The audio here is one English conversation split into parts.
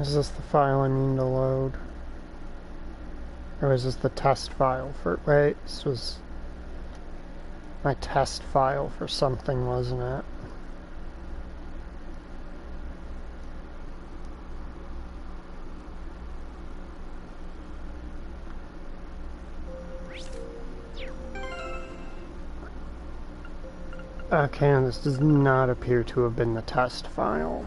Is this the file I mean to load? Or is this the test file for... Wait, this was my test file for something, wasn't it? Okay, and this does not appear to have been the test file.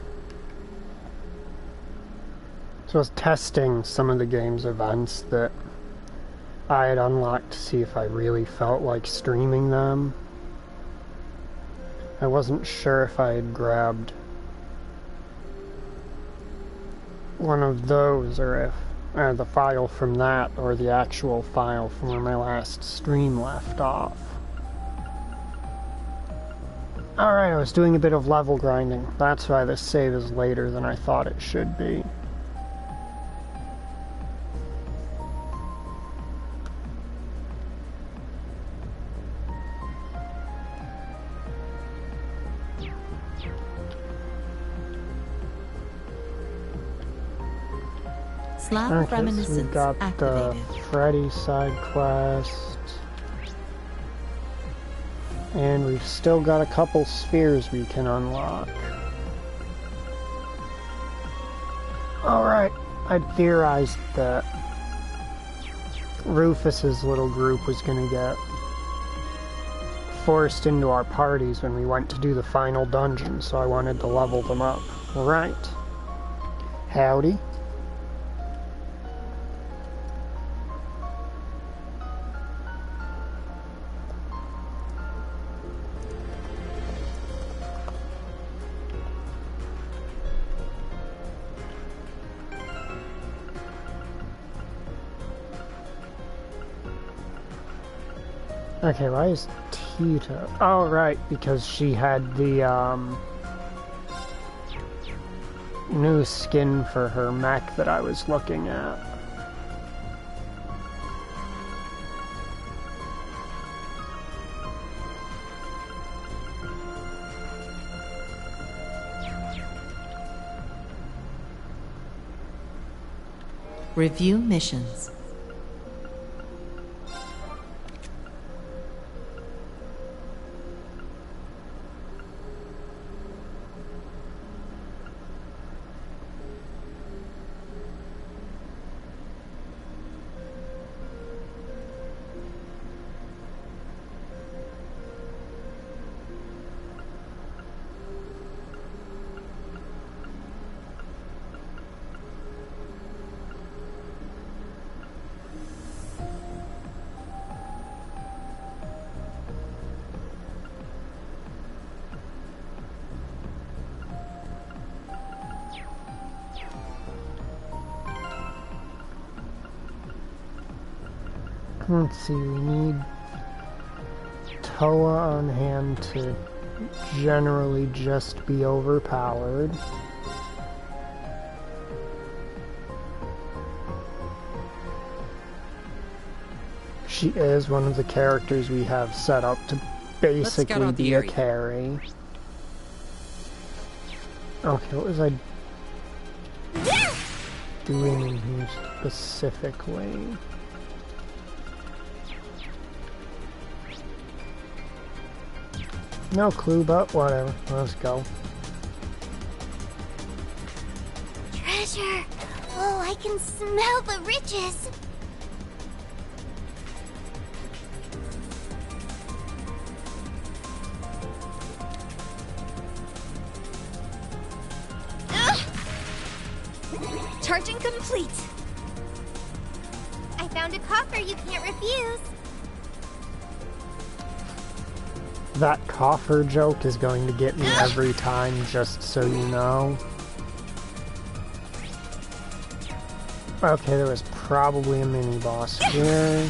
So I was testing some of the game's events that I had unlocked to see if I really felt like streaming them. I wasn't sure if I had grabbed one of those or if the file from that or the actual file from where my last stream left off. Alright, I was doing a bit of level grinding. That's why this save is later than I thought it should be. Okay, so we got the Freddy side quest. And we've still got a couple spheres we can unlock. Alright, I'd theorized that Rufus's little group was gonna get forced into our parties when we went to do the final dungeon, so I wanted to level them up. Right. Howdy. Okay, why is Tita? Oh, right, because she had the, new skin for her mech that I was looking at. Review missions. Let's see, we need Toa on hand to generally just be overpowered. She is one of the characters we have set up to basically be a carry. Okay, what was I doing in here specifically? No clue, but whatever. Let's go. Treasure! Oh, I can smell the riches! Ugh! Charging complete! I found a coffer you can't refuse! That coffer joke is going to get me every time, just so you know. Okay, there was probably a mini-boss here.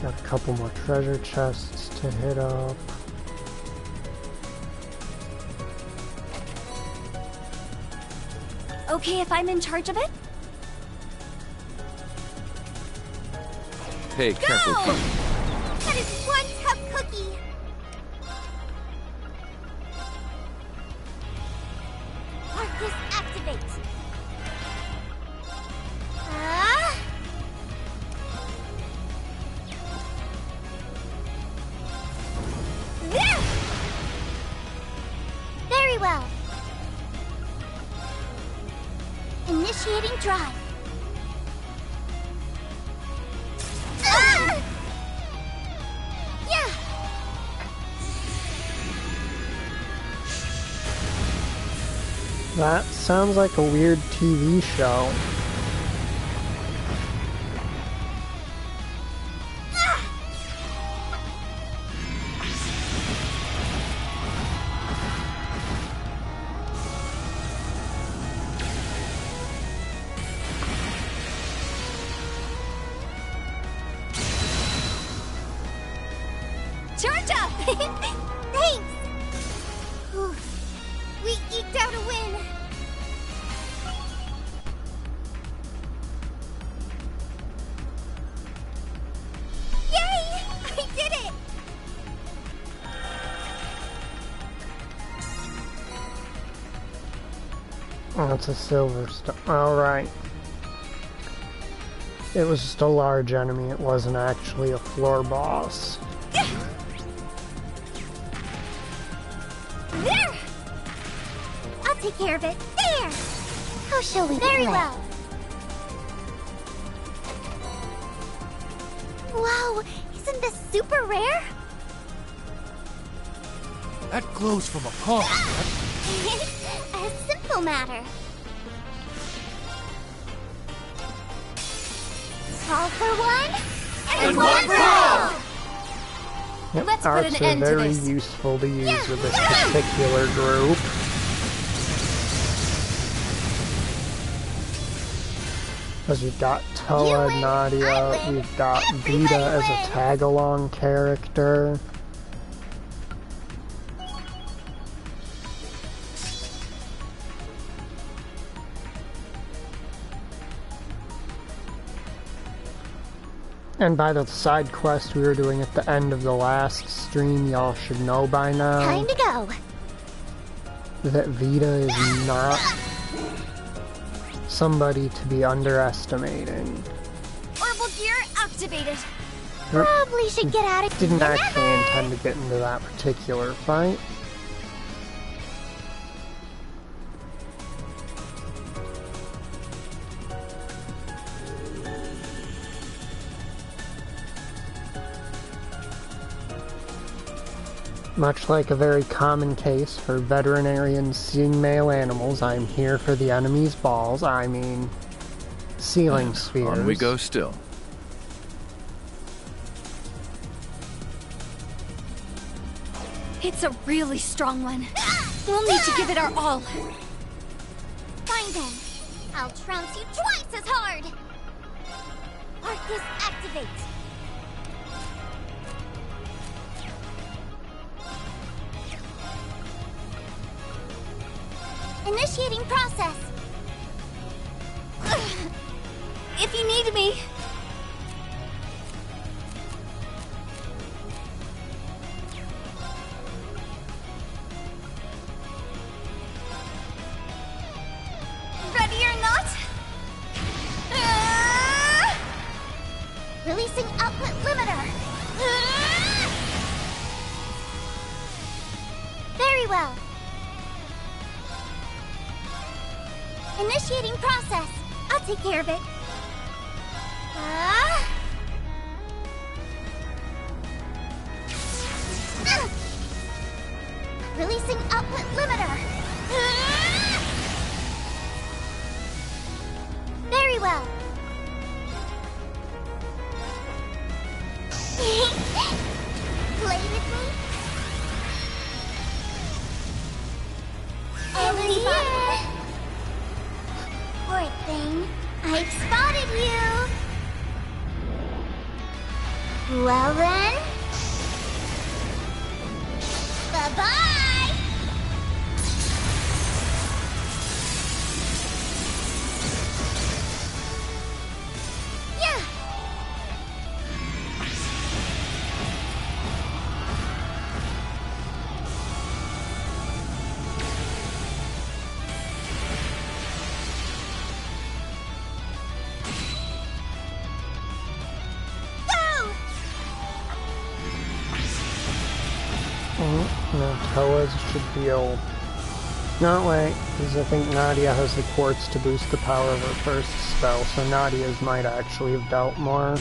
Got a couple more treasure chests to hit up. Okay if I'm in charge of it? Hey, careful. That is one tough cookie. Arcus activate. Ah! Yeah! Very well. Initiating drive. Ah! Yeah! That sounds like a weird TV show. Charge up! Thanks! Whew. We eked out a win! Yay! I did it! Oh, it's a silver star. Alright. It was just a large enemy, it wasn't actually a floor boss. There! I'll take care of it. There! How shall we Very play? Well. Wow, isn't this super rare? That glows from a palm. A simple matter. All for one, and one for all! Yep, Let's put arcs an are end to very this. useful to use with this particular group. Because we've got Toa, win, I Nadia, win, we've got everybody Vita as a wins. tag-along character. And by the side quest we were doing at the end of the last stream, y'all should know by now Time to go. that Vita is not somebody to be underestimating. Orbital gear activated. Yep. Probably should get out of here. Didn't actually intend to get into that particular fight. Much like a very common case for veterinarians seeing male animals, I'm here for the enemy's balls. I mean, ceiling spheres. On we go still. It's a really strong one. We'll need to give it our all. Fine then. I'll trounce you twice as hard. Arcus activate. Initiating process. If you need me. Ready or not? Releasing output limiter. Very well. Initiating process. I'll take care of it. Releasing output limiter. Very well. Play with me. Over here. Poor thing. I've spotted you. Well then. Bye-bye. Yeah. No, Toa's should deal. No, wait, because I think Nadia has the quartz to boost the power of her first spell, so Nadia's might actually have dealt more.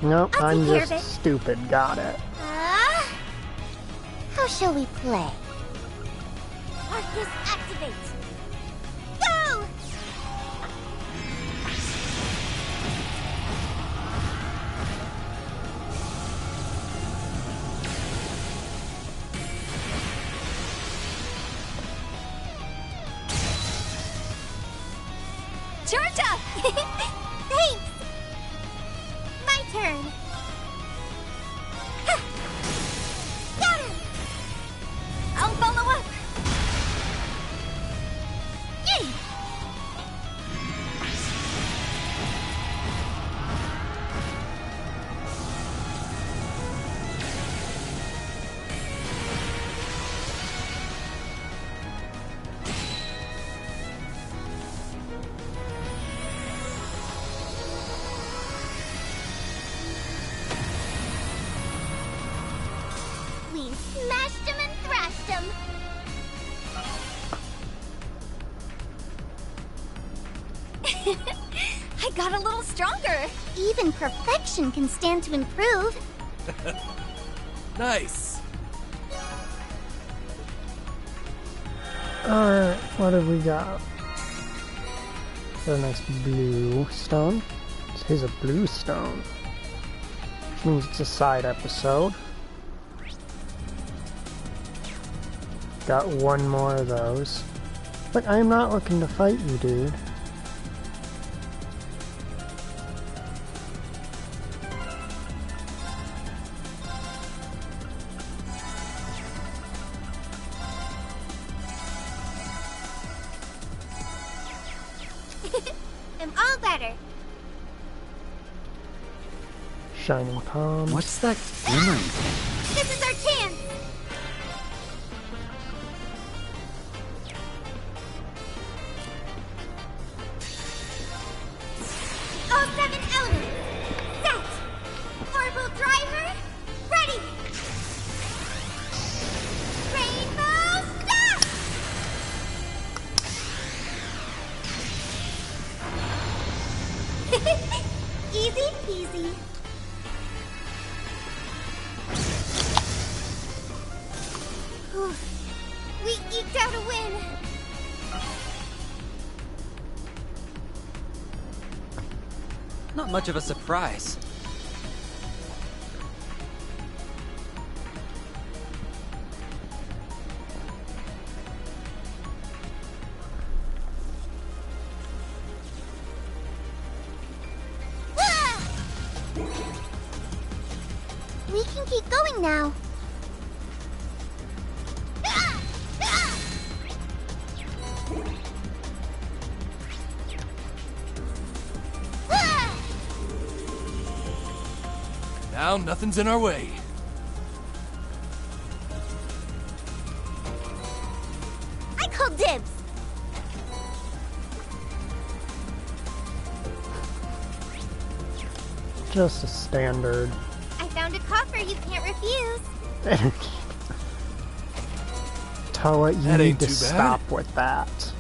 Nope, I'll I'm take care of just it. stupid. Got it. How shall we play? Arcus activate! Go! Charge up! Thanks! My turn! Ha! Got him! I'll follow up! Yay! We smashed him and thrashed him! I got a little stronger. Even perfection can stand to improve. Nice. Alright, what have we got? Got a nice blue stone. Here's a blue stone. Which means it's a side episode. Got one more of those. But I am not looking to fight you, dude. I'm all better. Shining palm. What's that glimmering thing? This is our chance! All 7 elements! Set! Orbital driver, ready! Rainbow stop! Easy peasy. Whew. We eked out a win. Not much of a surprise. Ah! We can keep going now. Ah! Ah! Ah! Now nothing's in our way. I call dibs. Just a standard. I found a coffer you can't refuse. Toa, you That need ain't to too bad. stop with that.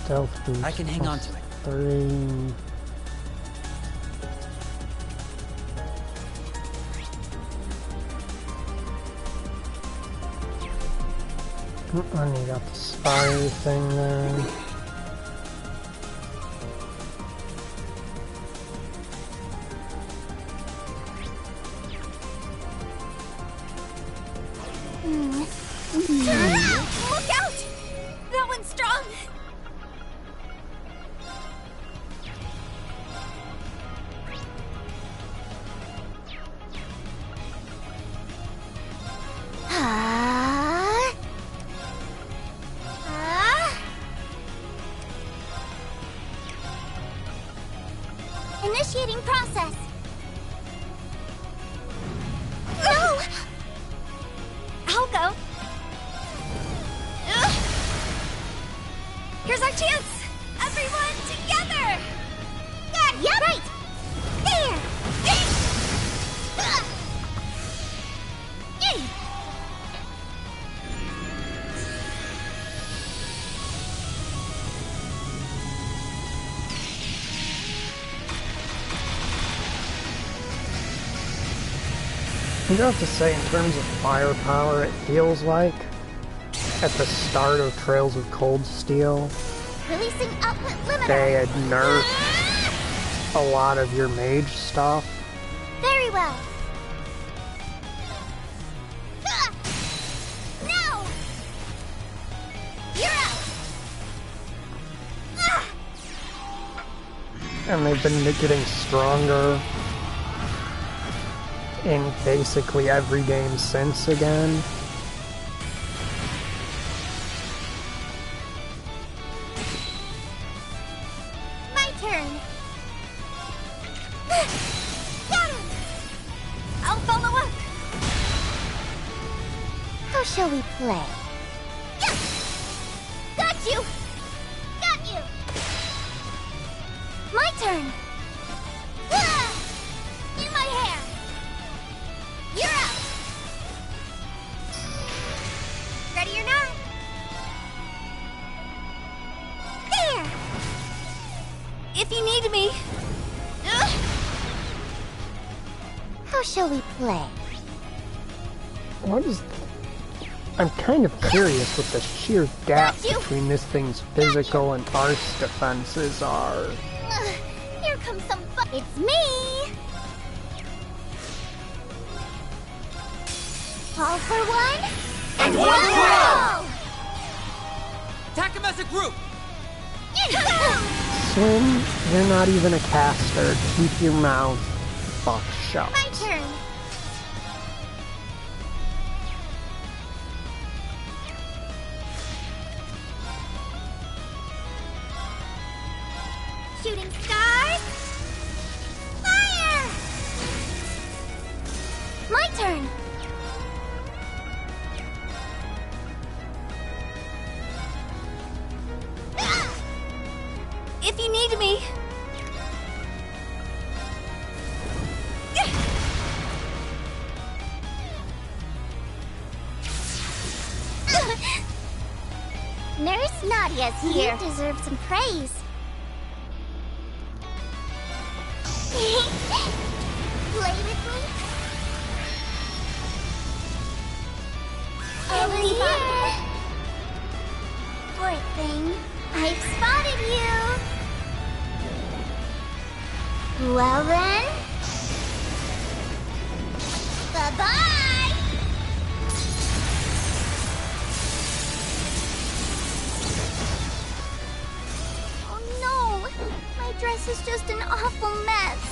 Stealth boost. I can hang on to it. 3. And you got the spire thing there. Look out! That one's strong. Ah. Ah. Initiating process. No! I do have to say, in terms of firepower, it feels like at the start of Trails of Cold Steel, Releasing output limiter. they had nerfed a lot of your mage stuff. Very well. Now! You're out! And they've been getting stronger in basically every game since again. My turn. Got him! I'll follow up. How shall we play? Yeah! Got you! Got you! My turn! Ah! In my hair! You're out! Ready or not? There! If you need me. How shall we play? What is... I'm kind of curious what the sheer gap between this thing's physical and arse defenses are. Here comes some fun. It's me! All for one, and one for all! Attack him as a group! Swim, you're not even a caster. Keep your mouth fuck shut. My turn. Shooting stars. Fire! My turn. If you need me. Nurse Nadia's here. You deserve some praise. Play with me? Over here. Poor thing. I've spotted you. Well then. Bye-bye. Oh no. My dress is just an awful mess.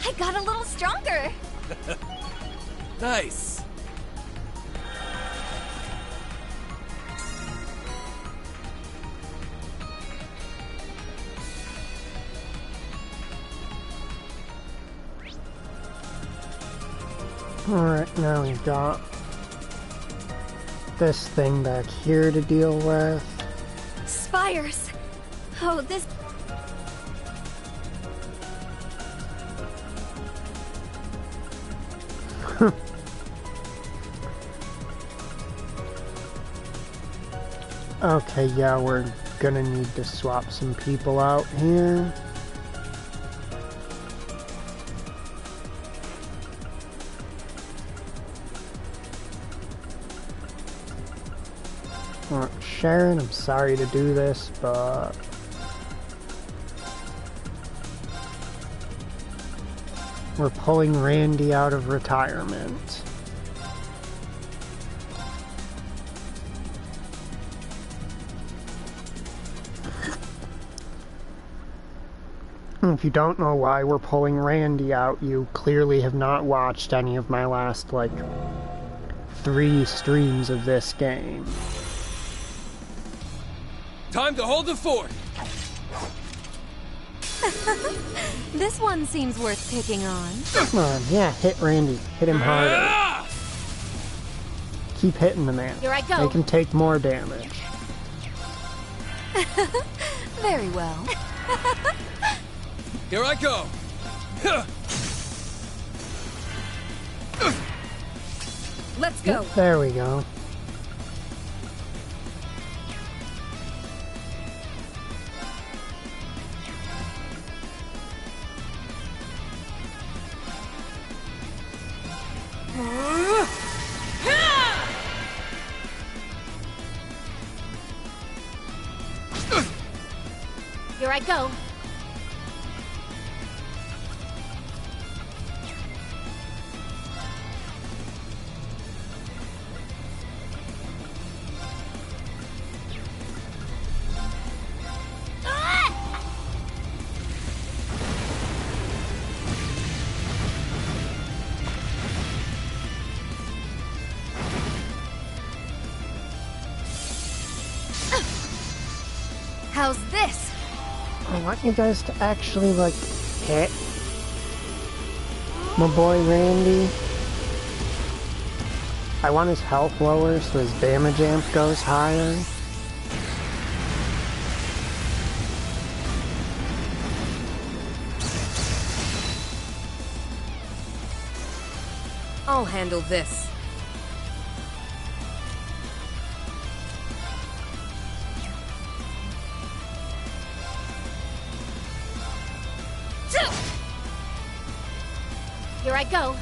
I got a little stronger. Nice. Alright, now we've got this thing back here to deal with. Spires. Oh, this... Okay, yeah, we're gonna need to swap some people out here. Sharon, I'm sorry to do this, but we're pulling Randy out of retirement. If you don't know why we're pulling Randy out, you clearly have not watched any of my last, 3 streams of this game. Time to hold the fort. This one seems worth picking on. Come on, yeah, hit Randy. Hit him harder. Keep hitting the man. Here I go. Make him take more damage. Very well. Here I go. Let's go. There we go. Here I go. How's this? I want you guys to actually, like, hit my boy Randy. I want his health lower so his damage amp goes higher. I'll handle this. Here I go.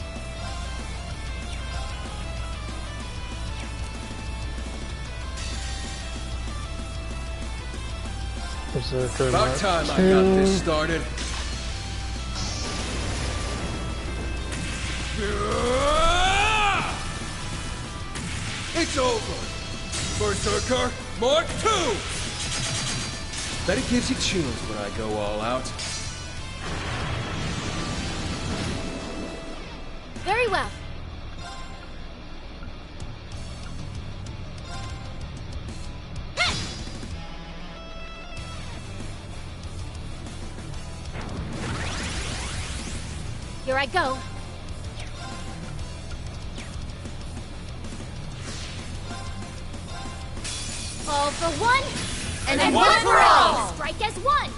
Berserker About Mark time I II. got this started. It's over. Berserker Mark II. Bet it gives you chills when I go all out. Very well. Here I go. All for one, and one for all. Strike as one.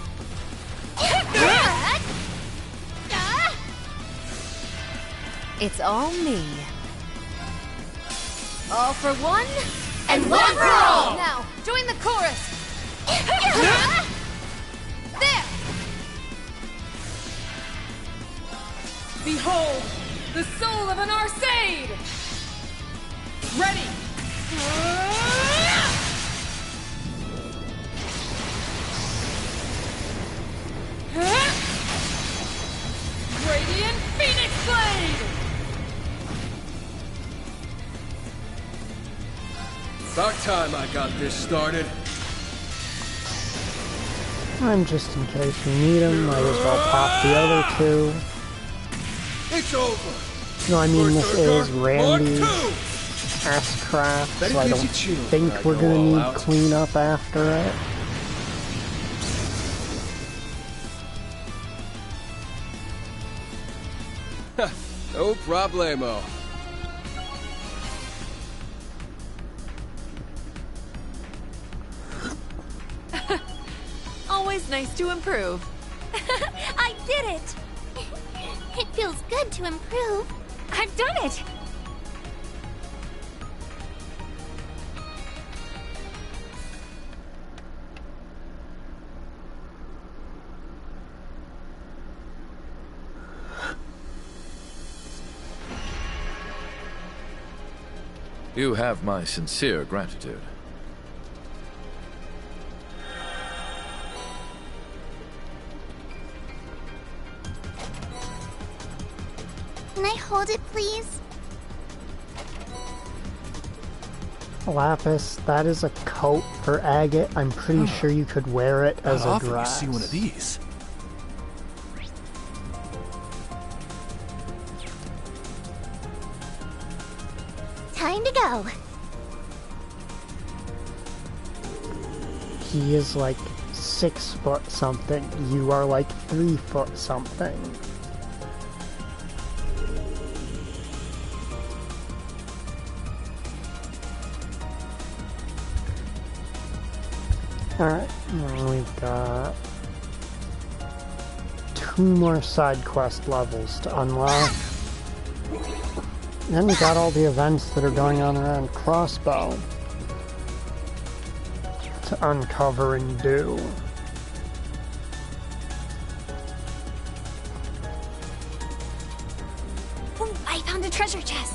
It's all me. All for one, and one for all. Now, join the chorus. There. Behold, the soul of an Arcade! Ready! Radiant Phoenix Blade! About time I got this started. And just in case you need him, might as well pop the other two. It's over. No, I mean this is Mark Randy's II. S-Craft, Bet it so I gives don't you chills think when I we're go gonna all need out. cleanup after it. No problemo. Always nice to improve. I did it. It feels good to improve. I've done it! You have my sincere gratitude. Can I hold it, please? Lapis, that is a coat for agate. I'm pretty sure you could wear it as How a often you dress. see one of these? Time to go. He is like 6 foot something. You are like 3 foot something. Alright, now we've got 2 more side quest levels to unlock. Then we got all the events that are going on around Crossbow to uncover and do. Ooh, I found a treasure chest.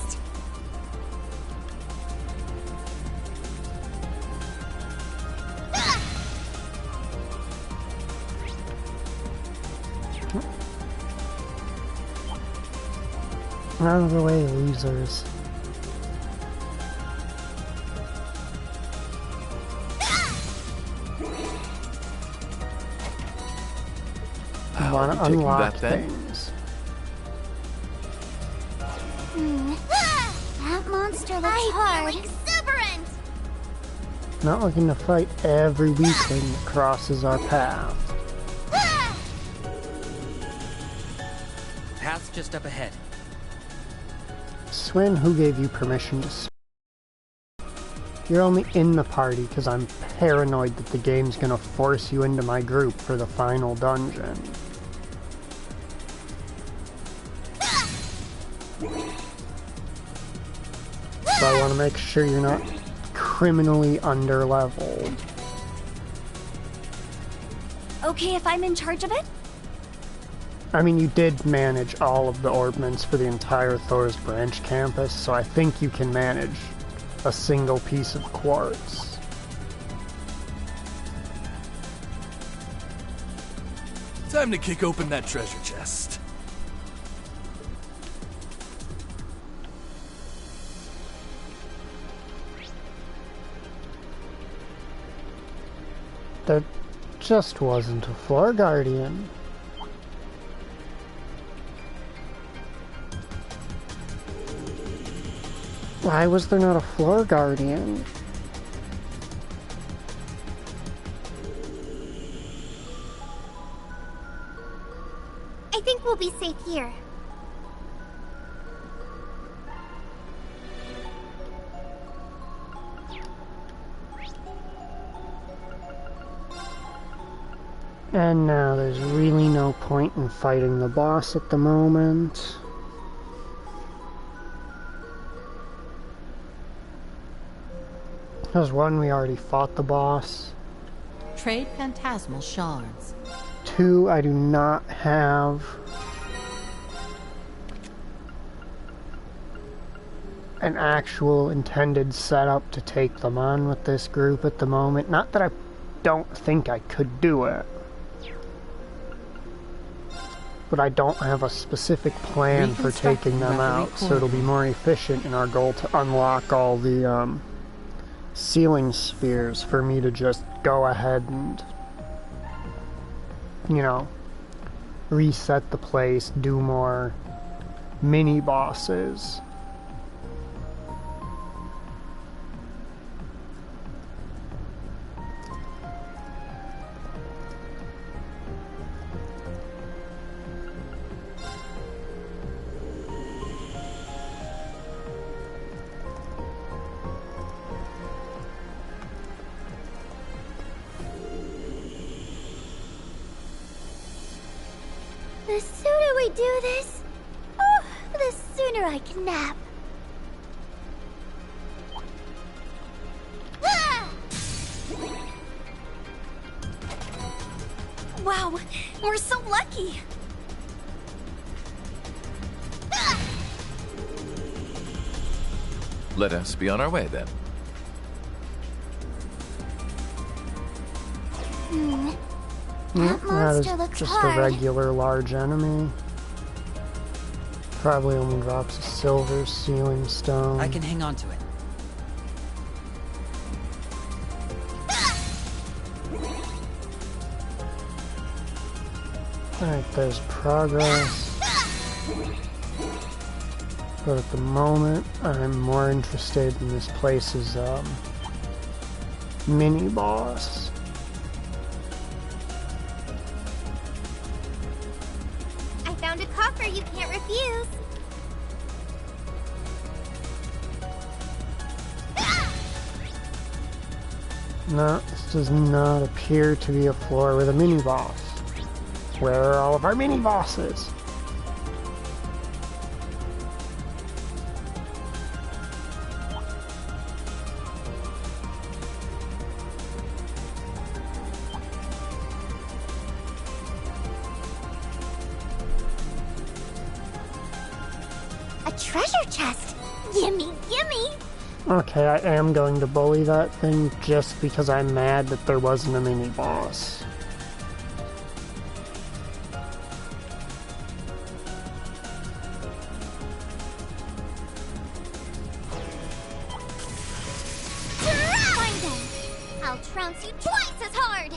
Out of the way, losers. I want to unlock things. That monster looks hard. Exuberant! Not looking to fight every weakling that crosses our path. Path's just up ahead. Swin, who gave you permission to You're only in the party because I'm paranoid that the game's gonna force you into my group for the final dungeon. So I want to make sure you're not criminally underleveled. Okay if I'm in charge of it? I mean, you did manage all of the orbments for the entire Thor's Branch campus, so I think you can manage a single piece of quartz. Time to kick open that treasure chest. There just wasn't a floor guardian. Why was there not a floor guardian? I think we'll be safe here. And now there's really no point in fighting the boss at the moment. Because one, we already fought the boss. Trade phantasmal shards. 2, I do not have an actual intended setup to take them on with this group at the moment. Not that I don't think I could do it, but I don't have a specific plan for taking them out, so it'll be more efficient in our goal to unlock all the ceiling spheres for me to just go ahead and, you know, reset the place, do more mini bosses. The sooner we do this, the sooner I can nap. Wow, we're so lucky. Let us be on our way then. That monster is looks just hard. a regular large enemy. Probably only drops a silver ceiling stone. I can hang on to it. Alright, there's progress. But at the moment, I'm more interested in this place's mini boss. Found a coffer you can't refuse. No, this does not appear to be a floor with a mini-boss. Where are all of our mini-bosses? A treasure chest. Gimme, gimme. Okay, I am going to bully that thing just because I'm mad that there wasn't a mini-boss. Fine then. I'll trounce you twice as hard.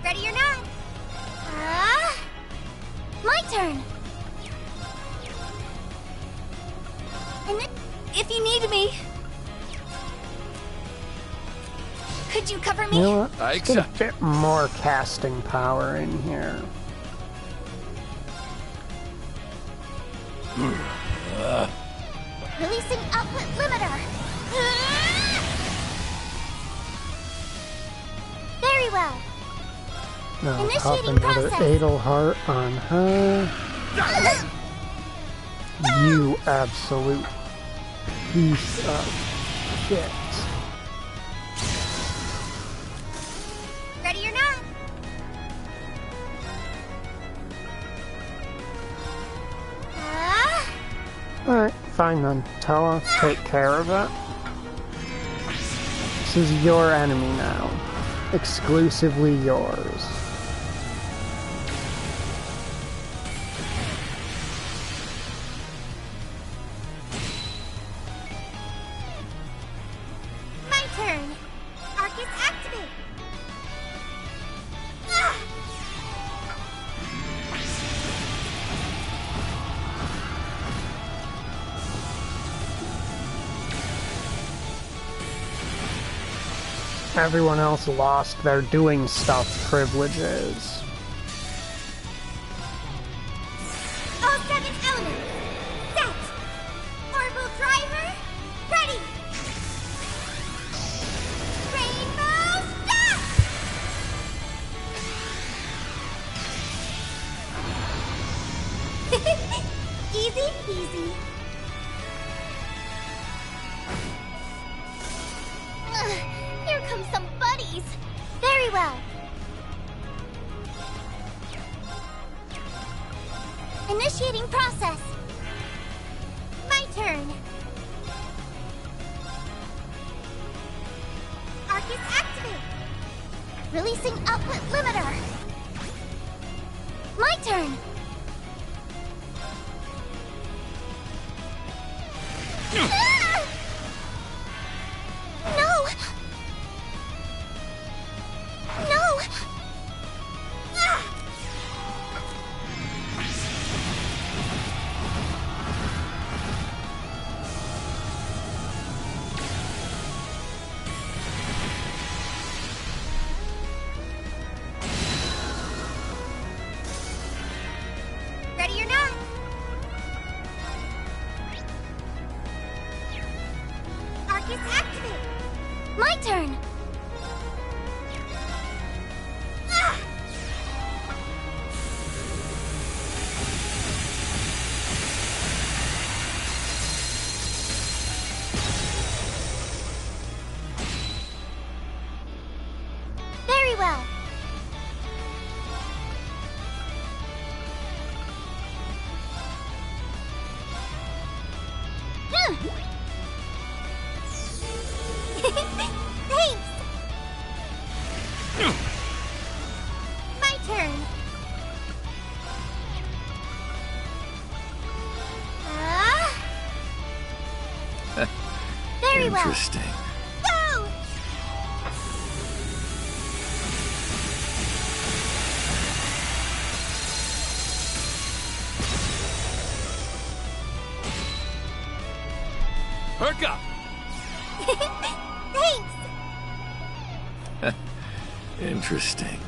Ready or not? My turn. And if you need me, could you cover me? You know what? I Let's get a accept. bit more casting power in here. Releasing output limiter. Very well. Now pop Initiating another process. Edelheart on her. You absolute piece of shit. Ready or not? Alright, fine then. Toa, take care of it. This is your enemy now. Exclusively yours. My turn. Arcus activate. Everyone else lost their doing stuff privileges. All 7 elements. Set. Orbital driver. Ready. Rainbow stop. Easy peasy. Here come some buddies. Very well. Initiating process. My turn. Arcus activate. Releasing output limiter. My turn. Ah! No! No! Ah! Ready or not? Arcus activate. My turn. Ah! Very well. Thanks. My turn. Very well. Interesting. Go! Perk up! Thanks. Interesting.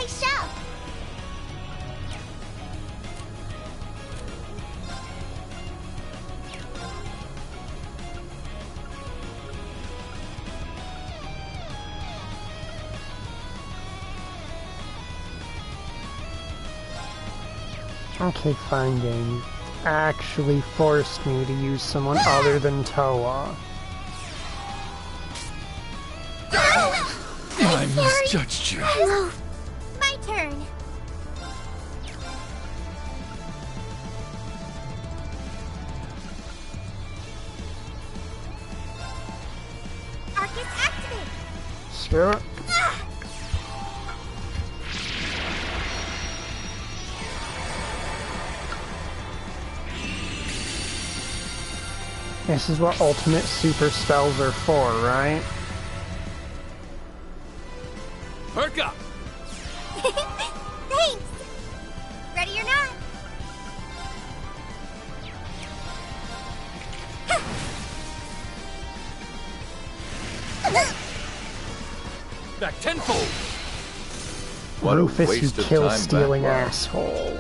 I shall. Okay, fine, game. You actually forced me to use someone other than Toa. I misjudged you. Hello. My turn. Arcus activate. Screw it. This is what ultimate super spells are for, right? Perk up! Thanks. Ready or not? Back tenfold! What a Rufus, waste you of kill time stealing that was. asshole.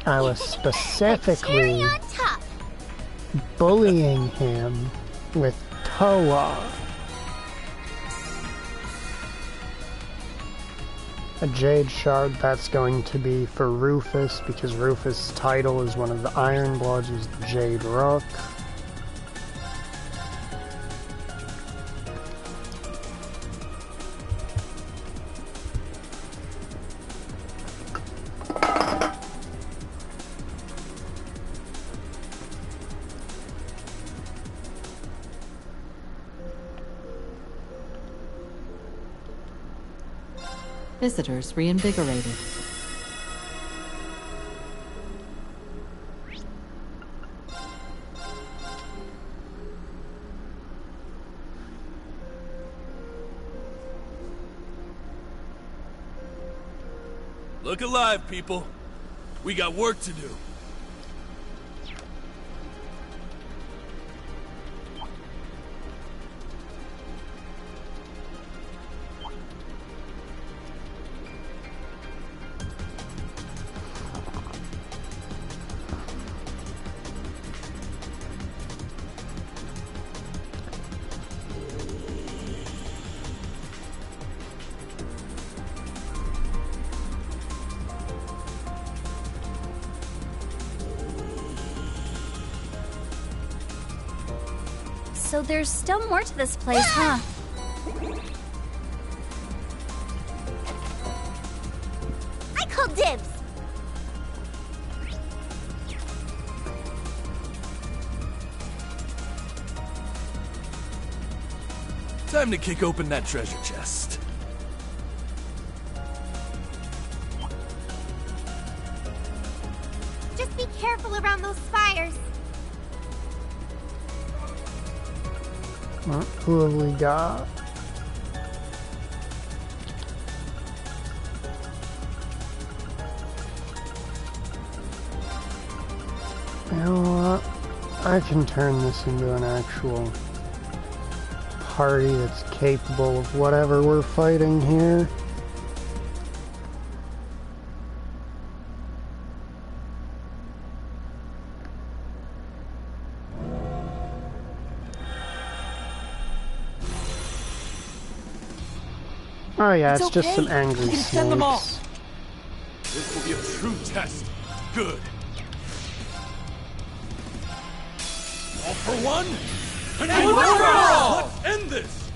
I was specifically Cherry on top. bullying him with Toa. A Jade Shard, that's going to be for Rufus, because Rufus' title is one of the Iron Bloods, is the Jade Rook. Visitors reinvigorated. Look alive, people. We got work to do. So there's still more to this place, huh? I call dibs. Time to kick open that treasure chest. Just be careful around those spires. Who have we got? You know what? I can turn this into an actual party that's capable of whatever we're fighting here. Oh yeah, it's just some angry snakes. This will be a true test. Good. All for one, and one for all! Let's end this!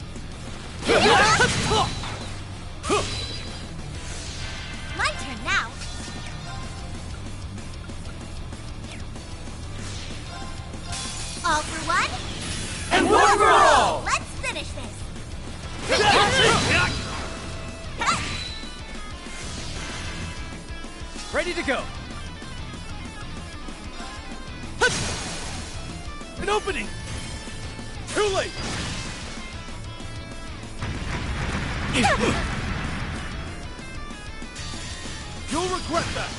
My turn now. All for one, And one for all! let's finish this. Ready to go. An opening! Too late! You'll regret that!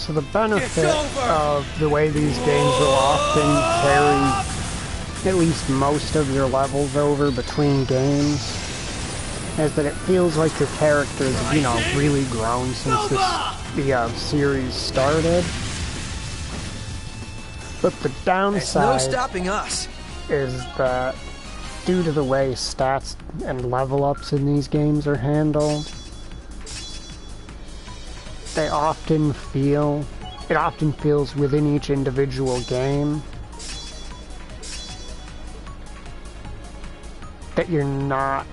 So the benefit It's over! of the way these games will often carry at least most of your levels over between games is that it feels like your characters have, you know, really grown since the series started. But the There's downside no stopping us. is that due to the way stats and level ups in these games are handled, it often feels within each individual game that you're not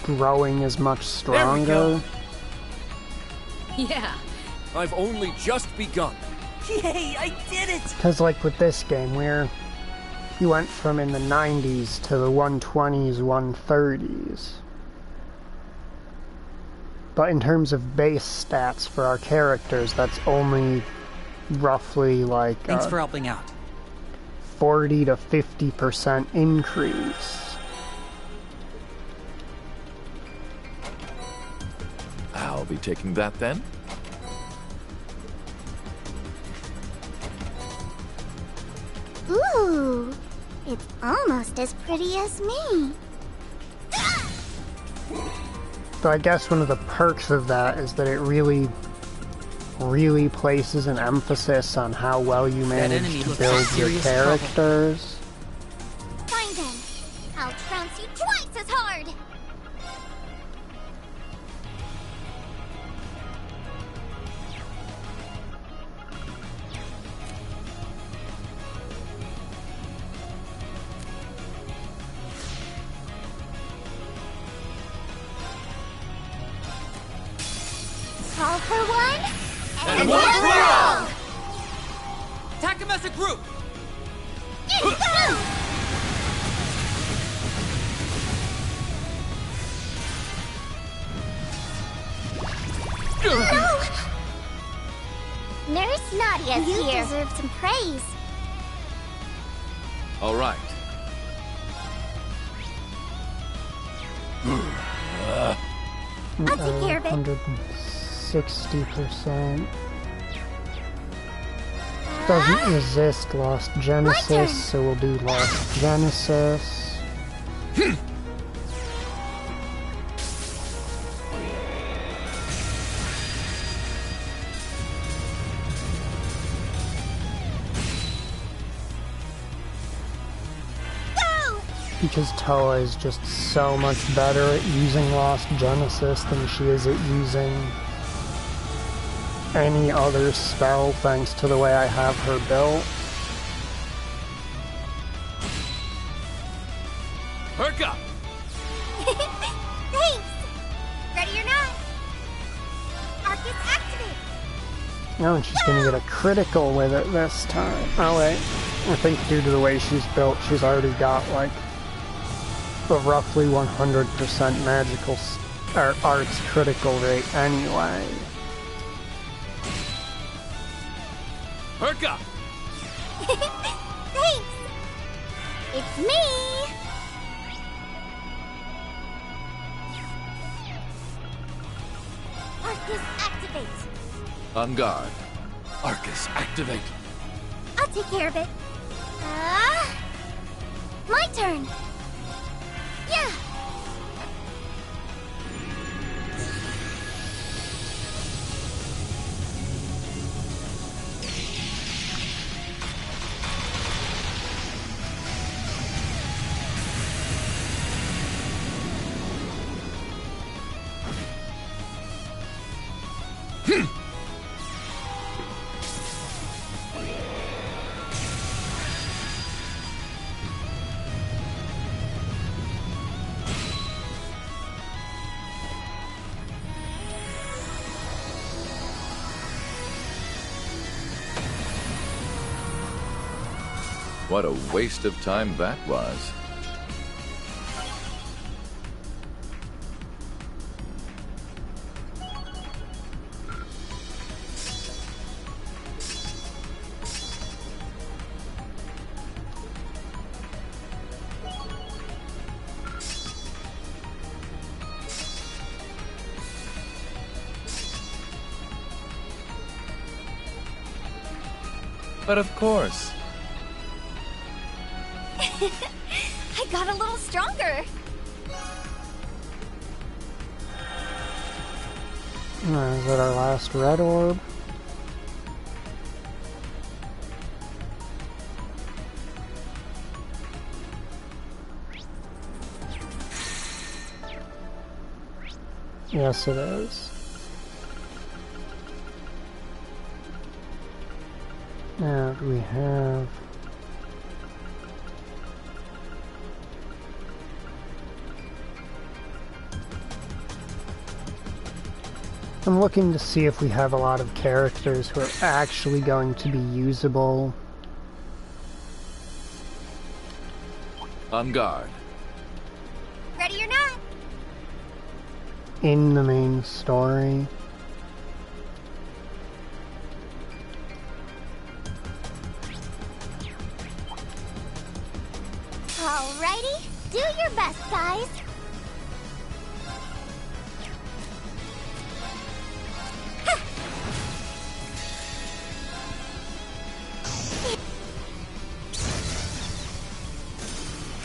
growing as much stronger. Yeah. I've only just begun. Yay, I did it! Because like with this game, where you went from in the 90s to the 120s, 130s. But in terms of base stats for our characters, that's only roughly like Thanks for helping out. 40 to 50% increase. I'll be taking that then. Ooh, it's almost as pretty as me. So I guess one of the perks of that is that it really places an emphasis on how well you manage enemy to looks build like your serious trouble. characters. Fine then. I'll trounce you twice as hard. All for one, and one for all! Attack them as a group! Go! Nurse Nadia's here. You deserve some praise. All right. I'll take care of it. 160%. Doesn't resist Lost Genesis, so we'll do Lost Genesis. Go! Because Toa is just so much better at using Lost Genesis than she is at using any other spell, thanks to the way I have her built. Perk up! Thanks! Ready or not? Arcus activate! Oh, and she's gonna get a critical with it this time. Oh wait, I think due to the way she's built, she's already got like a roughly 100% magical arts critical rate anyway. Perk up! Thanks! It's me! Arcus activate! On guard. Arcus, activate. I'll take care of it. My turn! Yeah! What a waste of time that was. But of course. I got a little stronger. Is that our last red orb? Yes, it is. And we have... I'm looking to see if we have a lot of characters who are actually going to be usable. On guard. Ready or not? In the main story. Alrighty, do your best, guys.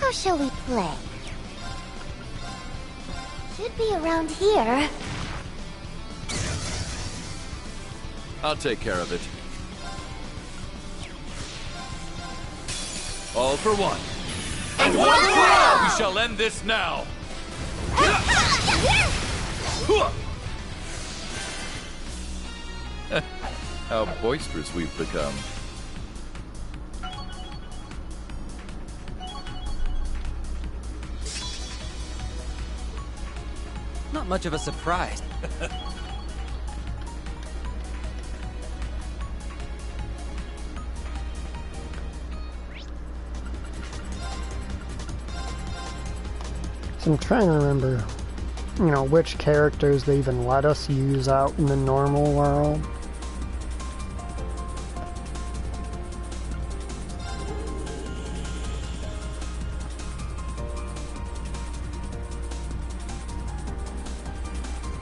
How shall we play? Should be around here. I'll take care of it. All for one. And one for all! We shall end this now. How boisterous we've become. Not much of a surprise. So I'm trying to remember, which characters they even let us use out in the normal world.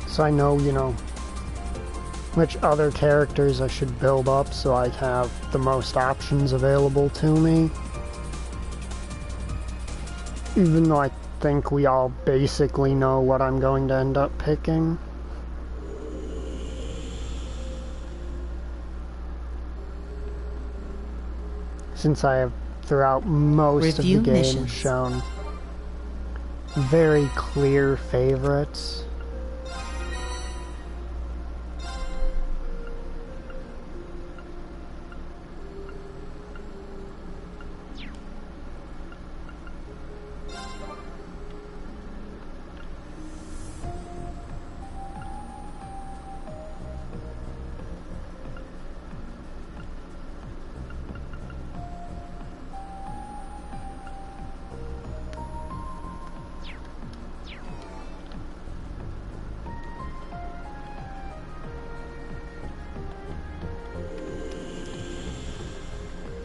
So I know, which other characters I should build up so I have the most options available to me. Even though I think we all basically know what I'm going to end up picking. Since I have, throughout most Review of the game, missions. shown very clear favorites.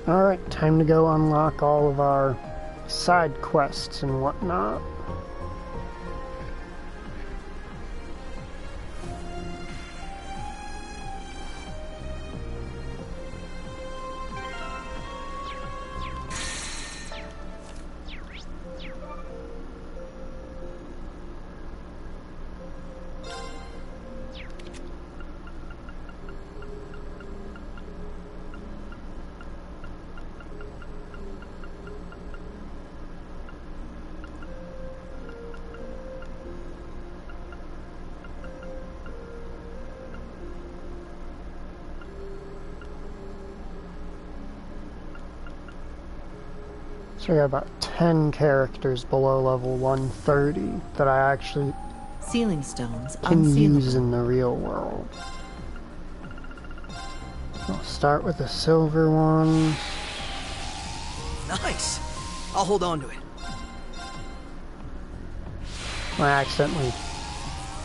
Alright, time to go unlock all of our side quests and whatnot. So I got about 10 characters below level 130 that I actually Sealing stones can use unsealable. in the real world. I'll start with the silver one. Nice. I'll hold on to it. I accidentally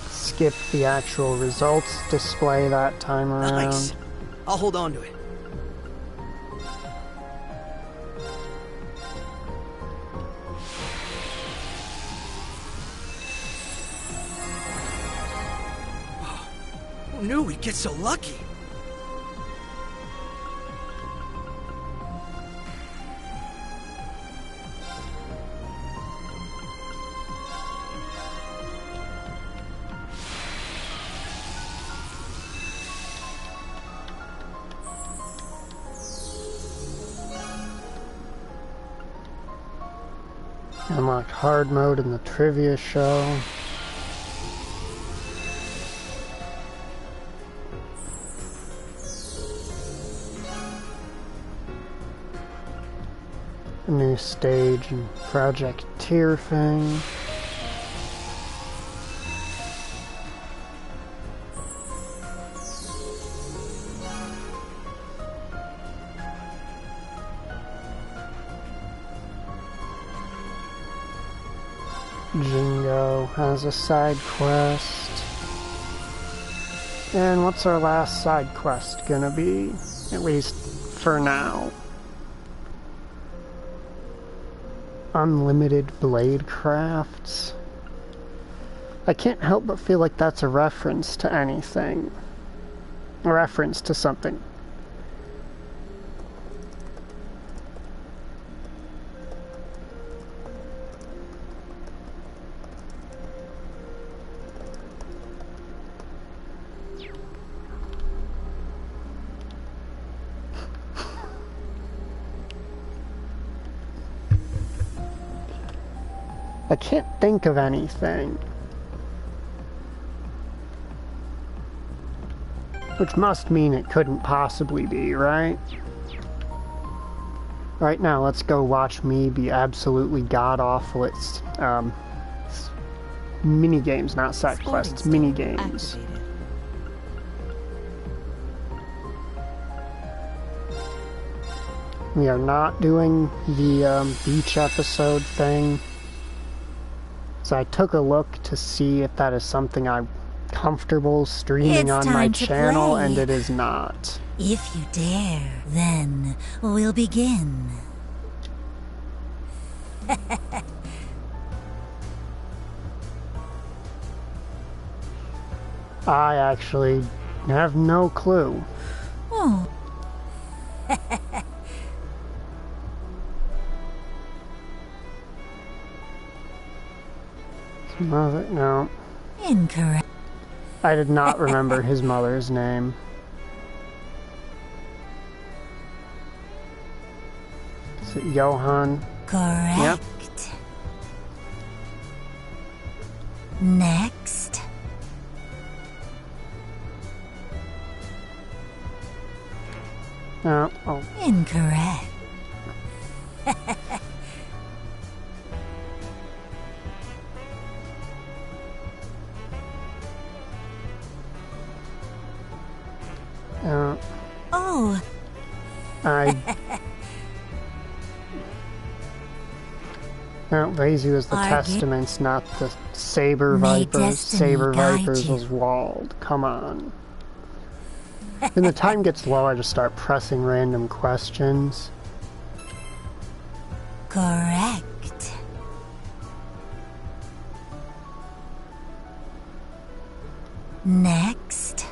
skipped the actual results display that time around. Nice. I'll hold on to it. Who knew we'd get so lucky? Unlocked hard mode in the trivia show. A new stage and Project Tier thing. Jingo has a side quest. And what's our last side quest gonna be? At least for now. Unlimited blade crafts. I can't help but feel like that's a reference to anything. A reference to something. I can't think of anything. Which must mean it couldn't possibly be, right? Right now, let's go watch me be absolutely god-awful at mini-games, not side quests, mini-games. Activated. We are not doing the beach episode thing. So I took a look to see if that is something I'm comfortable streaming on my channel, and it is not. If you dare, then we'll begin. I actually have no clue. Oh. Mother, no. Incorrect. I did not remember his mother's name. Is it Johann? Correct. Yep. Next. Oh. Incorrect. Oh. No, Lazy was the Testaments, not the Saber Vipers. Saber Vipers was Walled. Come on. When the time gets low, I just start pressing random questions. Correct. Next.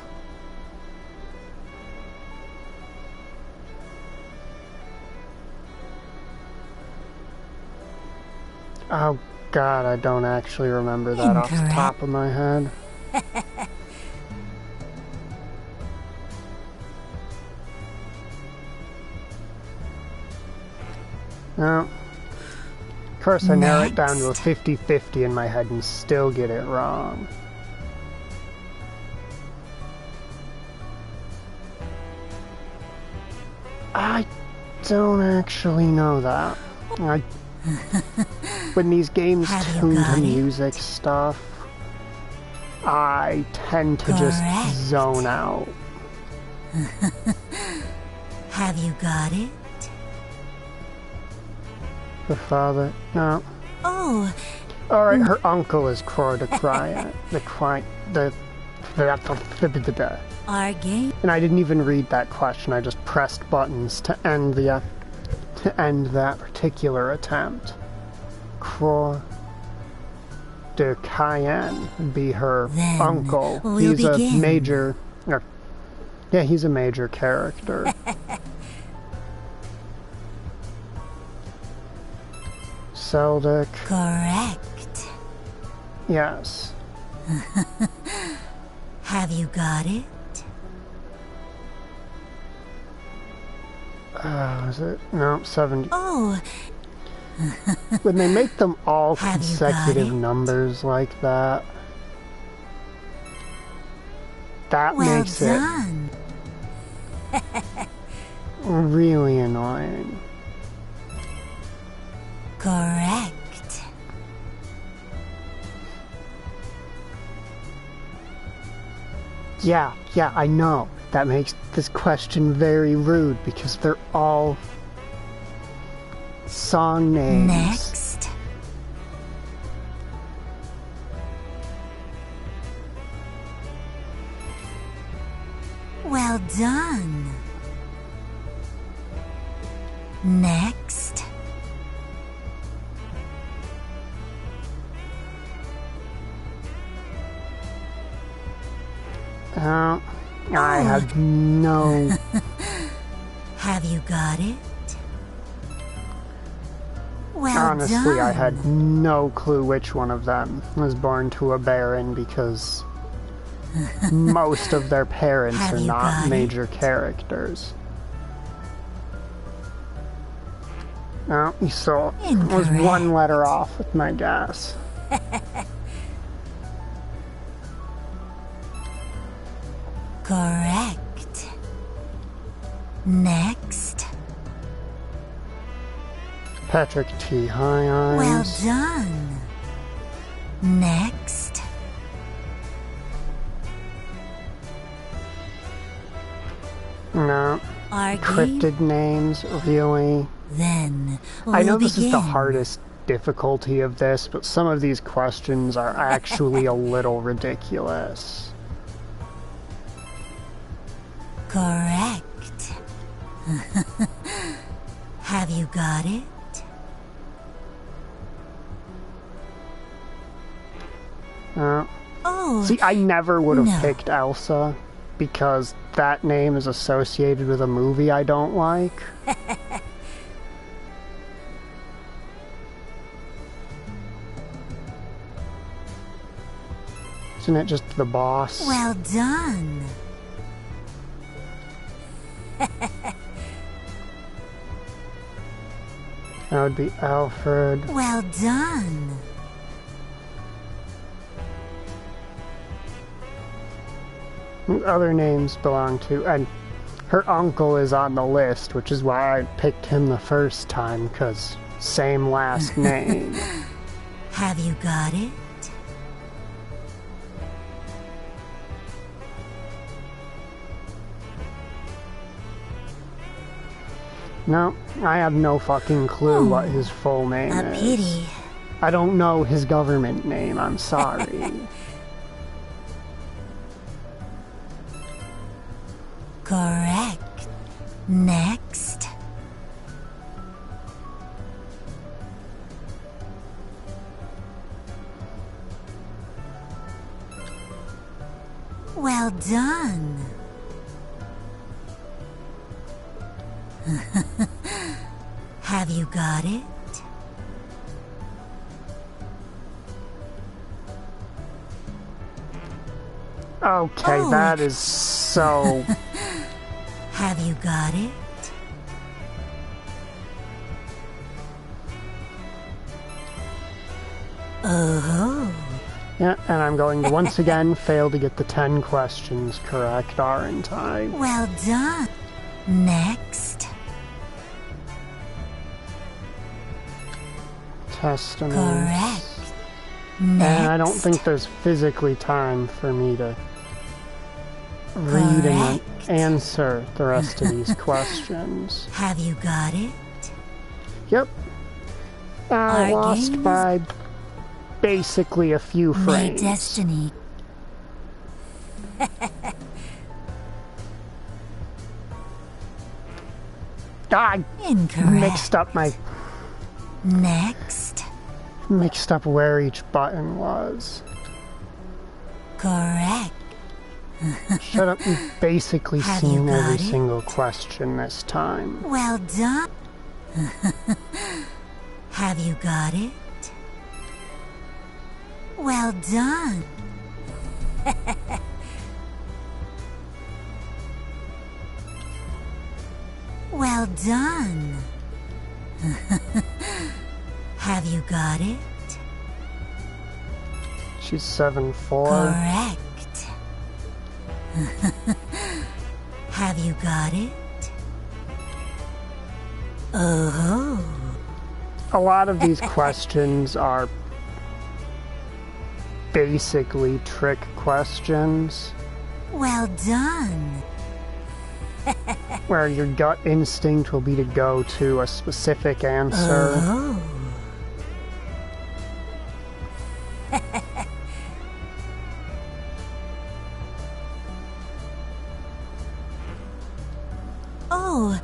Oh god, I don't actually remember that off the top of my head. No. Of course, I narrow it down to a 50-50 in my head and still get it wrong. I don't actually know that. When these games tune to music stuff, I tend to just zone out. Have you got it? The father? No. Oh. Alright, her uncle is Crow the Cryant. Our game. And I didn't even read that question, I just pressed buttons to end that particular attempt. Crow de Cayenne would be her uncle. He's a major... yeah, he's a major character. Seldick. Correct. Yes. Have you got it? Is it? No, 70. Oh. when they make them all Have you consecutive got it? numbers like that, that Well makes done. it really annoying. Correct. Yeah, I know. That makes this question very rude because they're all song names. Next. Well done. Next. I have no... Have you got it? Well Honestly, done. I had no clue which one of them was born to a Baron because most of their parents Have are you not got major characters. No, you saw. I was one Incorrect. letter off with my guess. Correct. Next. Patrick T. High Well Eyes. done. Next. No. Argue. Cryptid names, really? Then I know we'll this is the begin. hardest difficulty of this, but some of these questions are actually a little ridiculous. Correct. Have you got it? Oh, See, I never would have no. picked Elsa because that name is associated with a movie I don't like. Isn't it just the boss? well done. That would be Alfred. Well done. Other names belong to, and her uncle is on the list, which is why I picked him the first time, because same last name. Have you got it? No, I have no fucking clue what his full name A is. pity. I don't know his government name, I'm sorry. Correct. Next. Well done. Have you got it? Okay, Oh. that is so... Have you got it? Oh, Yeah, and I'm going to once again fail to get the 10 questions correct, aren't I? well done. Next. Testament. Correct. And Next. I don't think there's physically time for me to read and Correct. answer the rest of these questions. Have you got it? Yep. I Our lost games- by basically a few May frames. destiny. I Incorrect. Next. mixed up where each button was. Correct. Shut up, you've basically Have you seen every got it? single question this time. Well done. Have you got it? Well done. well done. Have you got it? She's 7'4". Correct. Have you got it? Oh. A lot of these questions are basically trick questions. Well done. Where your gut instinct will be to go to a specific answer. Oh. Oh.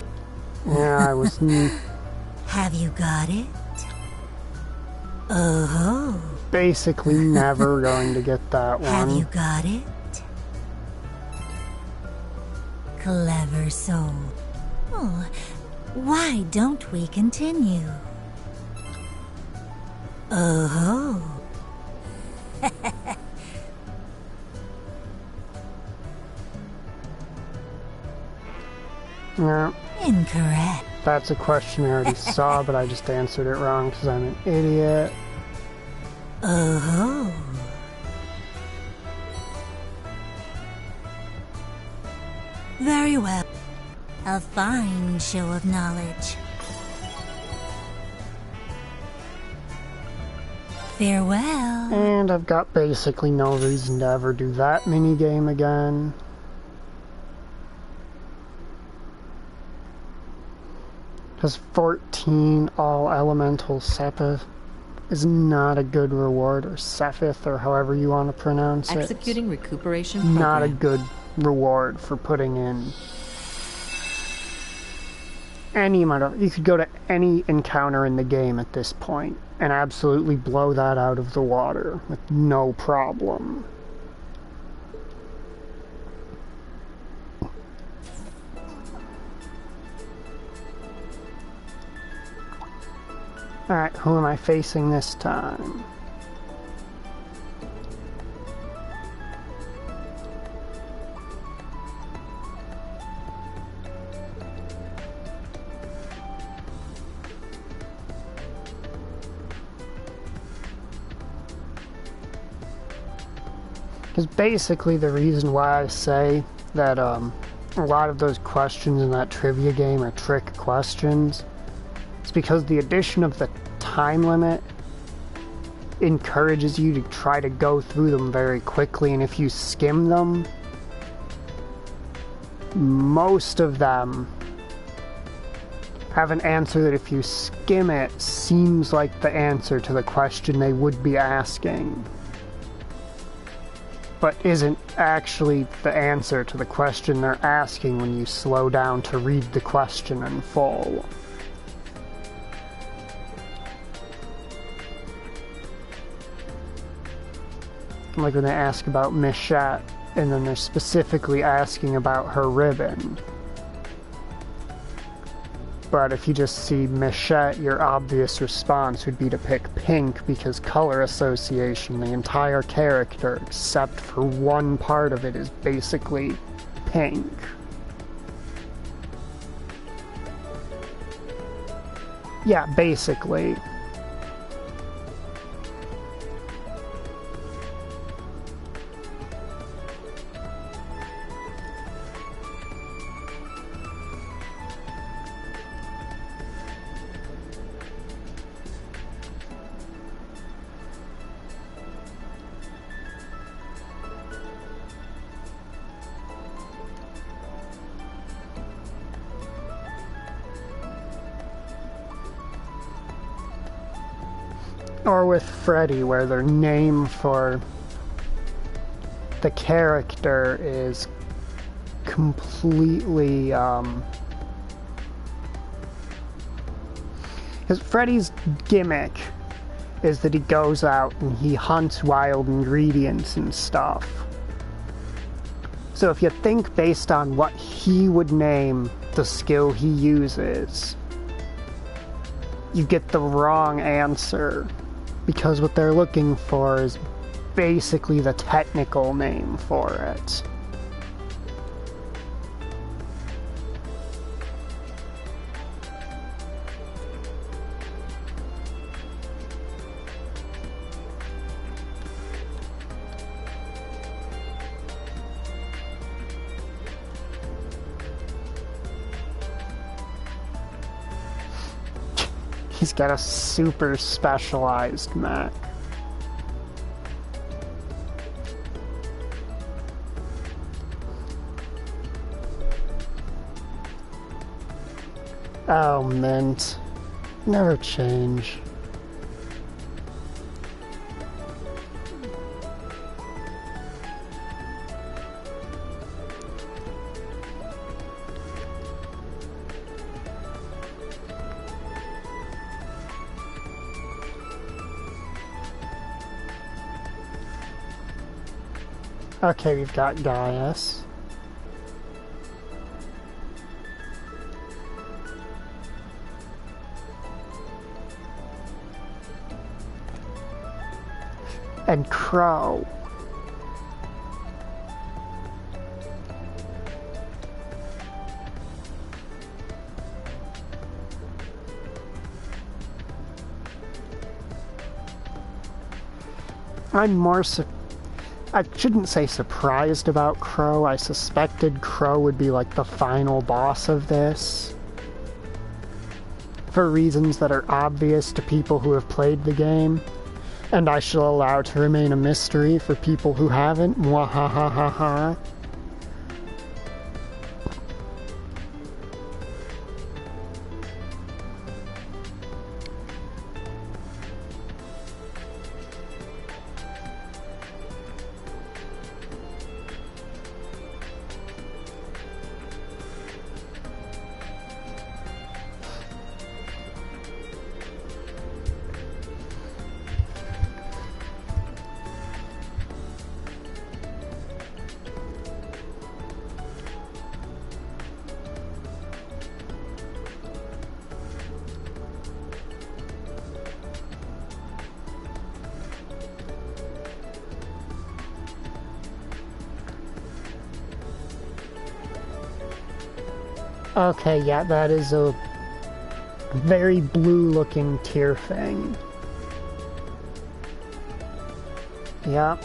Yeah, I was... Have you got it? Oh. basically never going to get that one. Have you got it? Clever soul. Oh, why don't we continue? Oh. No, Incorrect. that's a question I already saw, but I just answered it wrong because I'm an idiot. Oh. Very well. A fine show of knowledge. Farewell. And I've got basically no reason to ever do that minigame again. Because 14 all elemental Sepith is not a good reward, or Sepith, or however you want to pronounce it. Executing recuperation It's not a program. good reward for putting in any amount of... You could go to any encounter in the game at this point and absolutely blow that out of the water with no problem. Alright, who am I facing this time? Because basically the reason why I say that a lot of those questions in that trivia game are trick questions is because the addition of the time limit encourages you to try to go through them very quickly, and if you skim them, most of them have an answer that if you skim it seems like the answer to the question they would be asking, but isn't actually the answer to the question they're asking when you slow down to read the question in full. Like when they ask about Michette, and then they're specifically asking about her ribbon. But if you just see Michette, your obvious response would be to pick pink because color association. The entire character, except for one part of it, is basically pink. Yeah, basically. Or with Freddy, where their name for the character is completely, because Freddy's gimmick is that he goes out and he hunts wild ingredients and stuff. So if you think based on what he would name the skill he uses, you get the wrong answer. Because what they're looking for is basically the technical name for it. He's got a super specialized mech. Oh, mint. Never change. Okay, we've got Gaius. And Crow. I'm more I shouldn't say surprised about Crow. I suspected Crow would be like the final boss of this, for reasons that are obvious to people who have played the game, and I shall allow to remain a mystery for people who haven't. Mwahahaha. Okay, yeah, that is a very blue-looking tear thing. Yeah.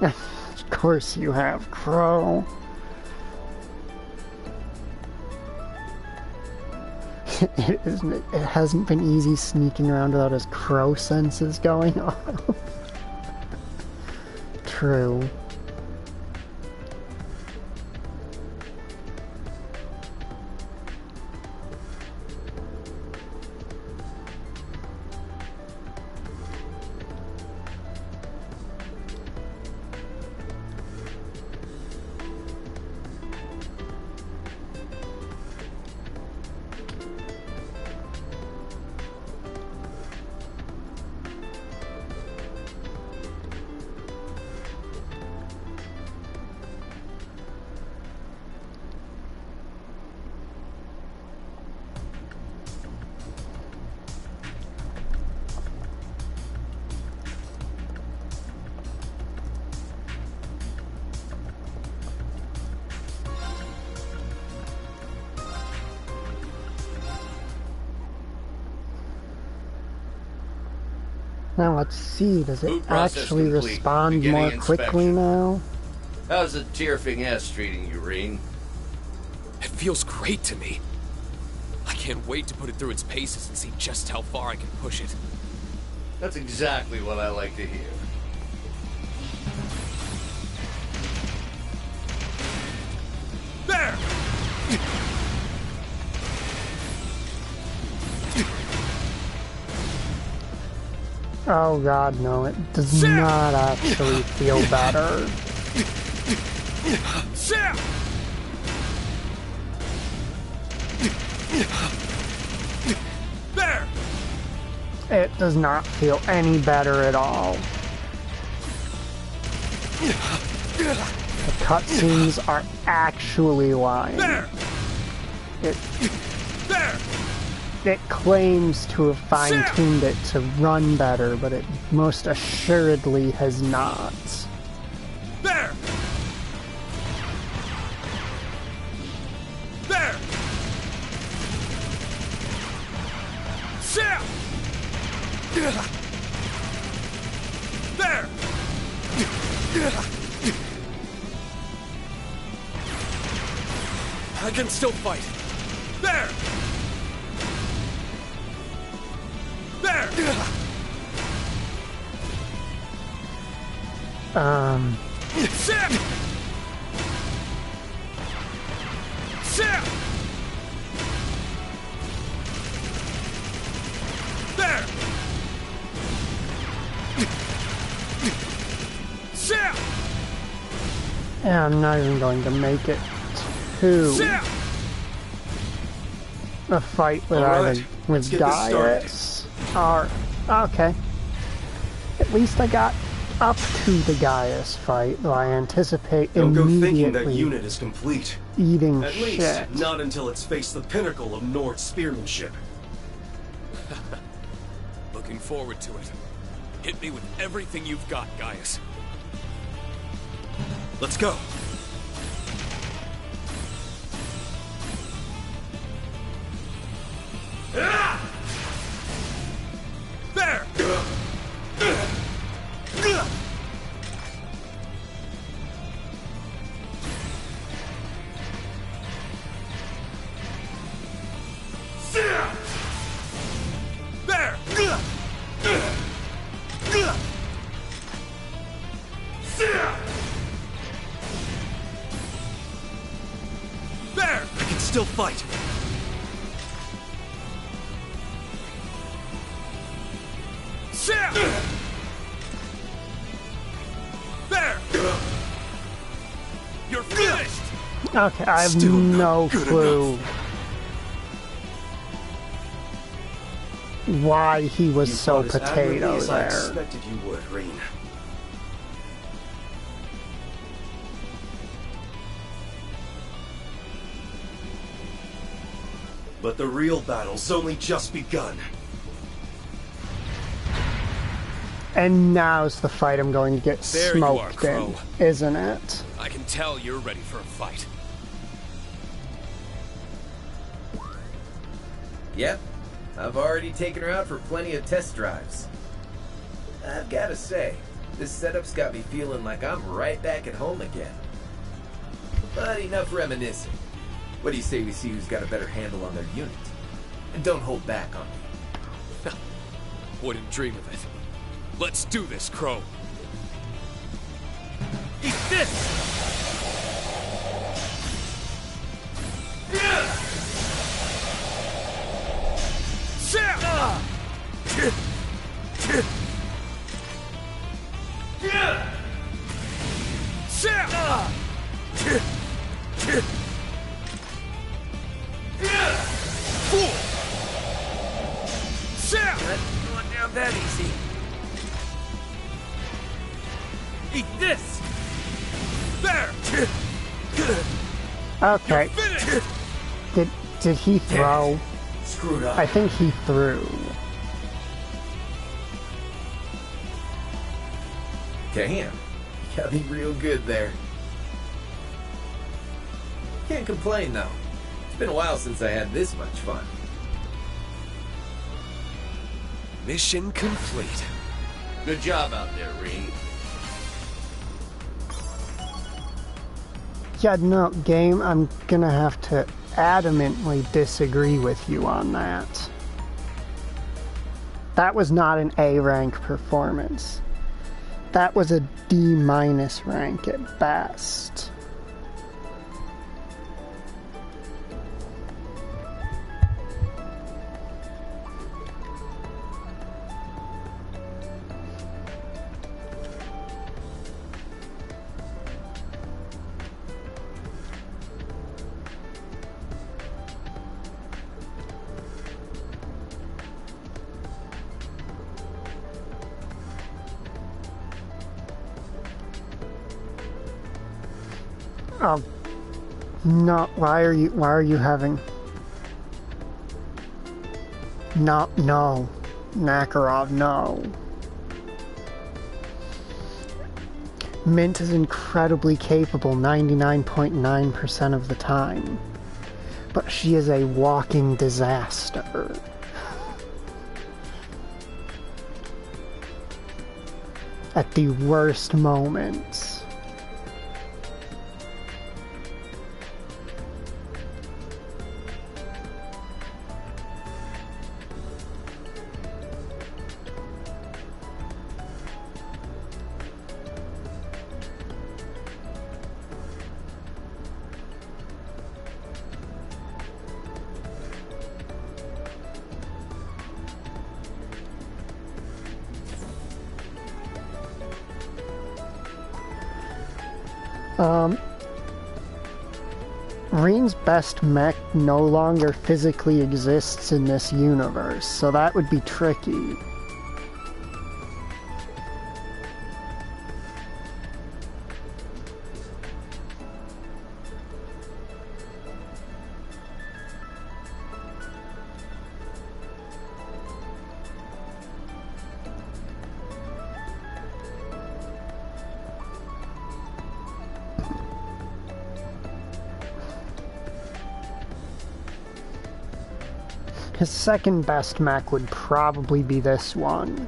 Of course you have, Crow. It hasn't been easy sneaking around without his crow senses going off. True. Now let's see, does it actually respond more quickly now? How's the Tearfing S treating you, Reen? It feels great to me. I can't wait to put it through its paces and see just how far I can push it. That's exactly what I like to hear. There! Oh god, no, it does not actually feel better. There! It does not feel any better at all. The cutscenes are actually lying. There! It claims to have fine-tuned it to run better, but it most assuredly has not. There! There! There! I can still fight. There! There! Sit! Sit! There! Sit! And I'm not even going to make it to a fight with either with Gaius or okay. At least I got up to the Gaius fight, though I anticipate Don't go thinking that immediately unit is complete. eating At least, shit. not until it's faced the pinnacle of Nord spearmanship. Looking forward to it. Hit me with everything you've got, Gaius. Let's go. There! There! There! I can still fight. There! You're finished! Okay, I have Still no not good clue why he was You so fought as admirably potato as I there. expected you would, Reen. But the real battle's only just begun. And now's the fight I'm going to get There you are, smoked Crow. in, isn't it? I can tell you're ready for a fight. Yep, I've already taken her out for plenty of test drives. I've gotta say, this setup's got me feeling like I'm right back at home again. But enough reminiscing. What do you say we see who's got a better handle on their unit? And don't hold back on me. Wouldn't dream of it. Let's do this, Crow. Eat this! Not going down that easy. Eat this! There! Okay. Did he throw? Screwed up. I think he threw. Damn, got me real good there. Can't complain though. It's been a while since I had this much fun. Mission complete. Good job out there, Reen. Yeah, no, game, I'm gonna have to adamantly disagree with you on that. That was not an A rank performance. That was a D- rank at best. No, why are you having... No, Makarov, no. Mint is incredibly capable 99.9% of the time, but she is a walking disaster. at the worst moments. Reen's best mech no longer physically exists in this universe, so that would be tricky. His second best mech would probably be this one.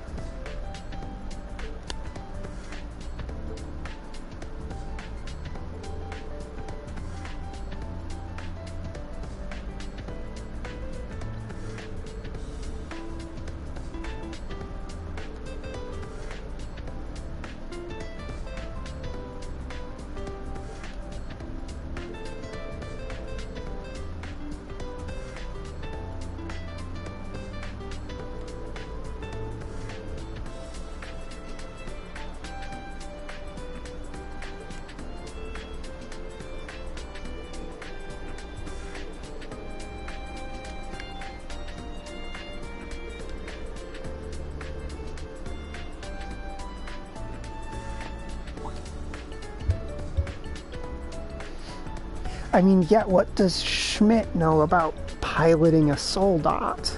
I mean, yet what does Schmidt know about piloting a Soldat?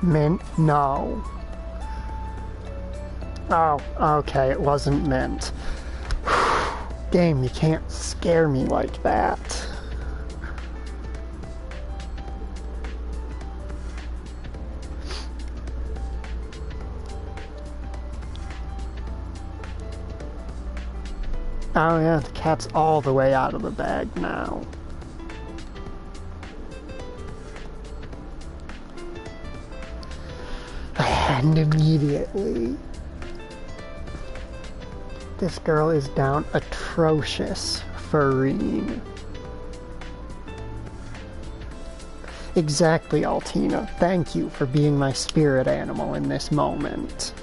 Mint? No. Oh, okay, it wasn't Mint. Game, you can't scare me like that. Oh yeah, the cat's all the way out of the bag now. And immediately. This girl is down atrocious for Reen. Exactly, Altina. Thank you for being my spirit animal in this moment.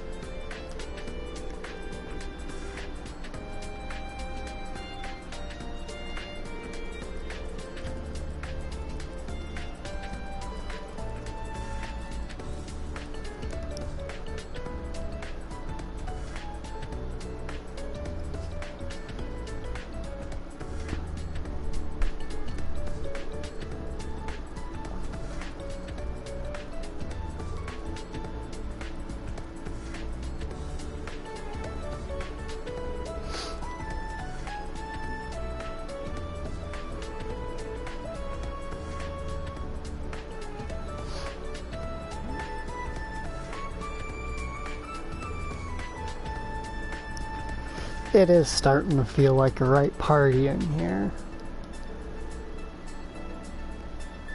It is starting to feel like a right party in here.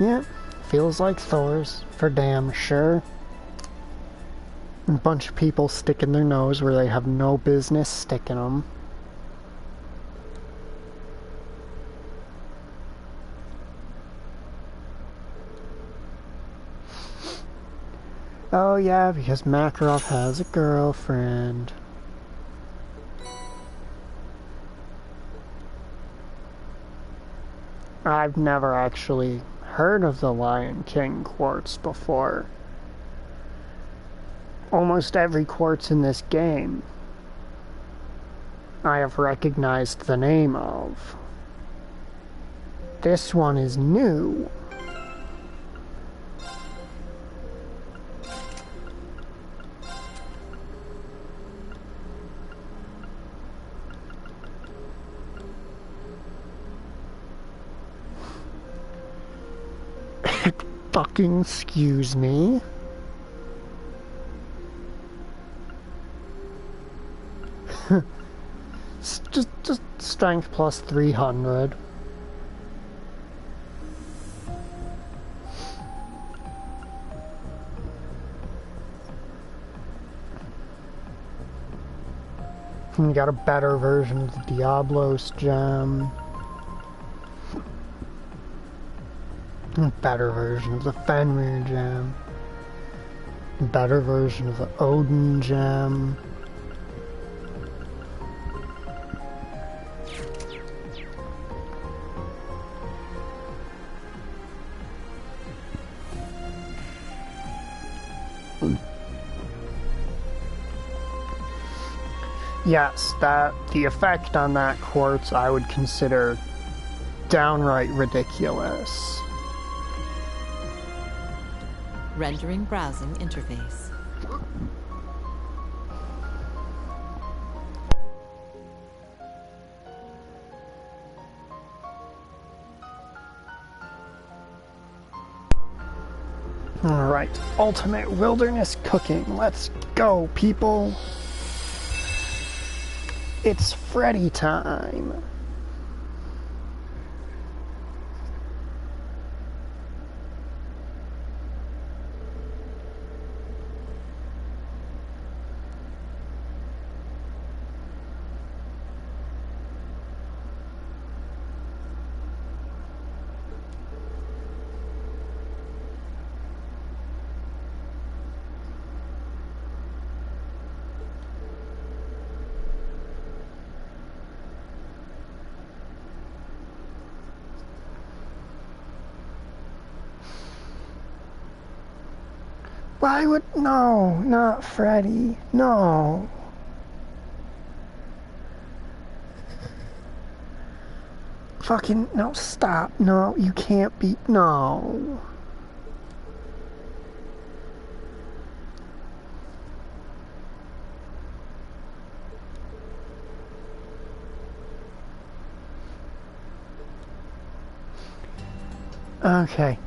Yep, feels like Thor's, for damn sure. A bunch of people sticking their nose where they have no business sticking them. Oh yeah, because Makarov has a girlfriend. I've never actually heard of the Lion King quartz before. Almost every quartz in this game I have recognized the name of. This one is new. Fucking excuse me. just strength plus 300. You got a better version of the Diablos gem. A better version of the Fenrir gem. A better version of the Odin gem. Yes, the effect on that quartz I would consider downright ridiculous. Rendering browsing interface. Alright, ultimate wilderness cooking. Let's go, people. It's Freddy time. Why would... No, not Freddy. No. Fucking... No, stop. No, you can't be... No. Okay.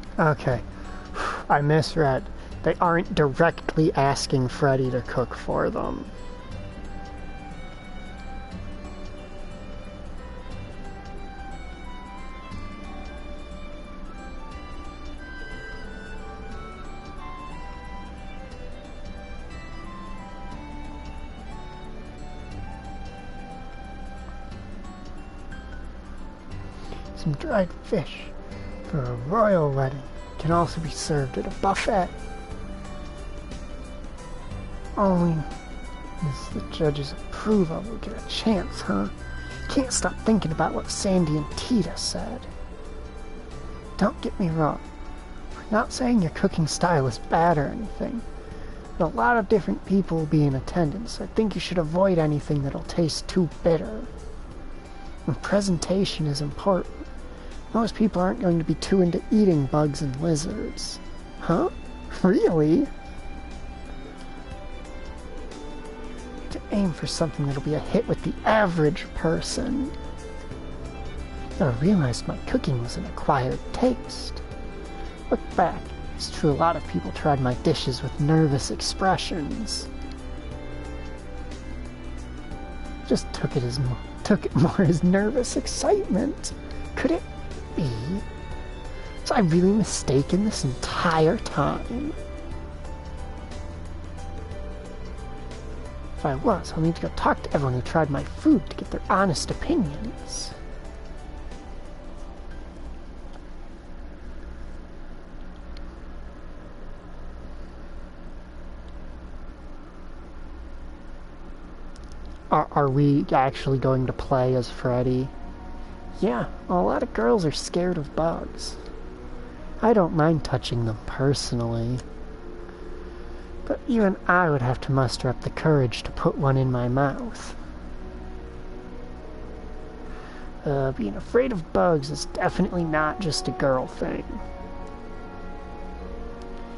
I misread. They aren't directly asking Freddy to cook for them. Some dried fish for a royal wedding can also be served at a buffet. Only as the judges approve of will get a chance, huh? Can't stop thinking about what Sandy and Tita said. Don't get me wrong. I'm not saying your cooking style is bad or anything, but a lot of different people will be in attendance. I think you should avoid anything that'll taste too bitter. And presentation is important. Most people aren't going to be too into eating bugs and lizards. Huh? Really? To aim for something that'll be a hit with the average person. I realized my cooking was an acquired taste. Look back, it's true a lot of people tried my dishes with nervous expressions. Just took it more as nervous excitement. Could it be? Was I really mistaken this entire time? If I was, I'll need to go talk to everyone who tried my food to get their honest opinions. Are we actually going to play as Freddy? Yeah, a lot of girls are scared of bugs. I don't mind touching them personally. But even I would have to muster up the courage to put one in my mouth. Being afraid of bugs is definitely not just a girl thing.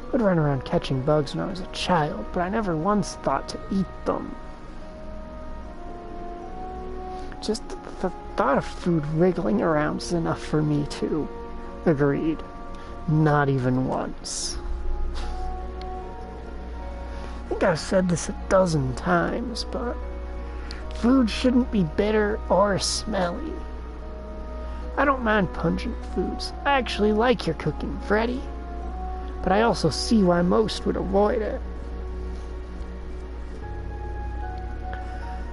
I would run around catching bugs when I was a child, but I never once thought to eat them. Just the thought of food wriggling around is enough for me too. Agreed. Not even once. I think I've said this 12 times, but food shouldn't be bitter or smelly. I don't mind pungent foods. I actually like your cooking, Freddy. But I also see why most would avoid it.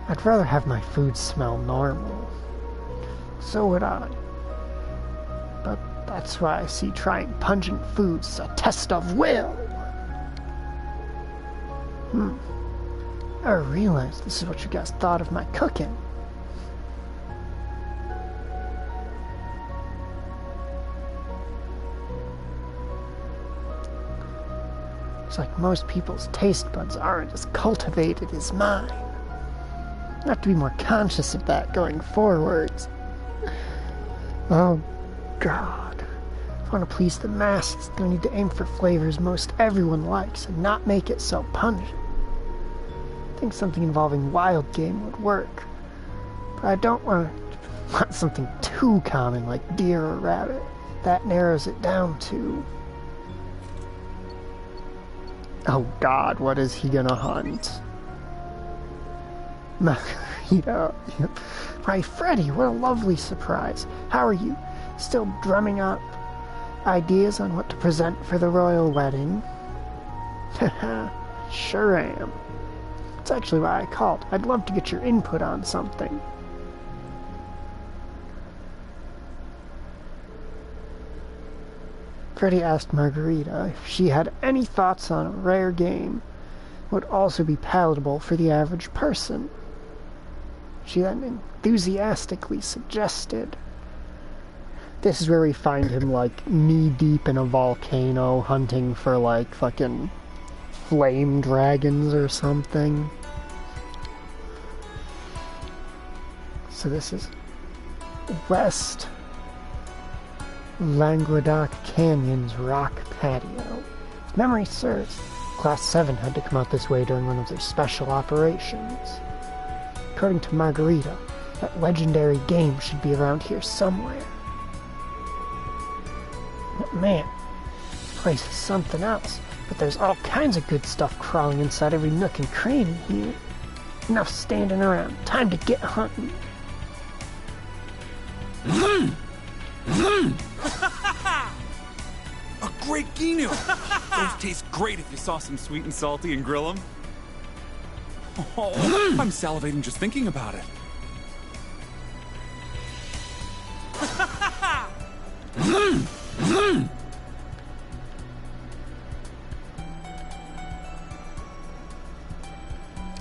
I'd rather have my food smell normal. So would I. But that's why I see trying pungent foods as a test of will. I realized this is what you guys thought of my cooking. It's like most people's taste buds aren't as cultivated as mine. I have to be more conscious of that going forwards. Oh, God. If I want to please the masses, I need to aim for flavors most everyone likes and not make it so pungent. I think something involving wild game would work. But I don't want something too common like deer or rabbit. That narrows it down to... Oh God, what is he gonna hunt? Margarita. Why, Freddy, what a lovely surprise. How are you? Still drumming up ideas on what to present for the royal wedding? Haha, sure am. That's actually why I called. I'd love to get your input on something. Freddy asked Margarita if she had any thoughts on a rare game that would also be palatable for the average person. She then enthusiastically suggested. This is where we find him, like, knee-deep in a volcano hunting for, like, fucking flame dragons or something. So this is West Languedoc Canyon's rock patio. If memory serves, Class 7 had to come out this way during one of their special operations. According to Margarita, that legendary game should be around here somewhere. But man, this place is something else. But there's all kinds of good stuff crawling inside every nook and cranny here. Enough standing around. Time to get hunting. A great guino! Those taste great if you sauce them sweet and salty and grill them. Oh, I'm salivating just thinking about it.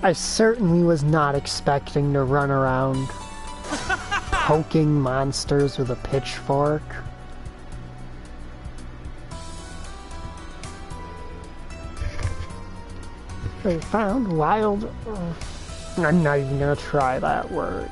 I certainly was not expecting to run around poking monsters with a pitchfork. They found wild... I'm not even gonna try that word.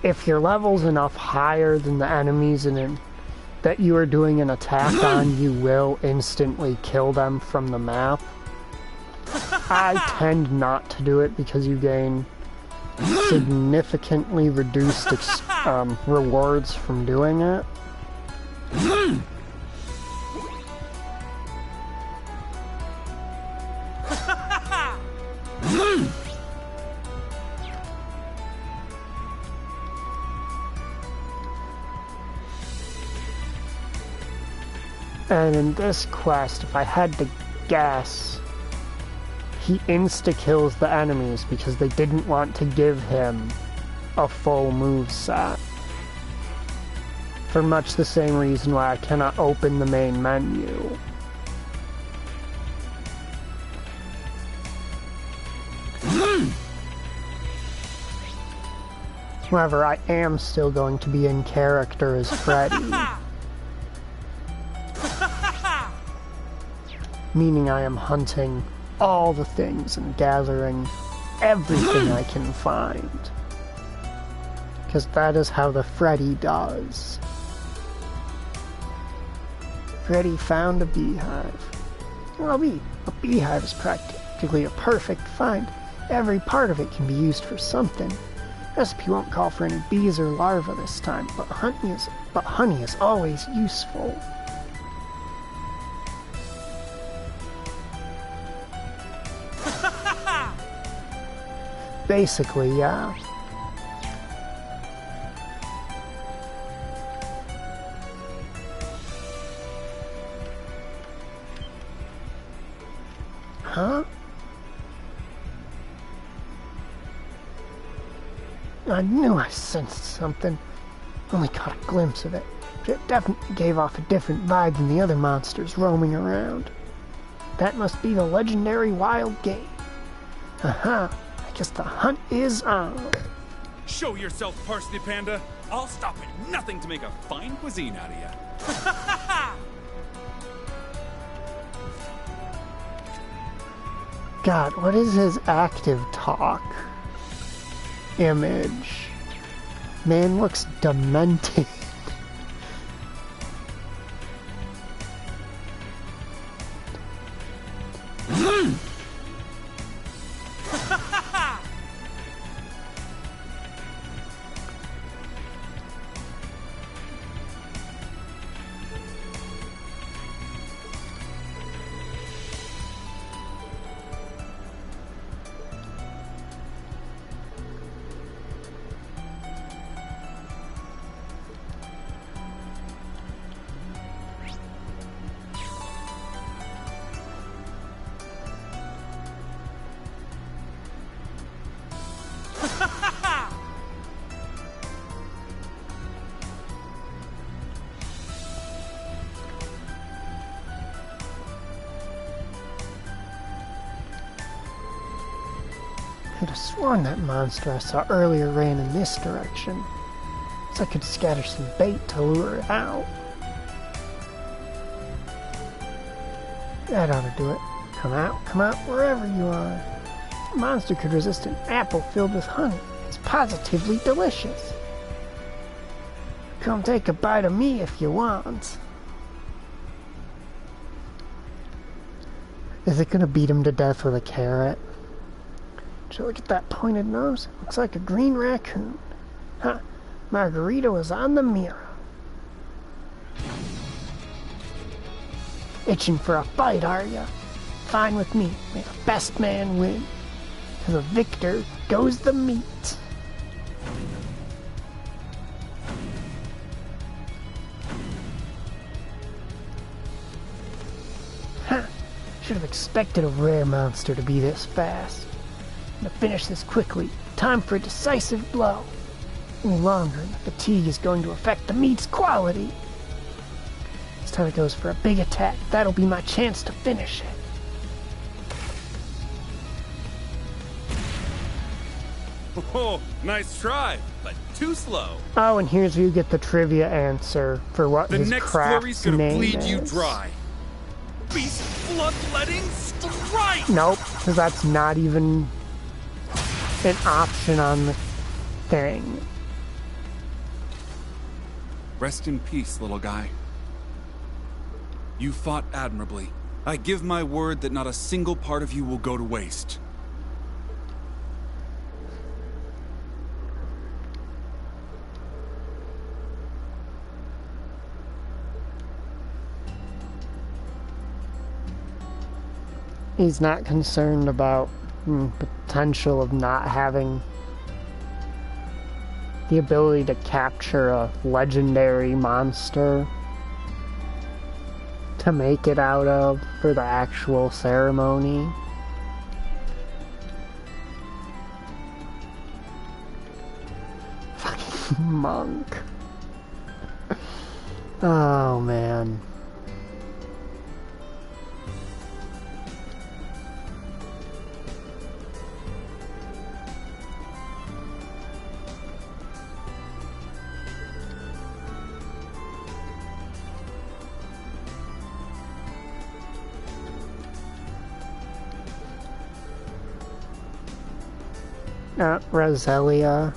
If your level's enough higher than the enemies that you are doing an attack on, you will instantly kill them from the map. I tend not to do it because you gain significantly reduced rewards from doing it. And in this quest, if I had to guess, he insta-kills the enemies because they didn't want to give him a full moveset. For much the same reason why I cannot open the main menu. However, I am still going to be in character as Freddy. Meaning I am hunting all the things and gathering everything I can find. Because that is how the Freddy does. Freddy found a beehive. Well, a beehive is practically a perfect find. Every part of it can be used for something. Recipe won't call for any bees or larvae this time, but honey is always useful. Basically, yeah. Huh? I knew I sensed something. Only caught a glimpse of it, but it definitely gave off a different vibe than the other monsters roaming around. That must be the legendary wild game. Aha, I guess the hunt is on. Show yourself, Parsley Panda. I'll stop at nothing to make a fine cuisine out of you. God, what is his active talk image? Man looks demented. I could have sworn that monster I saw earlier ran in this direction, so I could scatter some bait to lure it out. That ought to do it. Come out wherever you are. The monster could resist an apple filled with honey. It's positively delicious. Come take a bite of me if you want. Is it gonna beat him to death with a carrot? Look at that pointed nose. Looks like a green raccoon. Huh. Margarita was on the mirror. Itching for a fight, are ya? Fine with me. May the best man win. To the victor goes the meat. Huh. Should have expected a rare monster to be this fast. To finish this quickly. Time for a decisive blow. Any longer, and the fatigue is going to affect the meat's quality. This time it goes for a big attack. That'll be my chance to finish it. Oh, nice try, but too slow. Oh, and here's where you get the trivia answer for what his craft's name is. The next flurry's gonna bleed you dry. Beast bloodletting strike! Nope, because that's not even an option on the thing. Rest in peace, little guy. You fought admirably. I give my word that not a single part of you will go to waste. He's not concerned about potential of not having the ability to capture a legendary monster to make it out of for the actual ceremony. Fucking monk. Oh, man. Roselia.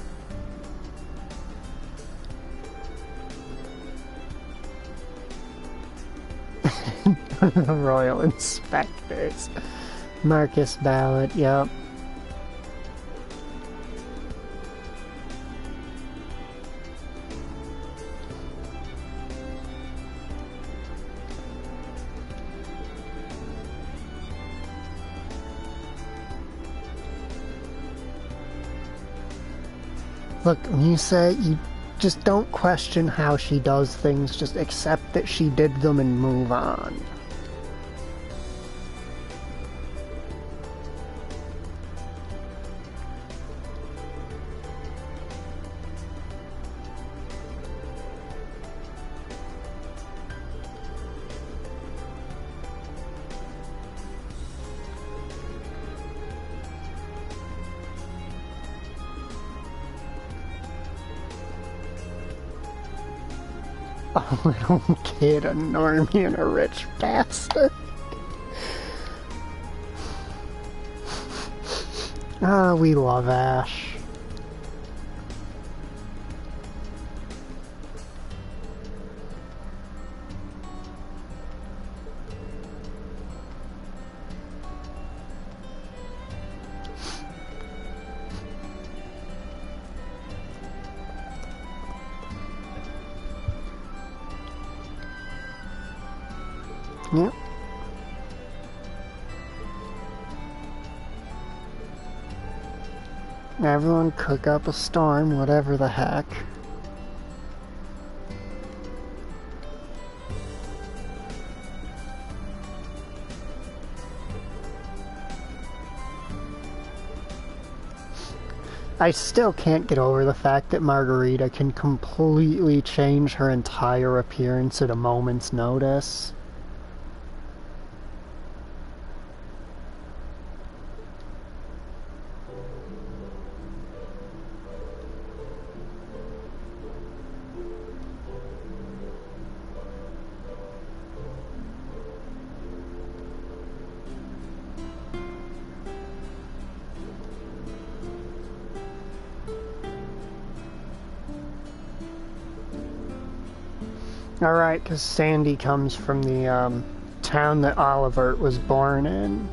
The Royal Inspectors. Marcus Ballot, yep. Look, when you say you just don't question how she does things, just accept that she did them and move on. A little kid, a normie, and a rich bastard. Ah, we love Ash. Yep. Everyone cook up a storm, whatever the heck. I still can't get over the fact that Margarita can completely change her entire appearance at a moment's notice. Alright, because Sandy comes from the town that Olivert was born in.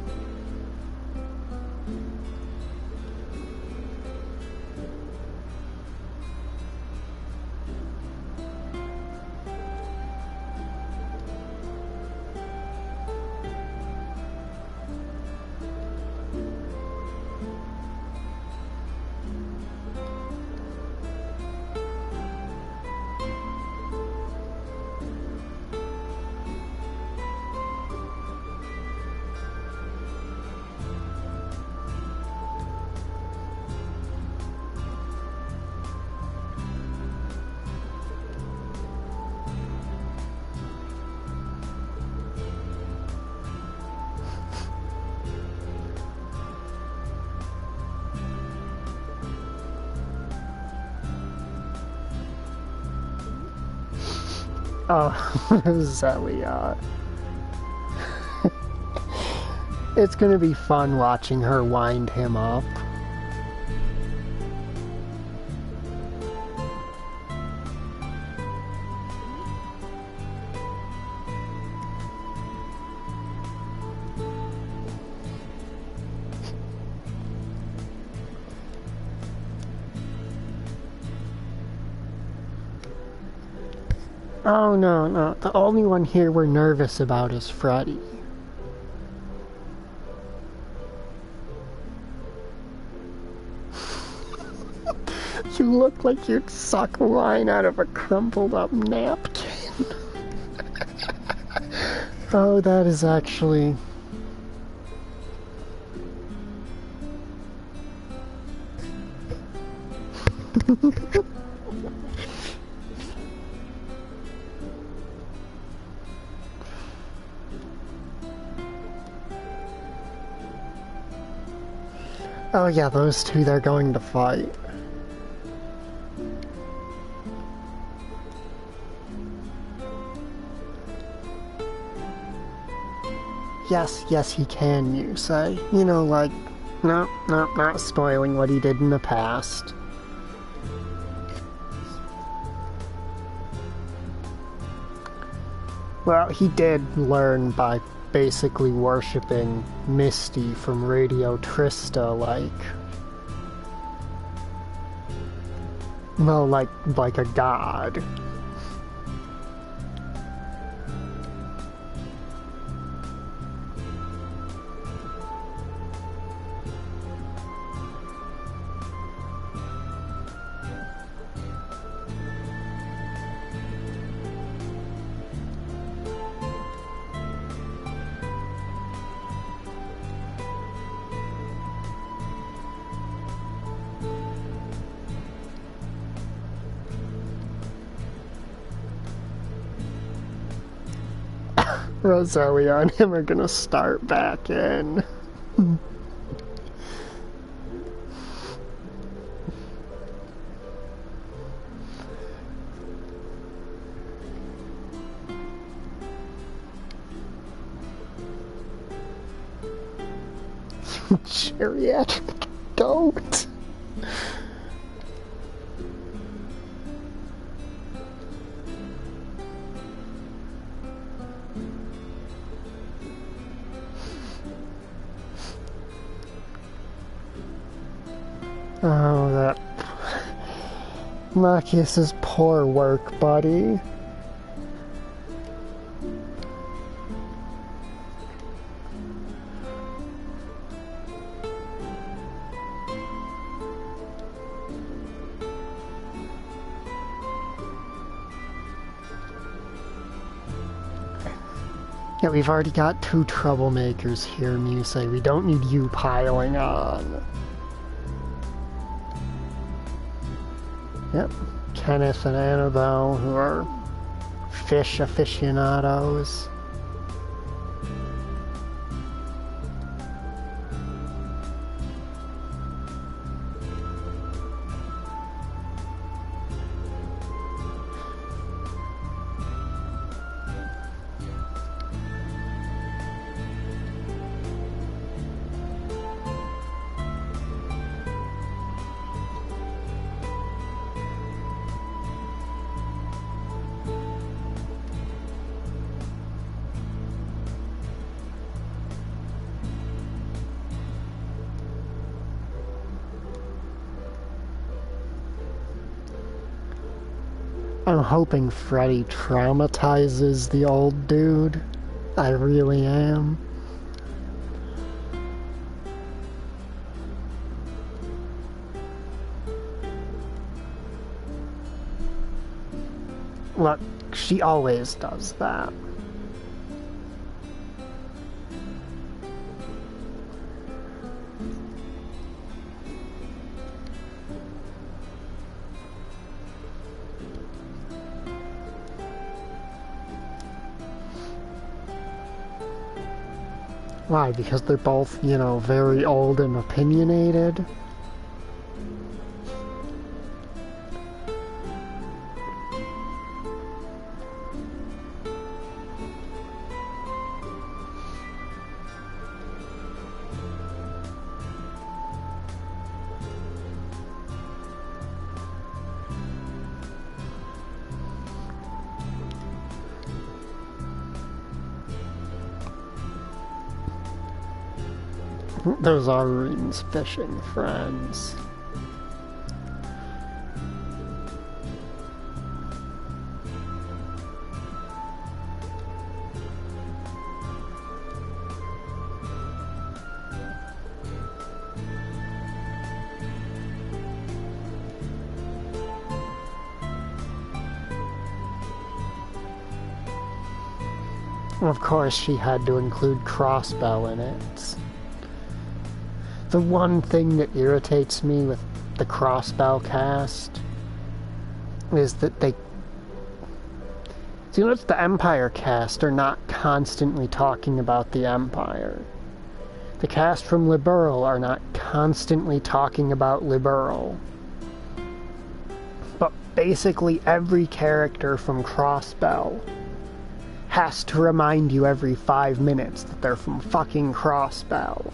Oh, Zelia. It's gonna be fun watching her wind him up. Oh, no, no. The only one here we're nervous about is Freddy. You look like you'd suck wine out of a crumpled up napkin. Oh, that is actually... Oh yeah, those two, they're going to fight. Yes, he can, you say. You know, like, no, not spoiling what he did in the past. Well, he did learn by basically worshipping Misty from Radio Trista, like... Well, like a god. Rosalia and him are gonna start back in. Geriatric goat. Oh, that... Marcus's poor work, buddy. Yeah, we've already got 2 troublemakers here, Muse. We don't need you piling on. Yep, Kenneth and Annabelle, who are fish aficionados. I'm hoping Freddy traumatizes the old dude. I really am. Look, she always does that. Why? Because they're both, you know, very old and opinionated? Those are Rene's fishing friends. Of course, she had to include Crossbow in it. The one thing that irritates me with the Crossbow cast is that they... See, the Empire cast are not constantly talking about the Empire. The cast from Liberl are not constantly talking about Liberl. But basically every character from Crossbow has to remind you every 5 minutes that they're from fucking Crossbow.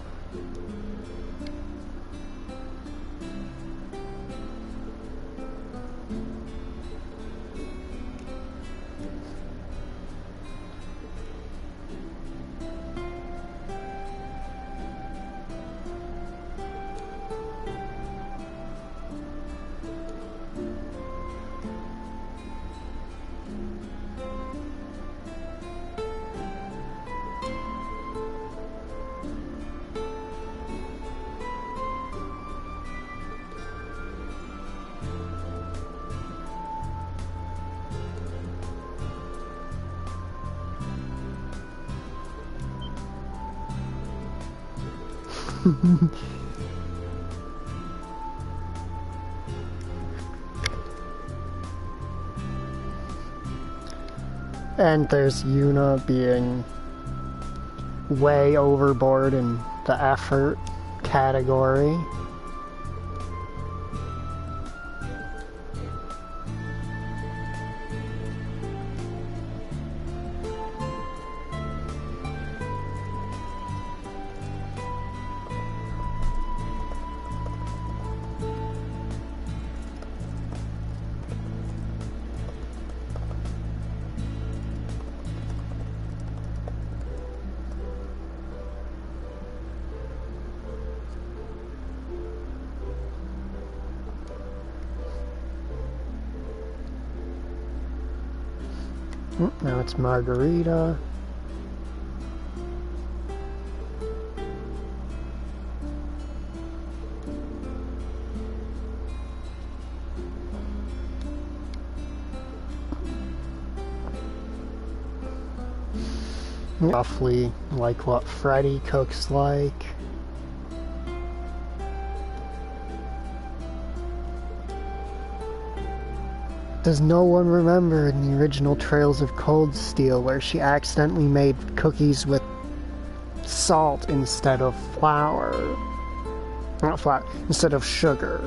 And there's Yuna being way overboard in the effort category. Now it's Margarita. Roughly like what Freddy cooks like. Does no one remember in the original Trails of Cold Steel where she accidentally made cookies with salt instead of flour? Not flour, instead of sugar.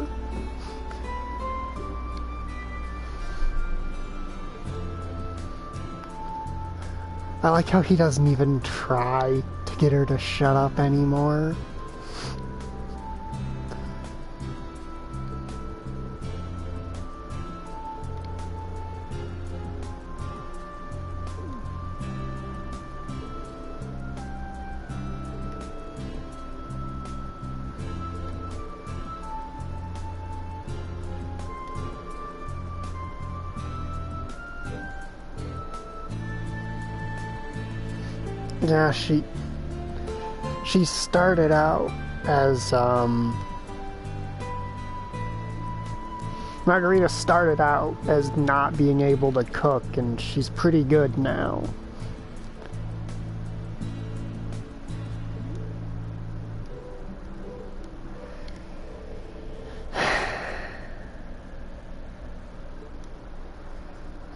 I like how he doesn't even try to get her to shut up anymore. Yeah, she started out as, Margarita started out as not being able to cook, and she's pretty good now.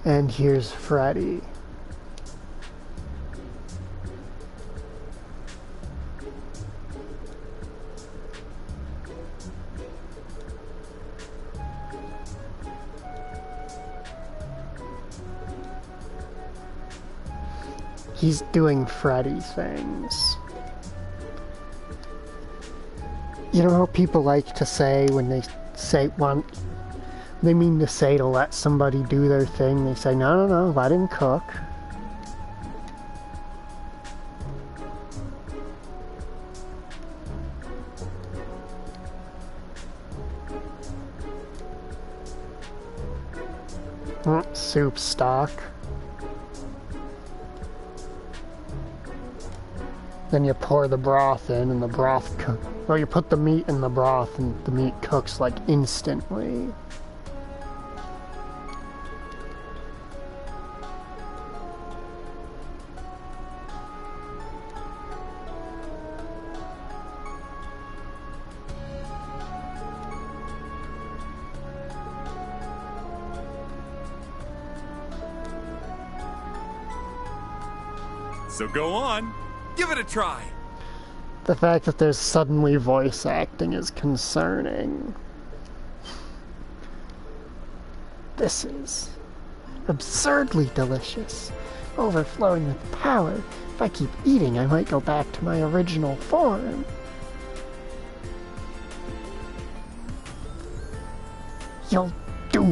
And here's Freddy. He's doing Freddy things. You know how people like to say when they say they mean to say to let somebody do their thing, they say, no, let him cook. Soup stock. Then you pour the broth in and the broth well, you put the meat in the broth and the meat cooks like instantly. So go on, give it a try. The fact that there's suddenly voice acting is concerning. This is absurdly delicious, overflowing with power. If I keep eating, I might go back to my original form. You'll do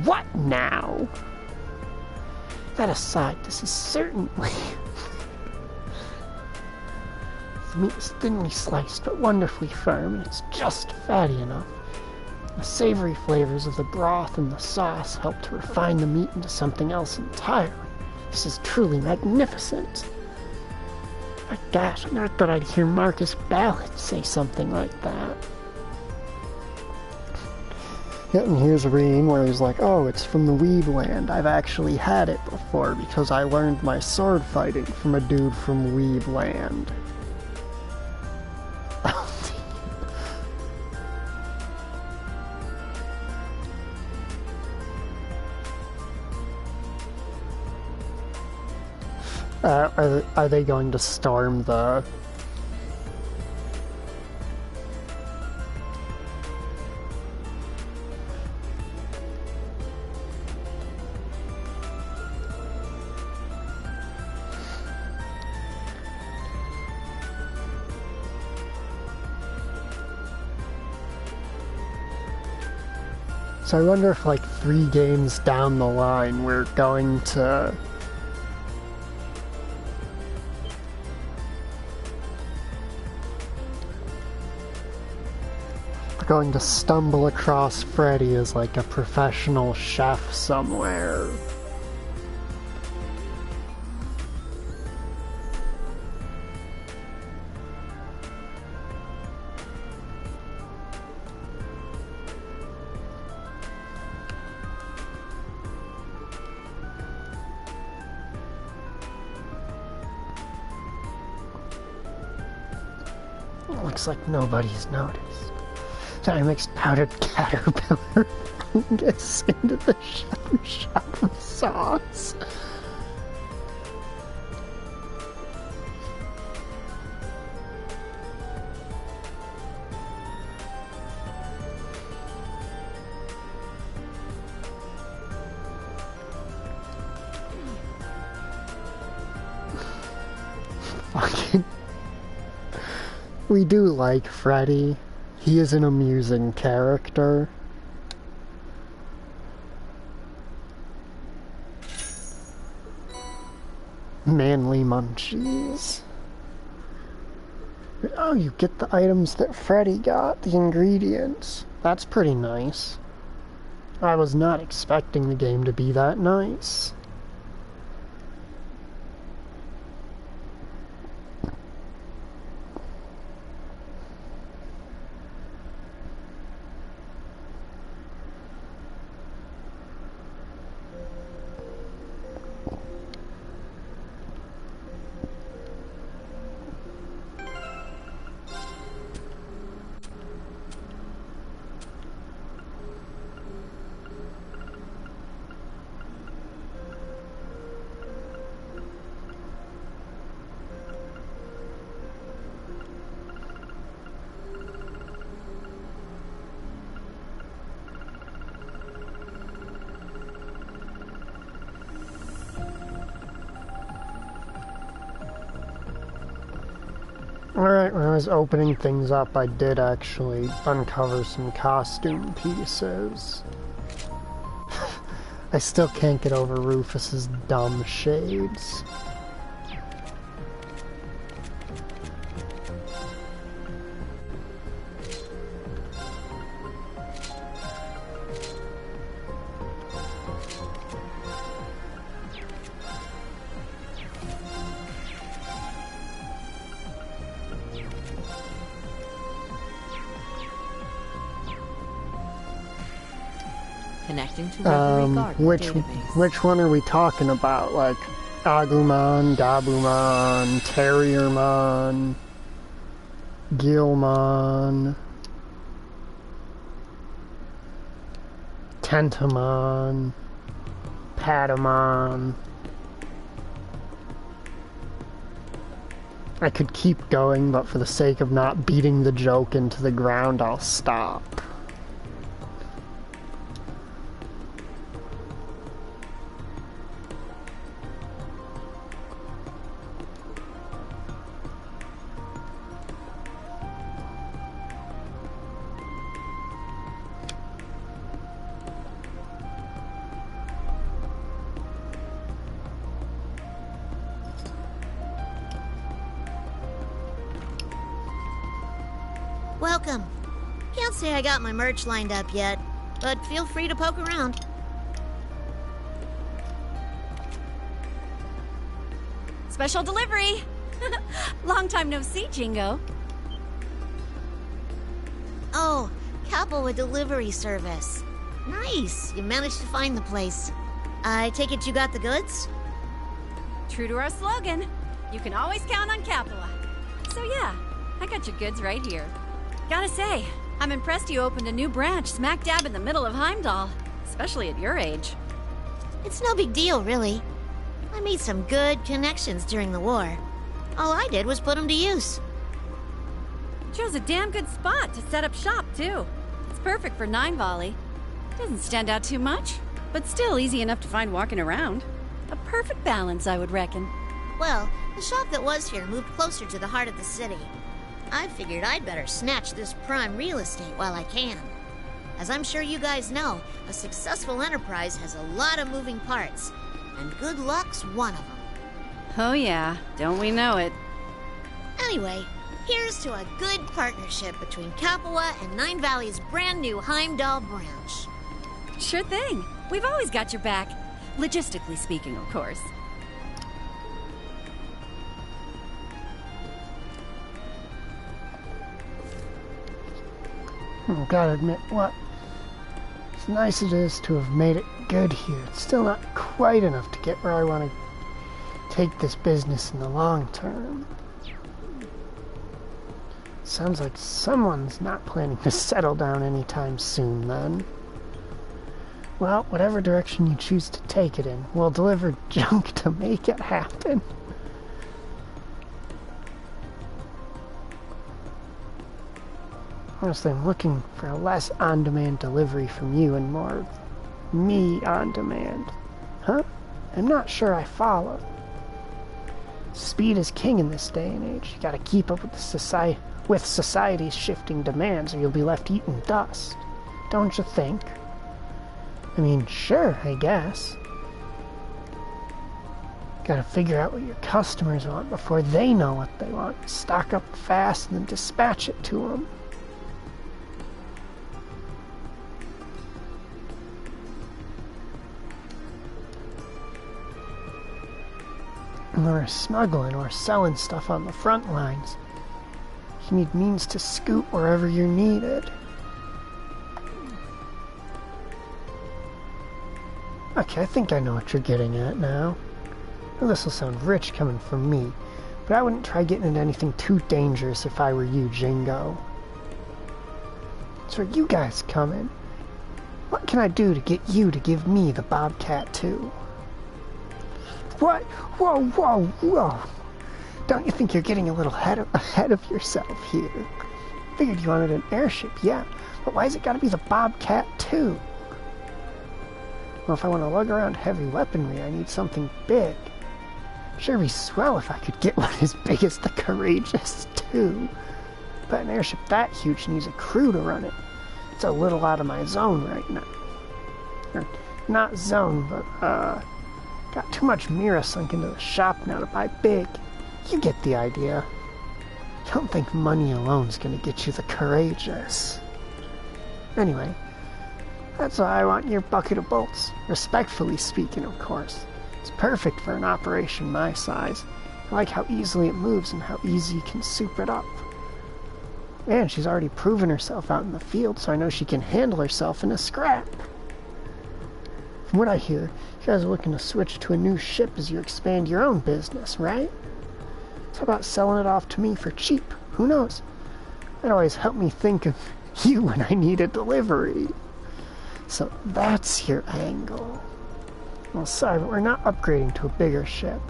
what now? That aside, this is certainly... The meat is thinly sliced, but wonderfully firm, and it's just fatty enough. The savory flavors of the broth and the sauce help to refine the meat into something else entirely. This is truly magnificent. My gosh, I never thought I'd hear Marcus Ballard say something like that. Yeah, and here's Reen where he's like, oh, it's from the Weeb land. I've actually had it before because I learned my sword fighting from a dude from Weeb land. Are they going to storm the... So I wonder if, like, 3 games down the line, we're going to... going to stumble across Freddy as, like, a professional chef somewhere. Looks like nobody's noticed. So I mixed powdered caterpillar fungus into the shabu-shabu sauce. Fucking... We do like Freddy. He is an amusing character. Manly munchies. Oh, you get the items that Freddy got, the ingredients. That's pretty nice. I was not expecting the game to be that nice. Alright, when I was opening things up, I did actually uncover some costume pieces. I still can't get over Rufus's dumb shades. Connecting to Reverie Garden database. Which one are we talking about? Like Agumon, Gabumon, Terriermon, Gilmon, Tentamon, Patamon. I could keep going, but for the sake of not beating the joke into the ground, I'll stop. Welcome. Can't say I got my merch lined up yet, but feel free to poke around. Special delivery! Long time no see, Jingo. Oh, Capua delivery service. Nice, you managed to find the place. I take it you got the goods? True to our slogan, you can always count on Capua. So yeah, I got your goods right here. Gotta say, I'm impressed you opened a new branch smack dab in the middle of Heimdall, especially at your age. It's no big deal, really. I made some good connections during the war. All I did was put them to use. Chose a damn good spot to set up shop, too. It's perfect for 9 volley. Doesn't stand out too much, but still easy enough to find walking around. A perfect balance, I would reckon. Well, the shop that was here moved closer to the heart of the city. I figured I'd better snatch this prime real estate while I can. As I'm sure you guys know, a successful enterprise has a lot of moving parts, and good luck's one of them. Oh yeah, don't we know it? Anyway, here's to a good partnership between Capua and Nine Valley's brand new Heimdall branch. Sure thing. We've always got your back. Logistically speaking, of course. I gotta admit, what? As nice as it is to have made it good here, it's still not quite enough to get where I want to take this business in the long term. Sounds like someone's not planning to settle down anytime soon, then. Well, whatever direction you choose to take it in, we'll deliver junk to make it happen. Honestly, I'm looking for a less on-demand delivery from you and more me on-demand. Huh? I'm not sure I follow. Speed is king in this day and age. You gotta keep up with society's shifting demands or you'll be left eating dust. Don't you think? I mean, sure, I guess. Gotta figure out what your customers want before they know what they want. Stock up fast and then dispatch it to them. Or smuggling or selling stuff on the front lines. You need means to scoot wherever you're needed. Okay, I think I know what you're getting at now. Well, this will sound rich coming from me, but I wouldn't try getting into anything too dangerous if I were you, Jingo. That's where you guys come in. What can I do to get you to give me the Bobcat too? What? Whoa, whoa, whoa. Don't you think you're getting a little ahead of yourself here? Figured you wanted an airship, yeah, but why's it gotta be the Bobcat too? Well, if I want to lug around heavy weaponry, I need something big. Sure be swell if I could get one as big as the Courageous too. But an airship that huge needs a crew to run it. It's a little out of my zone right now. Or, not zone, but, got too much Mira sunk into the shop now to buy big. You get the idea. Don't think money alone's gonna get you the Courageous. Anyway, that's why I want your bucket of bolts. Respectfully speaking, of course. It's perfect for an operation my size. I like how easily it moves and how easy you can soup it up. And she's already proven herself out in the field, so I know she can handle herself in a scrap. From what I hear, you guys are looking to switch to a new ship as you expand your own business, right? So how about selling it off to me for cheap? Who knows? That always helped me think of you when I need a delivery. So that's your angle. Well, sorry, but we're not upgrading to a bigger ship.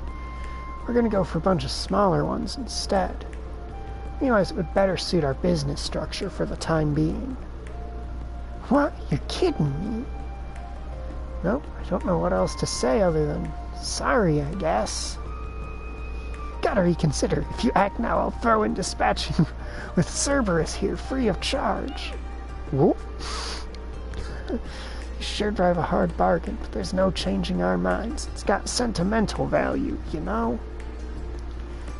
We're gonna go for a bunch of smaller ones instead. Realize it would better suit our business structure for the time being. What? You're kidding me? Nope, I don't know what else to say other than sorry, I guess. Gotta reconsider. If you act now, I'll throw in dispatching with Cerberus here free of charge. Whoop. You sure drive a hard bargain, but there's no changing our minds. It's got sentimental value, you know?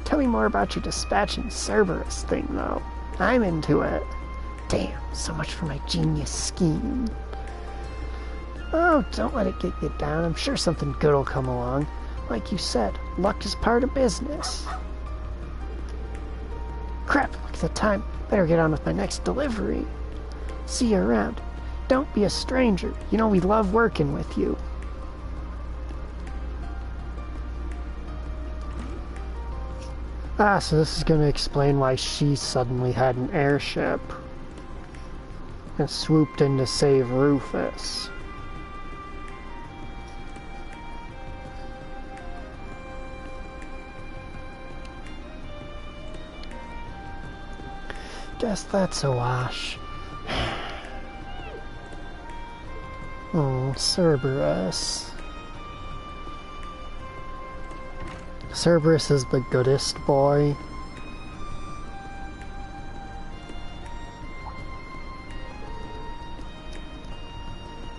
Tell me more about your dispatching Cerberus thing, though. I'm into it. Damn, so much for my genius scheme. Oh, don't let it get you down. I'm sure something good will come along. Like you said, luck is part of business. Crap, look at the time. Better get on with my next delivery. See you around. Don't be a stranger. You know we love working with you. Ah, so this is going to explain why she suddenly had an airship and swooped in to save Rufus. Guess that's a wash. Oh, Cerberus. Cerberus is the goodest boy.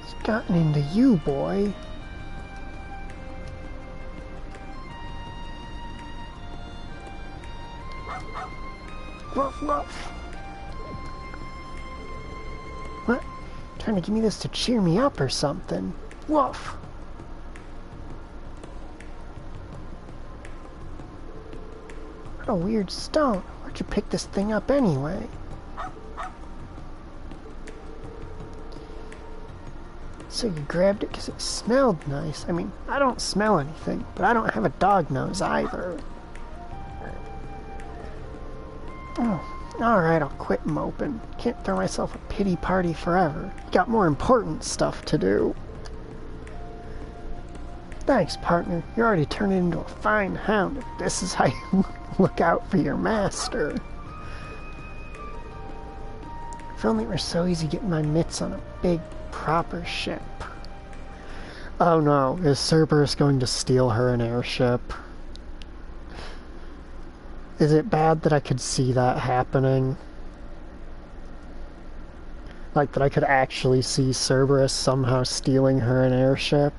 He's gotten into you, boy. Woof, woof. What? Trying to give me this to cheer me up or something? Woof. What a weird stone. Where'd you pick this thing up anyway? So you grabbed it because it smelled nice. I mean, I don't smell anything, but I don't have a dog nose either. Oh, alright, I'll quit moping. Can't throw myself a pity party forever. Got more important stuff to do. Thanks, partner. You're already turning into a fine hound if this is how you look out for your master. If only it were so easy getting my mitts on a big, proper ship. Oh no, is Cerberus going to steal her an airship? Is it bad that I could see that happening? Like, that I could actually see Cerberus somehow stealing her an airship?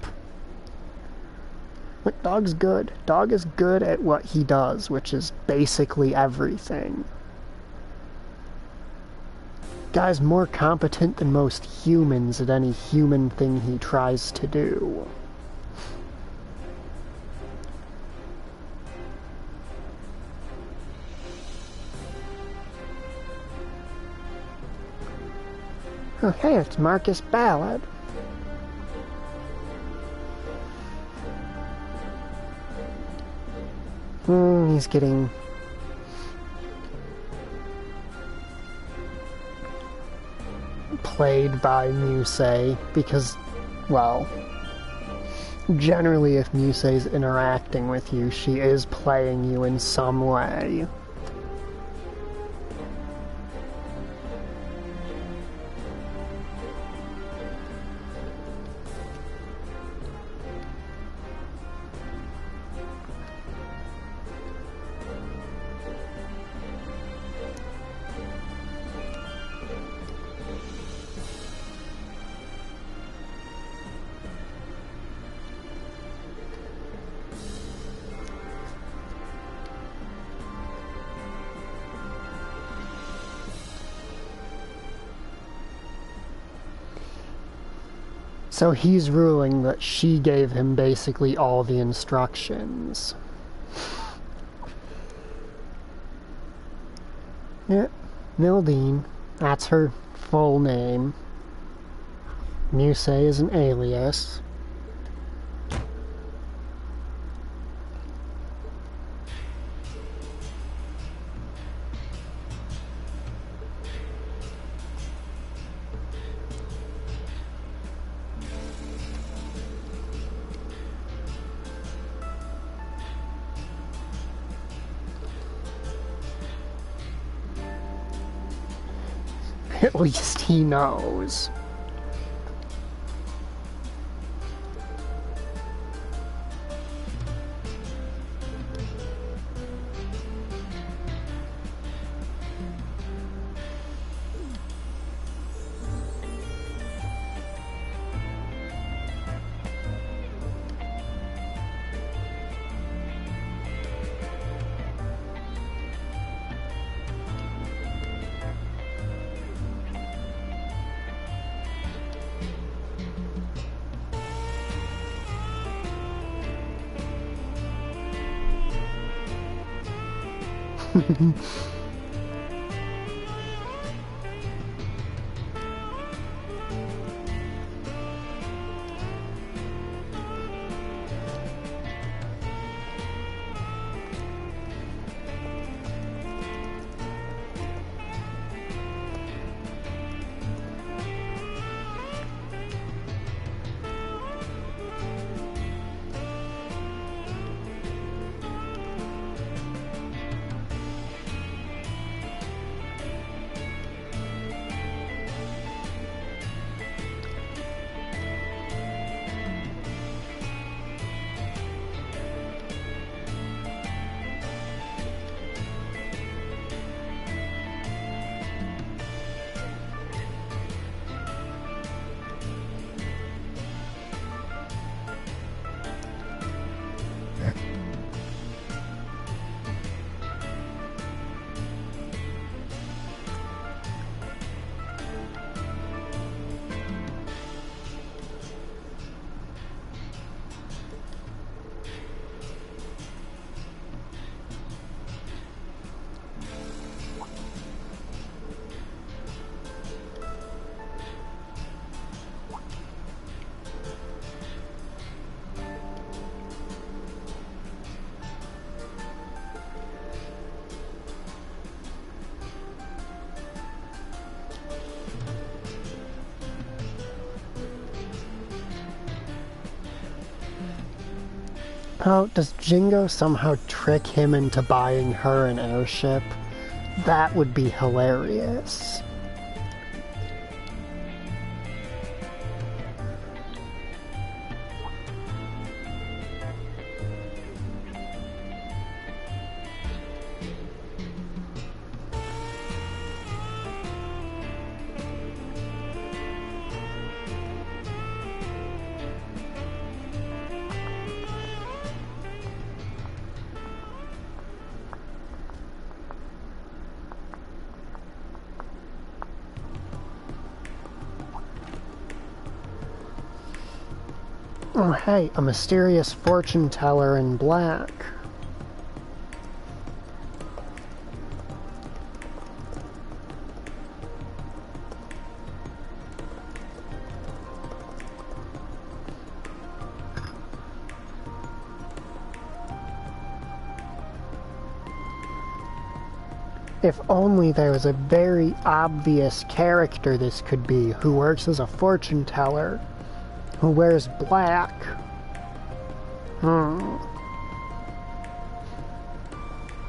But Dog's good. Dog is good at what he does, which is basically everything. Guy's more competent than most humans at any human thing he tries to do. Oh, hey, it's Marcus Ballard. He's getting... played by Musei, because, well, generally if Musei's interacting with you, she is playing you in some way. So he's ruling that she gave him basically all the instructions. Yeah, Mildine. That's her full name. Musei is an alias. At least he knows. Oh, does Jingo somehow trick him into buying her an airship? That would be hilarious. Oh, hey, a mysterious fortune teller in black. If only there was a very obvious character this could be, who works as a fortune teller, who wears black.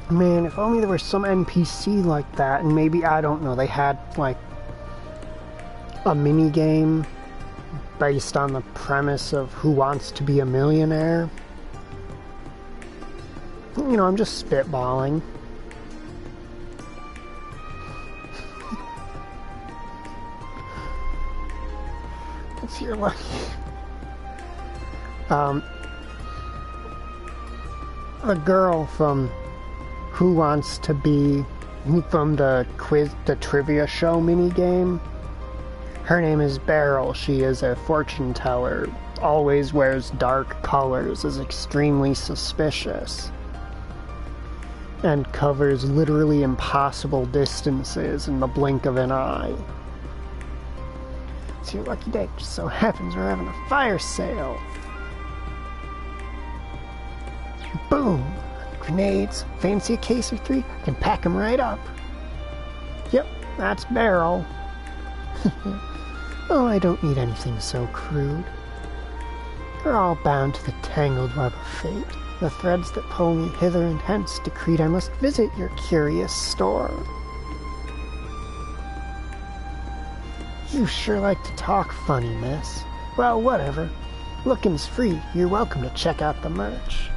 Man, if only there was some NPC like that, and maybe, I don't know, they had, like, a mini-game based on the premise of Who Wants to Be a Millionaire. You know, I'm just spitballing. It's your lucky. A girl from Who Wants to Be, from the trivia show minigame. Her name is Beryl. She is a fortune teller, always wears dark colors, is extremely suspicious, and covers literally impossible distances in the blink of an eye. It's your lucky day. Just so happens we're having a fire sale. Boom! Grenades. Fancy a case or three? I can pack them right up. Yep, that's Beryl. Oh, I don't need anything so crude. You're all bound to the tangled web of fate. The threads that pull me hither and hence decreed I must visit your curious store. You sure like to talk funny, miss. Well, whatever. Looking's free. You're welcome to check out the merch.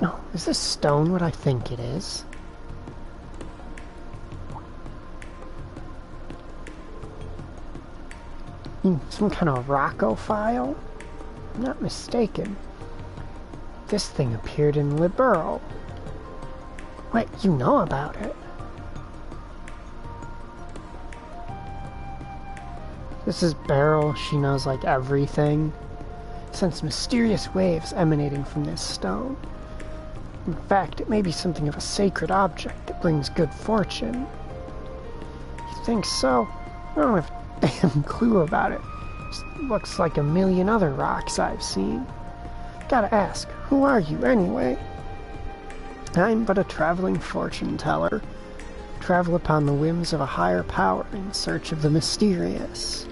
Oh, is this stone what I think it is? Some kind of rockophile? I'm not mistaken. This thing appeared in Liberal. Wait, you know about it? This is Beryl. She knows like everything. Sense mysterious waves emanating from this stone. In fact, it may be something of a sacred object that brings good fortune. You think so? I don't have a damn clue about it. Just looks like a million other rocks I've seen. Gotta ask, who are you anyway? I'm but a traveling fortune teller. Travel upon the whims of a higher power in search of the mysterious.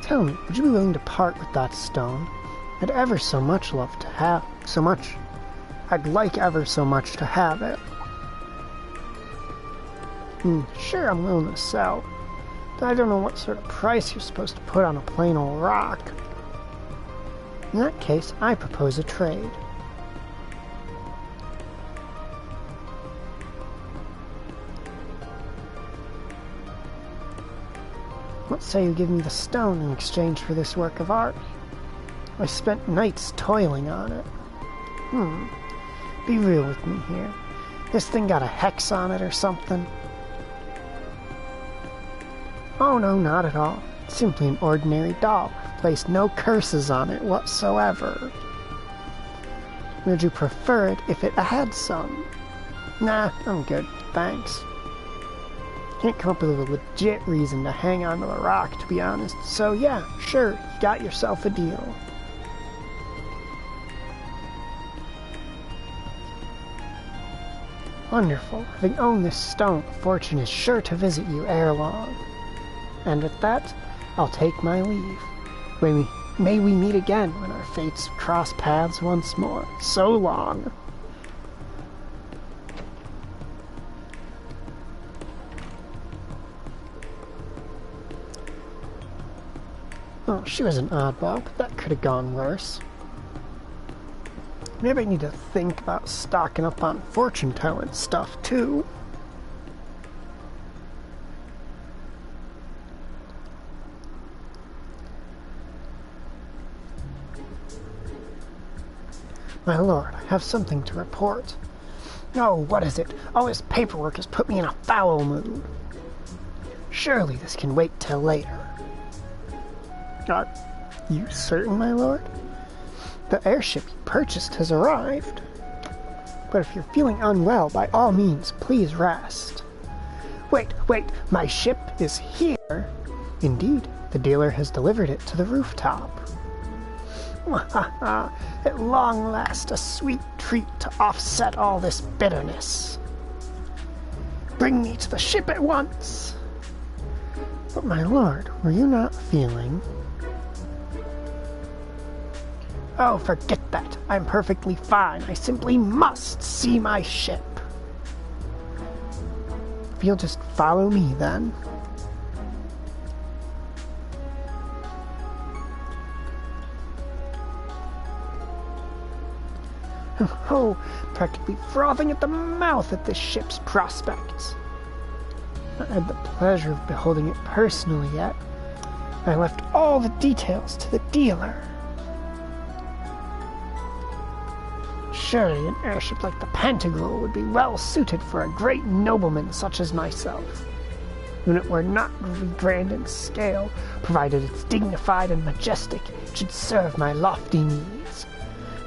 Tell me, would you be willing to part with that stone? I'd ever so much love to have I'd like ever so much to have it. Sure, I'm willing to sell. But I don't know what sort of price you're supposed to put on a plain old rock. In that case, I propose a trade. Let's say you give me the stone in exchange for this work of art. I spent nights toiling on it. Be real with me here. This thing got a hex on it or something? Oh no, not at all. It's simply an ordinary doll. I've placed no curses on it whatsoever. Would you prefer it if it had some? Nah, I'm good, thanks. Can't come up with a legit reason to hang on to the rock, to be honest. So yeah, sure, you got yourself a deal. Wonderful. Having owned this stone, fortune is sure to visit you ere long. And with that, I'll take my leave. May we meet again when our fates cross paths once more. So long. Oh, she was an oddball, but that could have gone worse. Maybe I need to think about stocking up on fortune-telling stuff, too. My lord, I have something to report. Oh, what is it? All this paperwork has put me in a foul mood. Surely this can wait till later. Are you certain, my lord? The airship you purchased has arrived. But if you're feeling unwell, by all means, please rest. Wait, my ship is here. Indeed, the dealer has delivered it to the rooftop. At long last, a sweet treat to offset all this bitterness. Bring me to the ship at once. But my lord, were you not feeling... Oh, forget that. I'm perfectly fine. I simply must see my ship. If you'll just follow me, then. Oh, practically frothing at the mouth at this ship's prospects. Not had the pleasure of beholding it personally yet. I left all the details to the dealer. Surely an airship like the Pantagruel would be well suited for a great nobleman such as myself. When it were not very grand in scale, provided it's dignified and majestic, it should serve my lofty needs.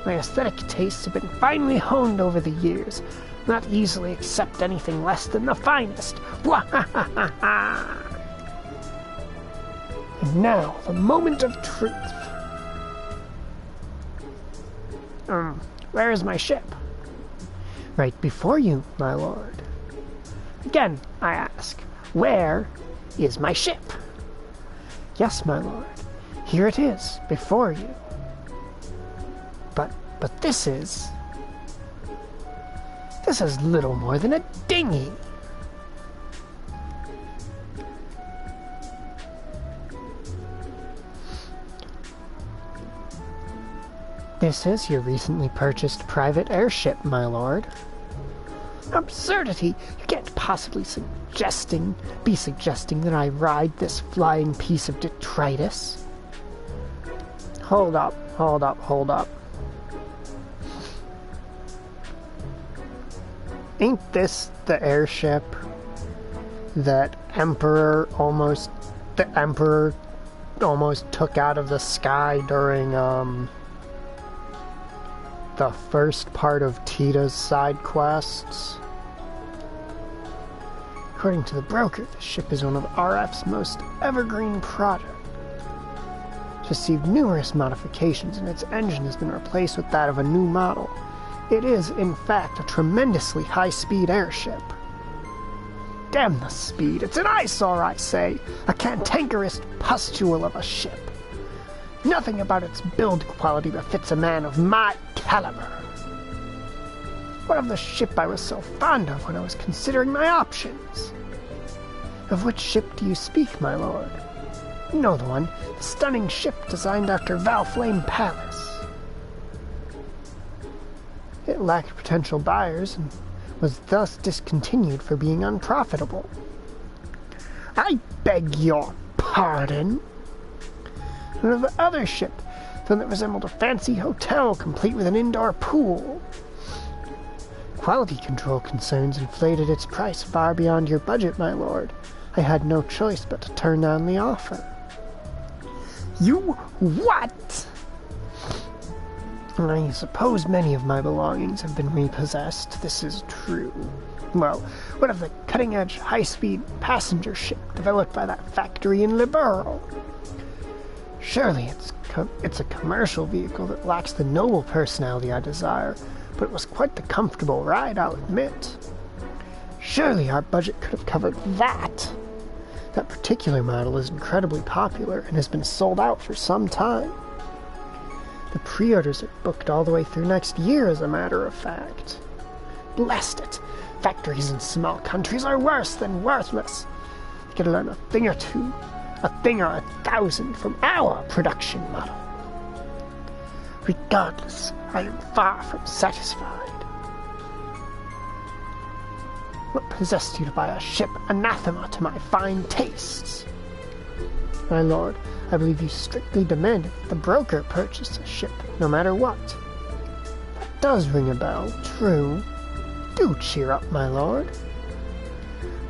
My aesthetic tastes have been finely honed over the years, not easily accept anything less than the finest. And now, the moment of truth. Where is my ship? Right before you, my lord. Again, I ask, where is my ship? Yes, my lord. Here it is, before you. But this is little more than a dinghy. This is your recently purchased private airship, my lord. Absurdity! You can't possibly be suggesting that I ride this flying piece of detritus. Hold up. Ain't this the airship that the Emperor almost took out of the sky during the first part of Tita's side quests? According to the broker, the ship is one of RF's most evergreen projects. It's received numerous modifications, and its engine has been replaced with that of a new model. It is, in fact, a tremendously high-speed airship. Damn the speed! It's an eyesore, I say! A cantankerous pustule of a ship. Nothing about its build quality befits a man of my caliber. What of the ship I was so fond of when I was considering my options? Of which ship do you speak, my lord? You know the one, the stunning ship designed after Valflame Palace. It lacked potential buyers and was thus discontinued for being unprofitable. I beg your pardon? And of the other ship, the one that resembled a fancy hotel complete with an indoor pool. Quality control concerns inflated its price far beyond your budget, my lord. I had no choice but to turn down the offer. You what? I suppose many of my belongings have been repossessed. This is true. Well, what of the cutting-edge, high-speed passenger ship developed by that factory in Liberal? Surely it's a commercial vehicle that lacks the noble personality I desire, but it was quite the comfortable ride, I'll admit. Surely our budget could have covered that. That particular model is incredibly popular and has been sold out for some time. The pre-orders are booked all the way through next year, as a matter of fact. Blast it! Factories in small countries are worse than worthless. You can learn a thing or two, a thing or 1,000 from our production model. Regardless, I am far from satisfied. What possessed you to buy a ship anathema to my fine tastes? My lord, I believe you strictly demanded that the broker purchase a ship, no matter what. That does ring a bell, true. Do cheer up, my lord.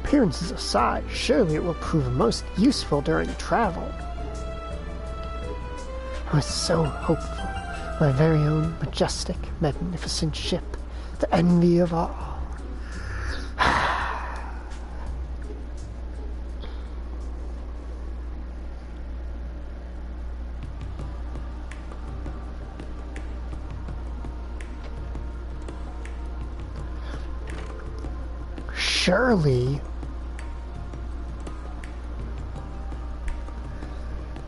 Appearances aside, surely it will prove most useful during travel. I was so hopeful. My very own majestic, magnificent ship, the envy of all. Surely.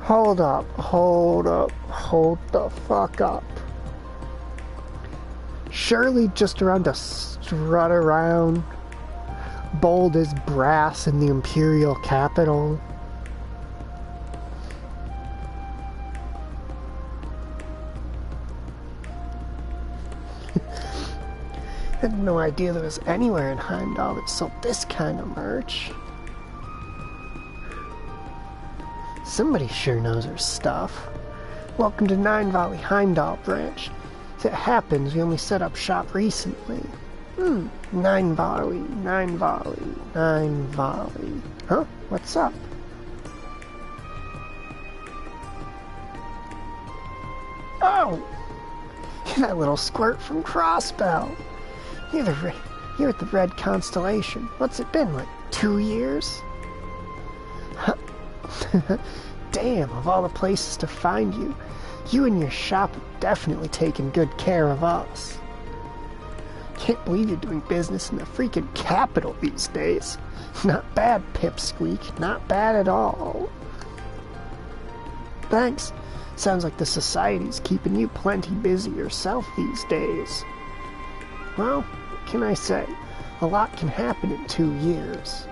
Hold the fuck up. Surely just around to strut around, bold as brass in the Imperial capital. I had no idea there was anywhere in Heimdall that sold this kind of merch. Somebody sure knows her stuff. Welcome to Nine Valley Heimdall branch. As it happens, we only set up shop recently. Nine Valley. Huh? What's up? Oh! You're that little squirt from Crossbell. You're at the Red Constellation. What's it been, like 2 years? Damn, of all the places to find you, you and your shop have definitely taken good care of us. Can't believe you're doing business in the freaking capital these days. Not bad, Pipsqueak. Not bad at all. Thanks. Sounds like the society's keeping you plenty busy yourself these days. Well, what can I say? A lot can happen in 2 years.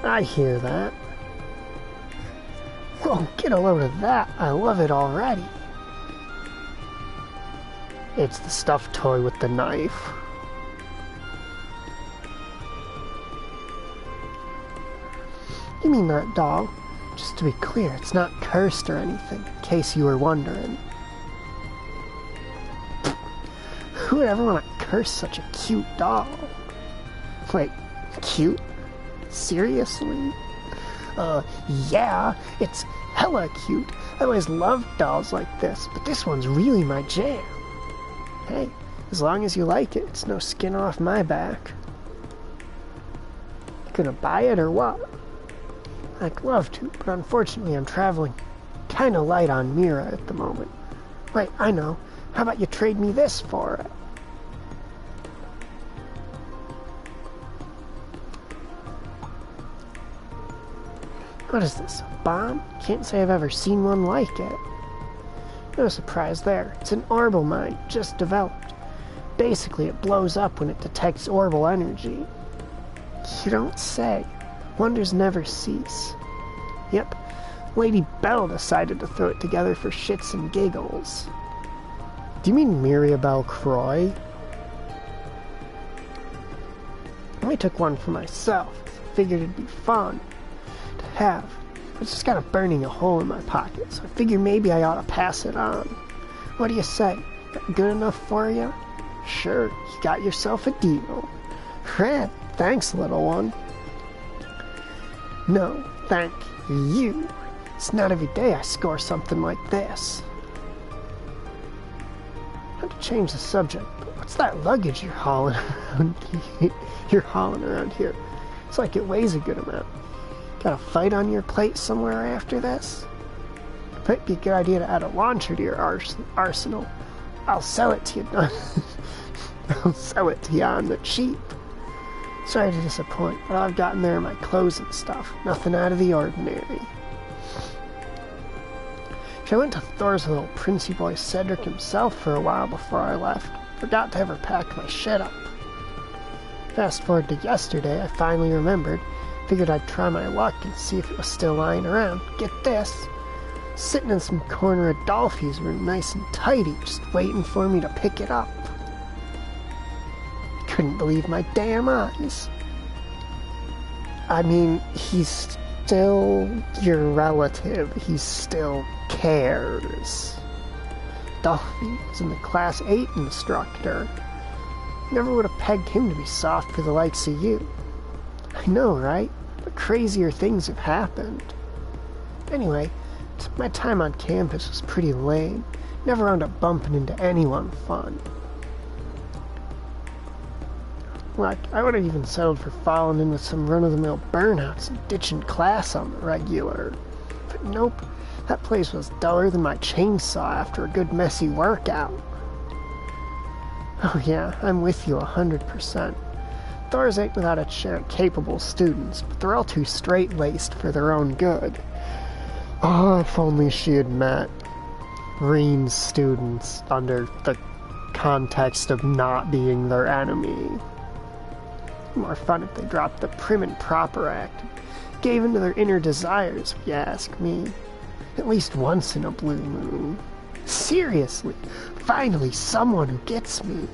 I hear that. Whoa, get a load of that. I love it already. It's the stuffed toy with the knife. You mean that doll? Just to be clear, it's not cursed or anything, in case you were wondering. Who would ever want to curse such a cute doll? Wait, cute? Seriously? Yeah, it's hella cute. I always loved dolls like this, but this one's really my jam. Hey, as long as you like it, it's no skin off my back. You gonna buy it or what? I'd love to, but unfortunately I'm traveling kinda light on Mira at the moment. Wait, I know. How about you trade me this for it? What is this, a bomb? Can't say I've ever seen one like it. No surprise there. It's an orbital mine, just developed. Basically, it blows up when it detects orbital energy. You don't say. Wonders never cease. Yep, Lady Belle decided to throw it together for shits and giggles. Do you mean Mirabelle Croy? I took one for myself. Figured it'd be fun to have. It's just got a burning a hole in my pocket, so I figure maybe I ought to pass it on. What do you say? Good enough for you? Sure, you got yourself a deal. Crap, thanks, little one. No, thank you. It's not every day I score something like this. Not to change the subject, but what's that luggage you're hauling around here? It's like it weighs a good amount. Got a fight on your plate somewhere after this? It might be a good idea to add a launcher to your arsenal. I'll sell it to you. I'll sell it to you on the cheap. Sorry to disappoint, but I've gotten there in my clothes and stuff. Nothing out of the ordinary. I went to Thor's little princey boy Cedric himself for a while before I left. Forgot to ever pack my shit up. Fast forward to yesterday, I finally remembered. Figured I'd try my luck and see if it was still lying around. Get this. Sitting in some corner of Dolphy's room, nice and tidy, just waiting for me to pick it up. Couldn't believe my damn eyes. I mean, he's still your relative. He still cares. Dolphy was in the Class 8 instructor. Never would have pegged him to be soft for the likes of you. I know, right? But crazier things have happened. Anyway, my time on campus was pretty lame. Never wound up bumping into anyone fun. Like, I would have even settled for falling in with some run-of-the-mill burnouts and ditching class on the regular. But nope, that place was duller than my chainsaw after a good messy workout. Oh yeah, I'm with you 100%. Thor's ain't without its share of capable students, but they're all too straight-laced for their own good. Oh, if only she had met Reen's students under the context of not being their enemy. More fun if they dropped the prim and proper act and gave in to their inner desires, if you ask me. At least once in a blue moon. Seriously, finally someone who gets me.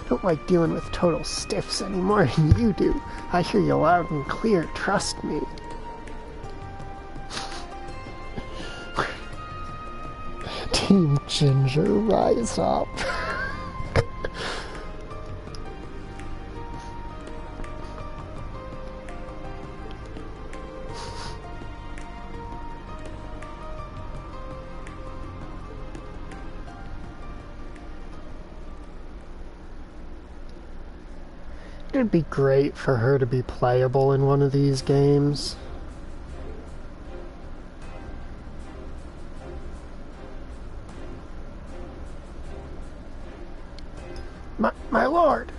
I don't like dealing with total stiffs any more than you do. I hear you loud and clear, trust me. Team Ginger, rise up. It'd be great for her to be playable in one of these games. My lord!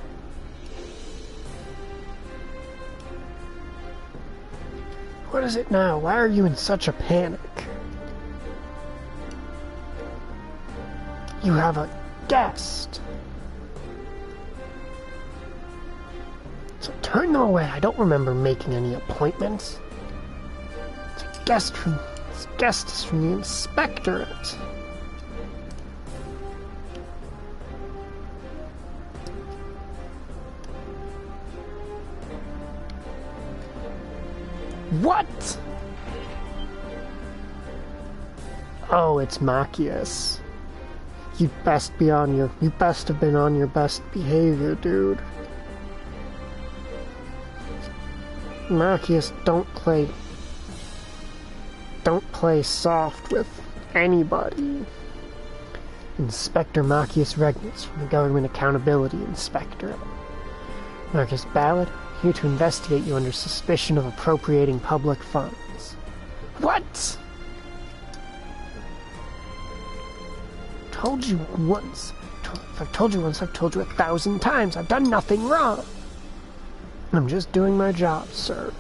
What is it now? Why are you in such a panic? You have a guest. So turn them away. I don't remember making any appointments. This guest is from the Inspectorate. What? Oh, it's Machias. You best have been on your best behavior, dude. Machias, don't play soft with anybody. Inspector Machias Regnitz from the Government Accountability Inspectorate. Marcus Ballard, here to investigate you under suspicion of appropriating public funds. What? Told you once. If I've told you once, I've told you 1,000 times. I've done nothing wrong. I'm just doing my job, sir.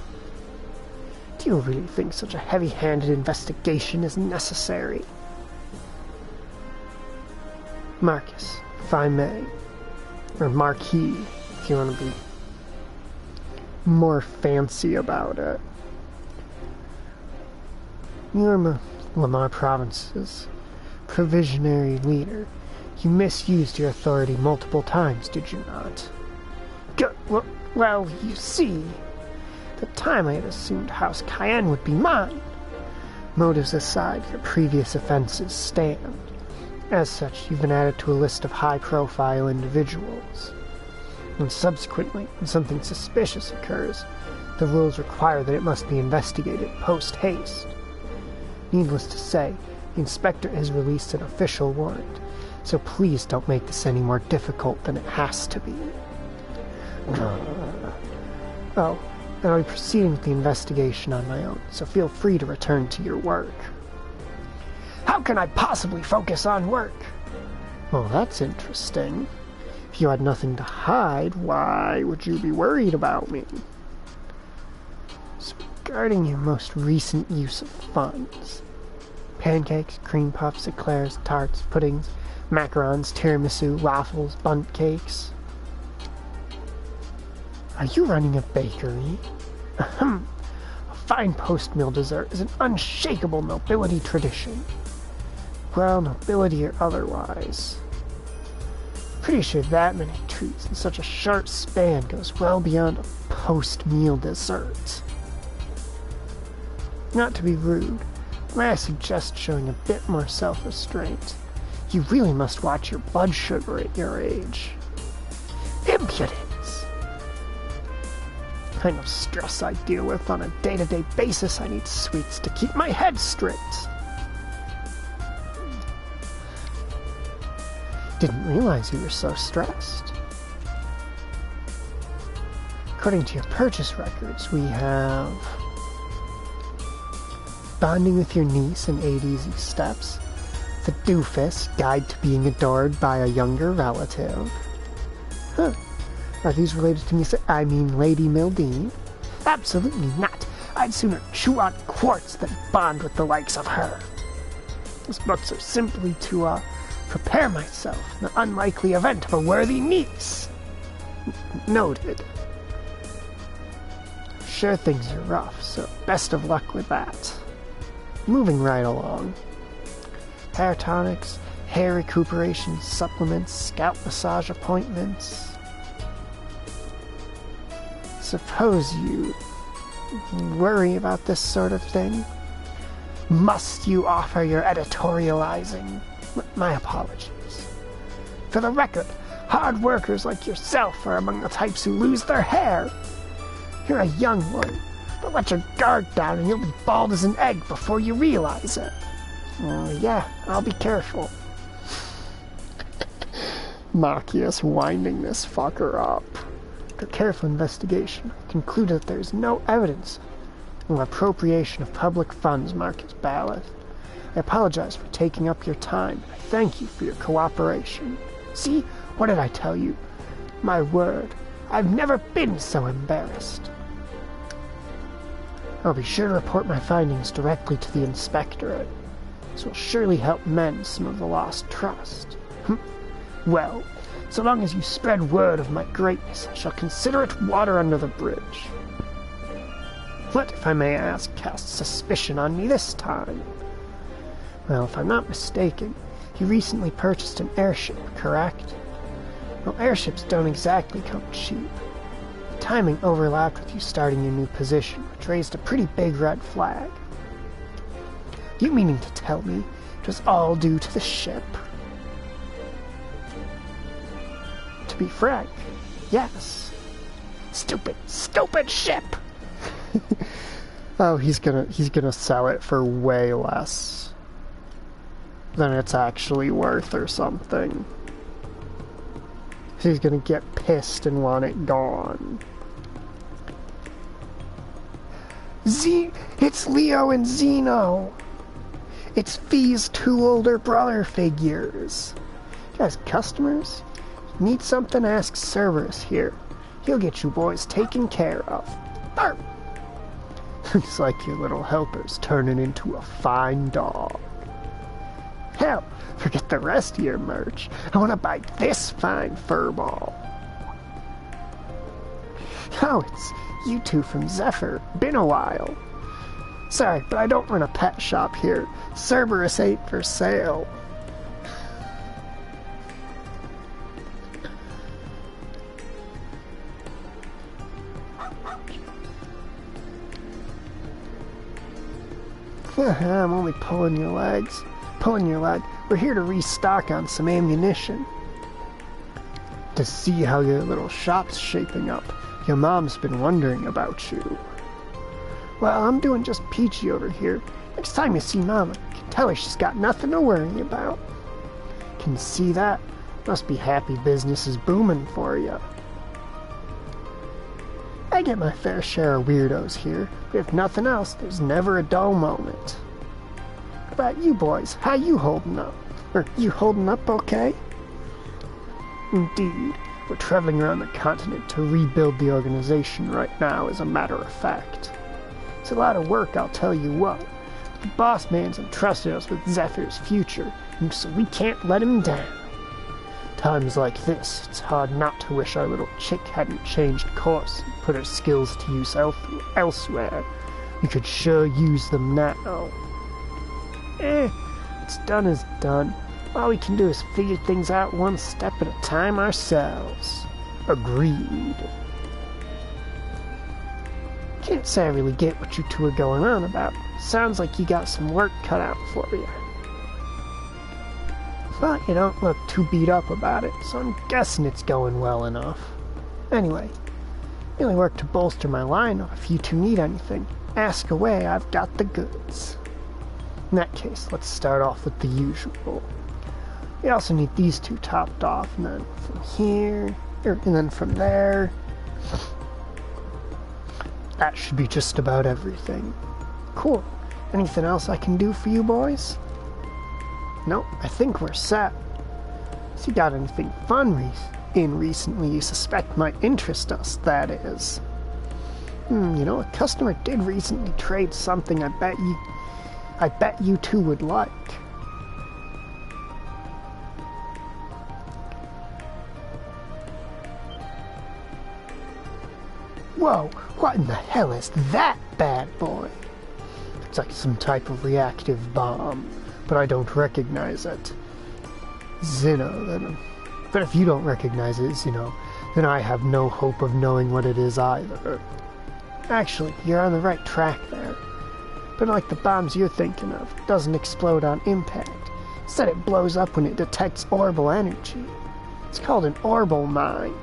Do you really think such a heavy-handed investigation is necessary? Marcus, if I may. Or Marquis, if you want to be more fancy about it. You're Lamar Province's provisionary leader. You misused your authority multiple times, did you not? Good. Well, you see, at the time I had assumed House Cayenne would be mine. Motives aside, your previous offenses stand. As such, you've been added to a list of high-profile individuals. And subsequently, when something suspicious occurs, the rules require that it must be investigated post-haste. Needless to say, the inspector has released an official warrant, so please don't make this any more difficult than it has to be. Oh, and I'll be proceeding with the investigation on my own, so feel free to return to your work. How can I possibly focus on work? Well, that's interesting. If you had nothing to hide, why would you be worried about me? So regarding your most recent use of funds, pancakes, cream puffs, eclairs, tarts, puddings, macarons, tiramisu, waffles, bundt cakes. Are you running a bakery? Ahem. A fine post-meal dessert is an unshakable nobility tradition. Well, nobility or otherwise. Pretty sure that many treats in such a short span goes well beyond a post-meal dessert. Not to be rude, may I suggest showing a bit more self-restraint? You really must watch your blood sugar at your age. Impudence! The kind of stress I deal with on a day-to-day basis, I need sweets to keep my head straight. Didn't realize you were so stressed. According to your purchase records, we have Bonding with Your Niece in 8 Easy Steps, The Doofus, Guide to Being Adored by a Younger Relative. Huh. Are these related to Lady Mildine? Absolutely not. I'd sooner chew on quartz than bond with the likes of her. These books are simply to, prepare myself in the unlikely event of a worthy niece. Noted. Sure, things are rough, so best of luck with that. Moving right along. Hair tonics, hair recuperation supplements, scalp massage appointments. Suppose you worry about this sort of thing? Must you offer your editorializing? My apologies. For the record, hard workers like yourself are among the types who lose their hair. You're a young one, but let your guard down and you'll be bald as an egg before you realize it. Yeah, I'll be careful. Machias winding this fucker up. After careful investigation, I concluded that there is no evidence of appropriation of public funds, Marcus Ballard. I apologize for taking up your time. I thank you for your cooperation. See, what did I tell you? My word, I've never been so embarrassed. I'll be sure to report my findings directly to the Inspectorate. This will surely help mend some of the lost trust. Well, so long as you spread word of my greatness, I shall consider it water under the bridge. What, if I may ask, casts suspicion on me this time? Well, if I'm not mistaken, you recently purchased an airship, correct? Well, airships don't exactly come cheap. The timing overlapped with you starting your new position, which raised a pretty big red flag. You meaning to tell me it was all due to the ship? To be frank, yes. Stupid ship! Oh, he's gonna sell it for way less than it's actually worth or something. He's gonna get pissed and want it gone. It's Leo and Zeno! It's Fee's 2 older brother figures. You guys customers? Need something? Ask Cerberus here. He'll get you boys taken care of. Burp! Looks like your little helper's turning into a fine dog. Hell, forget the rest of your merch. I want to buy this fine furball. Oh, it's you two from Zephyr. Been a while. Sorry, but I don't run a pet shop here. Cerberus ain't for sale. I'm only pulling your legs. Pulling your leg. We're here to restock on some ammunition. To see how your little shop's shaping up. Your mom's been wondering about you. Well, I'm doing just peachy over here. Next time you see Mama, you can tell her she's got nothing to worry about. Can you see that? Must be happy business is booming for you. I get my fair share of weirdos here, but if nothing else, there's never a dull moment. What about you boys? How you holding up? Or you holding up okay? Indeed, we're traveling around the continent to rebuild the organization right now, as a matter of fact. It's a lot of work, I'll tell you what. The boss man's entrusted us with Zephyr's future, and so we can't let him down. Times like this, it's hard not to wish our little chick hadn't changed course and put her skills to use elsewhere. We could sure use them now. What's done is done. All we can do is figure things out one step at a time ourselves. Agreed. Can't say I really get what you two are going on about. Sounds like you got some work cut out for you. But you don't look too beat up about it, so I'm guessing it's going well enough. Anyway, really work to bolster my lineup. If you two need anything, ask away, I've got the goods. In that case, let's start off with the usual. We also need these two topped off, and then from here, and then from there. That should be just about everything. Cool. Anything else I can do for you boys? Nope, I think we're set. So you got anything fun recently you suspect might interest us, that is? You know, a customer did recently trade something I bet you two would like. Whoa, what in the hell is that bad boy? It's like some type of reactive bomb, but I don't recognize it. Zeno, but if you don't recognize it, Zeno, then I have no hope of knowing what it is either. Actually, you're on the right track there. But like the bombs you're thinking of, it doesn't explode on impact. Instead it blows up when it detects orbal energy. It's called an orbal mine.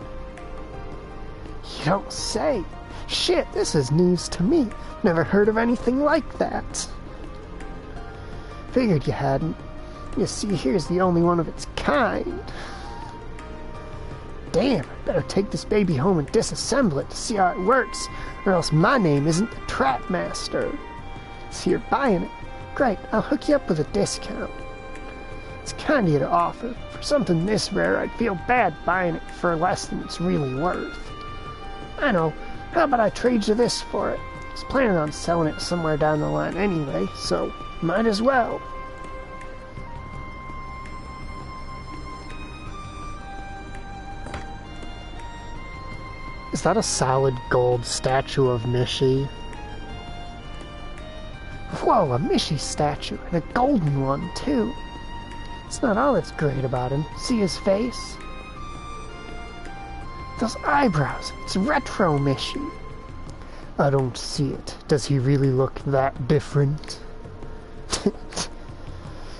You don't say. Shit, this is news to me. Never heard of anything like that. Figured you hadn't. You see, here's the only one of its kind. Damn, I better take this baby home and disassemble it to see how it works, or else my name isn't the Trap Master. So you're buying it. Great, I'll hook you up with a discount. It's kind of you to offer. For something this rare, I'd feel bad buying it for less than it's really worth. I know. How about I trade you this for it? I was planning on selling it somewhere down the line anyway, so might as well. Is that a solid gold statue of Mishi? Whoa, a Mishi statue, and a golden one, too. It's not all that's great about him. See his face? Those eyebrows. It's retro Mishi. I don't see it. Does he really look that different?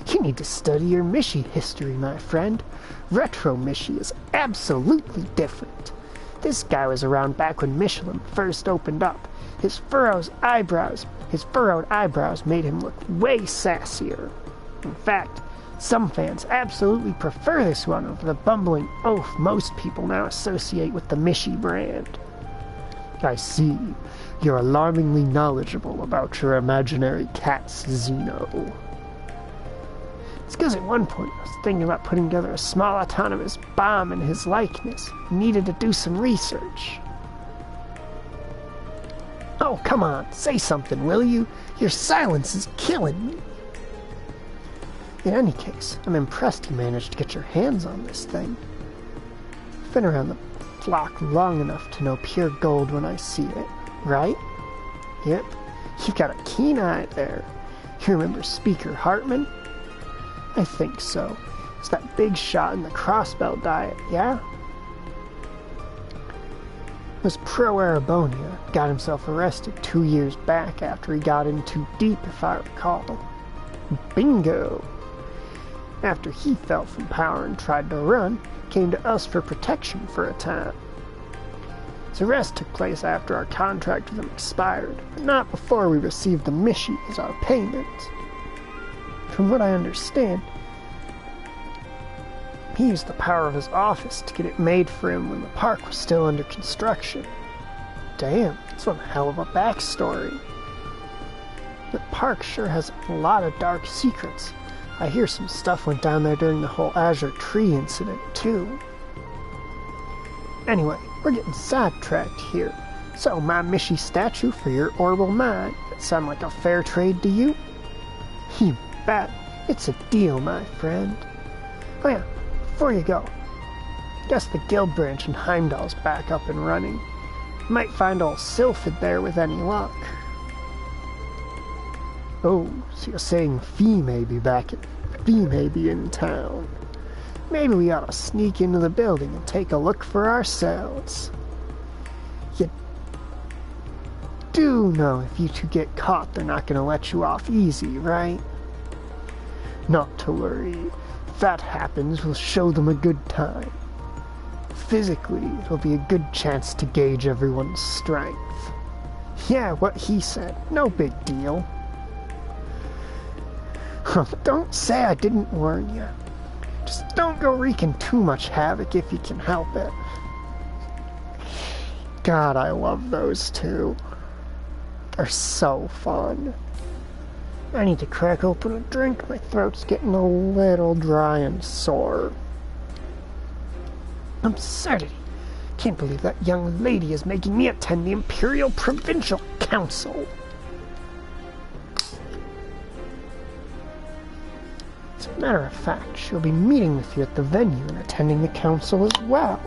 You need to study your Mishi history, my friend. Retro Mishi is absolutely different. This guy was around back when Michelin first opened up. His furrowed eyebrows made him look way sassier. In fact, some fans absolutely prefer this one over the bumbling oaf most people now associate with the Mishi brand. I see. You're alarmingly knowledgeable about your imaginary cats, Xeno. It's because at one point I was thinking about putting together a small autonomous bomb in his likeness. Needed to do some research. Oh, come on, say something, will you? Your silence is killing me. In any case, I'm impressed you managed to get your hands on this thing. I've been around the block long enough to know pure gold when I see it, right? Yep, you've got a keen eye there. You remember Speaker Hartman? I think so. It's that big shot in the Crossbell diet, yeah? It was Pro Arabonia. Got himself arrested 2 years back after he got in too deep, if I recall. Bingo! After he fell from power and tried to run, came to us for protection for a time. His arrest took place after our contract with him expired, but not before we received the Mishi as our payment. From what I understand, he used the power of his office to get it made for him when the park was still under construction. Damn, that's one hell of a backstory. The park sure has a lot of dark secrets. I hear some stuff went down there during the whole Azure Tree incident, too. Anyway, we're getting sidetracked here. So, my Mishi statue for your orbital mine. That sound like a fair trade to you? You bet. It's a deal, my friend. Oh yeah, before you go, guess the guild branch in Heimdall's back up and running. Might find old Sylphid there with any luck. Oh, so you're saying Fee may be in town. Maybe we ought to sneak into the building and take a look for ourselves. You do know if you two get caught, they're not going to let you off easy, right? Not to worry. If that happens, we'll show them a good time. Physically, it'll be a good chance to gauge everyone's strength. Yeah, what he said. No big deal. Don't say I didn't warn you. Just don't go wreaking too much havoc if you can help it. God, I love those two. They're so fun. I need to crack open a drink. My throat's getting a little dry and sore. Absurdity. Can't believe that young lady is making me attend the Imperial Provincial Council. As a matter of fact, she'll be meeting with you at the venue and attending the council as well.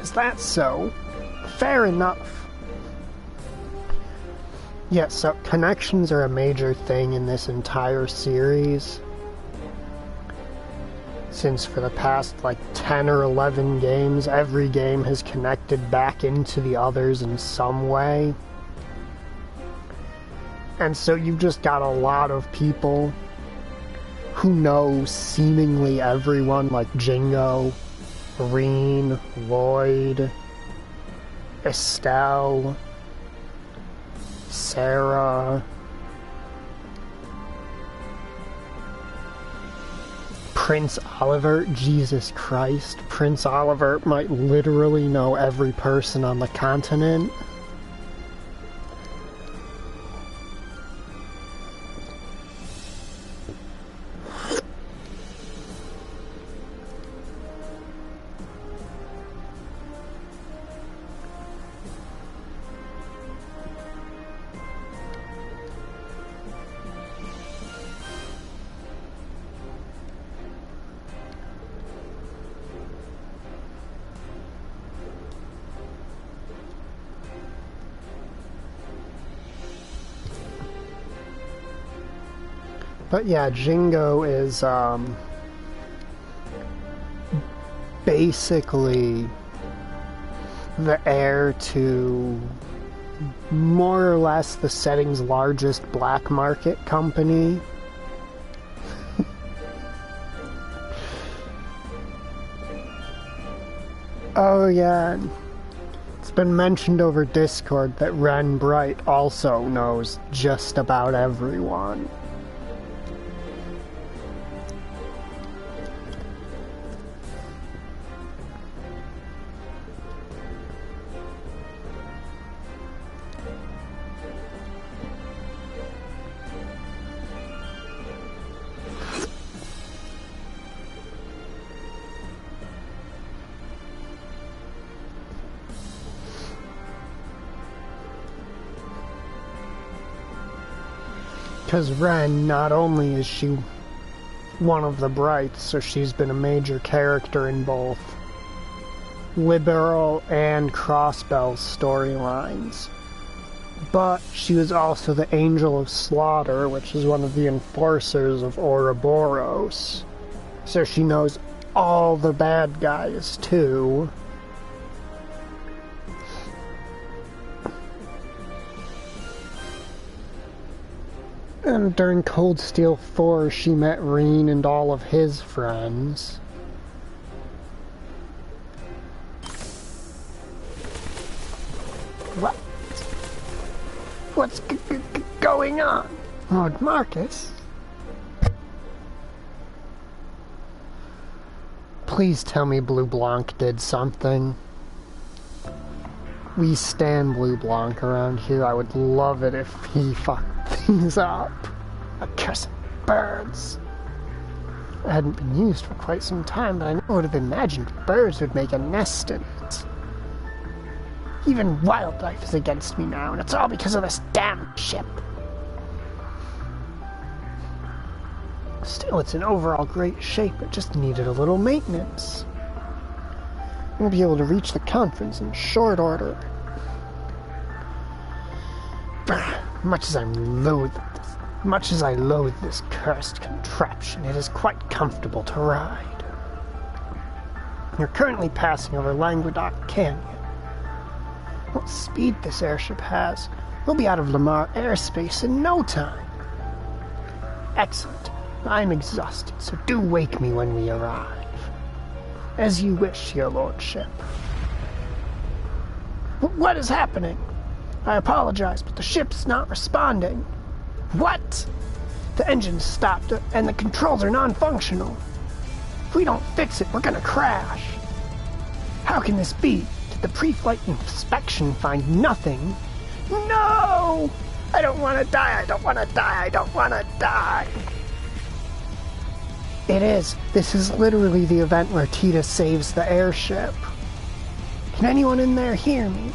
Is that so? Fair enough. Yeah, so connections are a major thing in this entire series. Since for the past, 10 or 11 games, every game has connected back into the others in some way. And so you've just got a lot of people who know seemingly everyone, like Jingo, Reen, Lloyd, Estelle, Sarah, Prince Oliver. Jesus Christ, Prince Oliver might literally know every person on the continent. But yeah, Jingo is basically the heir to more or less the setting's largest black market company. Oh yeah, it's been mentioned over Discord that Ren Bright also knows just about everyone. Because Ren, not only is she one of the Brights, so she's been a major character in both Liberal and Crossbell's storylines, but she was also the Angel of Slaughter, which is one of the enforcers of Ouroboros. So she knows all the bad guys, too. And during Cold Steel 4, she met Reen and all of his friends. What? What's going on? Lord Marcus? Please tell me Blue Blanc did something. We stan Blue Blanc around here. I would love it if he fucked things up. Accursed birds. It hadn't been used for quite some time, but I would have imagined birds would make a nest in it. Even wildlife is against me now, and it's all because of this damn ship. Still, it's in overall great shape. It just needed a little maintenance. We'll be able to reach the conference in short order. Much as I loathe this cursed contraption, it is quite comfortable to ride. You're currently passing over Languedoc Canyon. What speed this airship has, we'll be out of Lamar airspace in no time. Excellent. I'm exhausted, so do wake me when we arrive. As you wish, your lordship. What is happening? I apologize, but the ship's not responding. What? The engine's stopped and the controls are non-functional. If we don't fix it, we're gonna crash. How can this be? Did the pre-flight inspection find nothing? No! I don't want to die, I don't want to die, I don't want to die. It is. This is literally the event where Tita saves the airship. Can anyone in there hear me?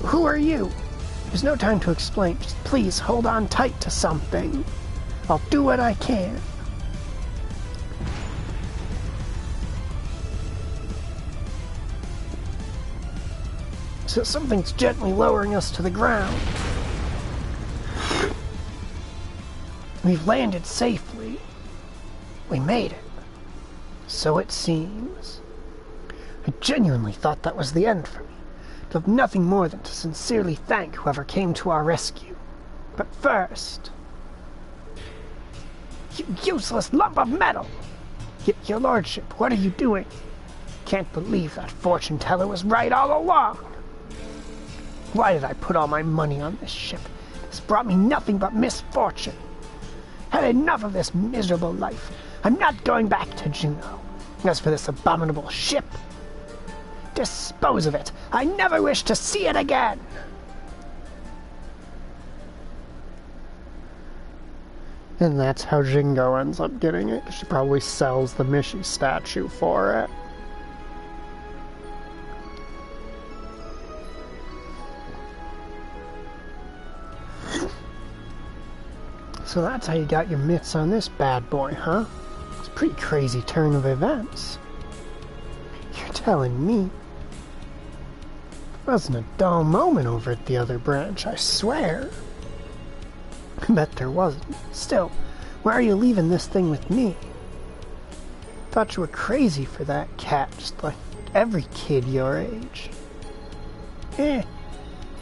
Who are you? There's no time to explain. Just please hold on tight to something. I'll do what I can. So something's gently lowering us to the ground. We've landed safely. We made it. So it seems. I genuinely thought that was the end for me. To have nothing more than to sincerely thank whoever came to our rescue. But first... You useless lump of metal! Your lordship, what are you doing? Can't believe that fortune teller was right all along. Why did I put all my money on this ship? It's brought me nothing but misfortune. Had enough of this miserable life. I'm not going back to Juneau. As for this abominable ship, dispose of it. I never wish to see it again. And that's how Jingo ends up getting it. She probably sells the Mishi statue for it. So that's how you got your mitts on this bad boy, huh? It's a pretty crazy turn of events. You're telling me. It wasn't a dull moment over at the other branch, I swear. I bet there wasn't. Still, why are you leaving this thing with me? Thought you were crazy for that cat, just like every kid your age.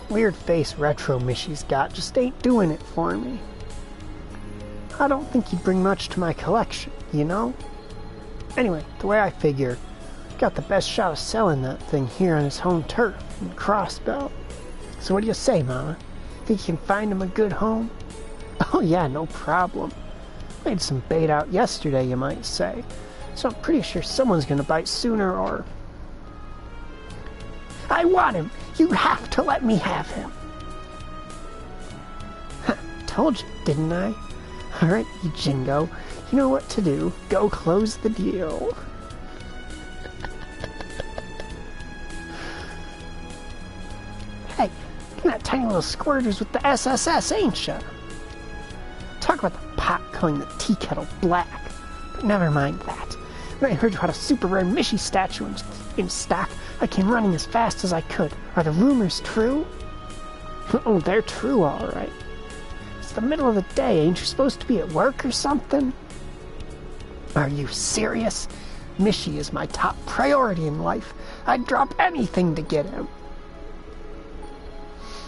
Weird face retro Mishy's got just ain't doing it for me. I don't think you'd bring much to my collection, you know? Anyway, the way I figure, got the best shot of selling that thing here on his home turf in Crossbelt. So what do you say, Mama? Think you can find him a good home? Oh yeah, no problem. Made some bait out yesterday, you might say. So I'm pretty sure someone's gonna bite sooner or... I want him! You have to let me have him! Told you, didn't I? Alright, you jingo. You know what to do. Go close the deal. Hey, you're not tiny little squirters with the SSS, ain't ya? Talk about the pot calling the tea kettle black. But never mind that. When I heard you had a super rare Mishy statue in stock, I came running as fast as I could. Are the rumors true? Oh, they're true, alright. It's the middle of the day. Ain't you supposed to be at work or something? Are you serious? Mishy is my top priority in life. I'd drop anything to get him.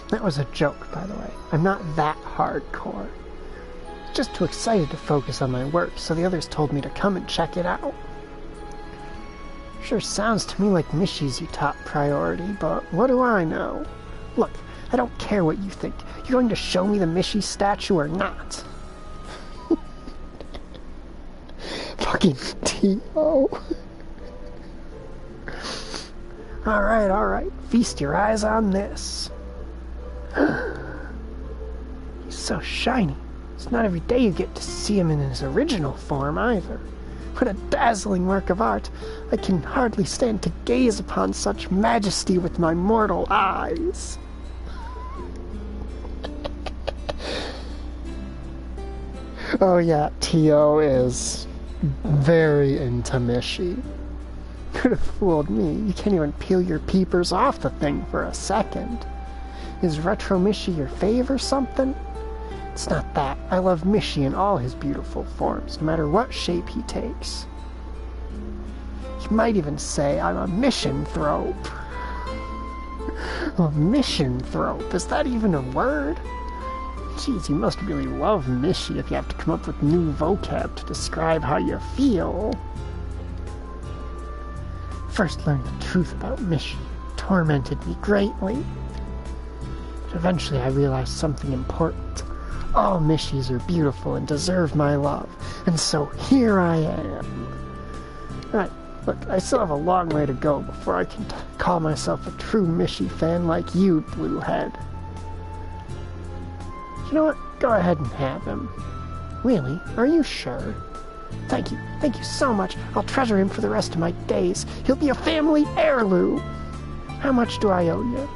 That was a joke, by the way. I'm not that hardcore. Just too excited to focus on my work, so the others told me to come and check it out. Sure sounds to me like Mishy's your top priority, but what do I know? Look, I don't care what you think. You're going to show me the Mishy statue or not? Fucking T.O. Alright. Feast your eyes on this. He's so shiny. It's not every day you get to see him in his original form, either. What a dazzling work of art. I can hardly stand to gaze upon such majesty with my mortal eyes. Oh yeah, T.O. is very into Mishy. Could have fooled me. You can't even peel your peepers off the thing for a second. Is Retro Mishy your fave or something? It's not that. I love Mishy in all his beautiful forms, no matter what shape he takes. You might even say I'm a misanthrope. A misanthrope? Is that even a word? Jeez, you must really love Mishy if you have to come up with new vocab to describe how you feel. First learned the truth about Mishy. It tormented me greatly. But eventually I realized something important. All Mishies are beautiful and deserve my love. And so here I am. Alright, look, I still have a long way to go before I can call myself a true Mishy fan like you, Bluehead. You know what? Go ahead and have him. Really? Are you sure? Thank you so much. I'll treasure him for the rest of my days. He'll be a family heirloom. How much do I owe you?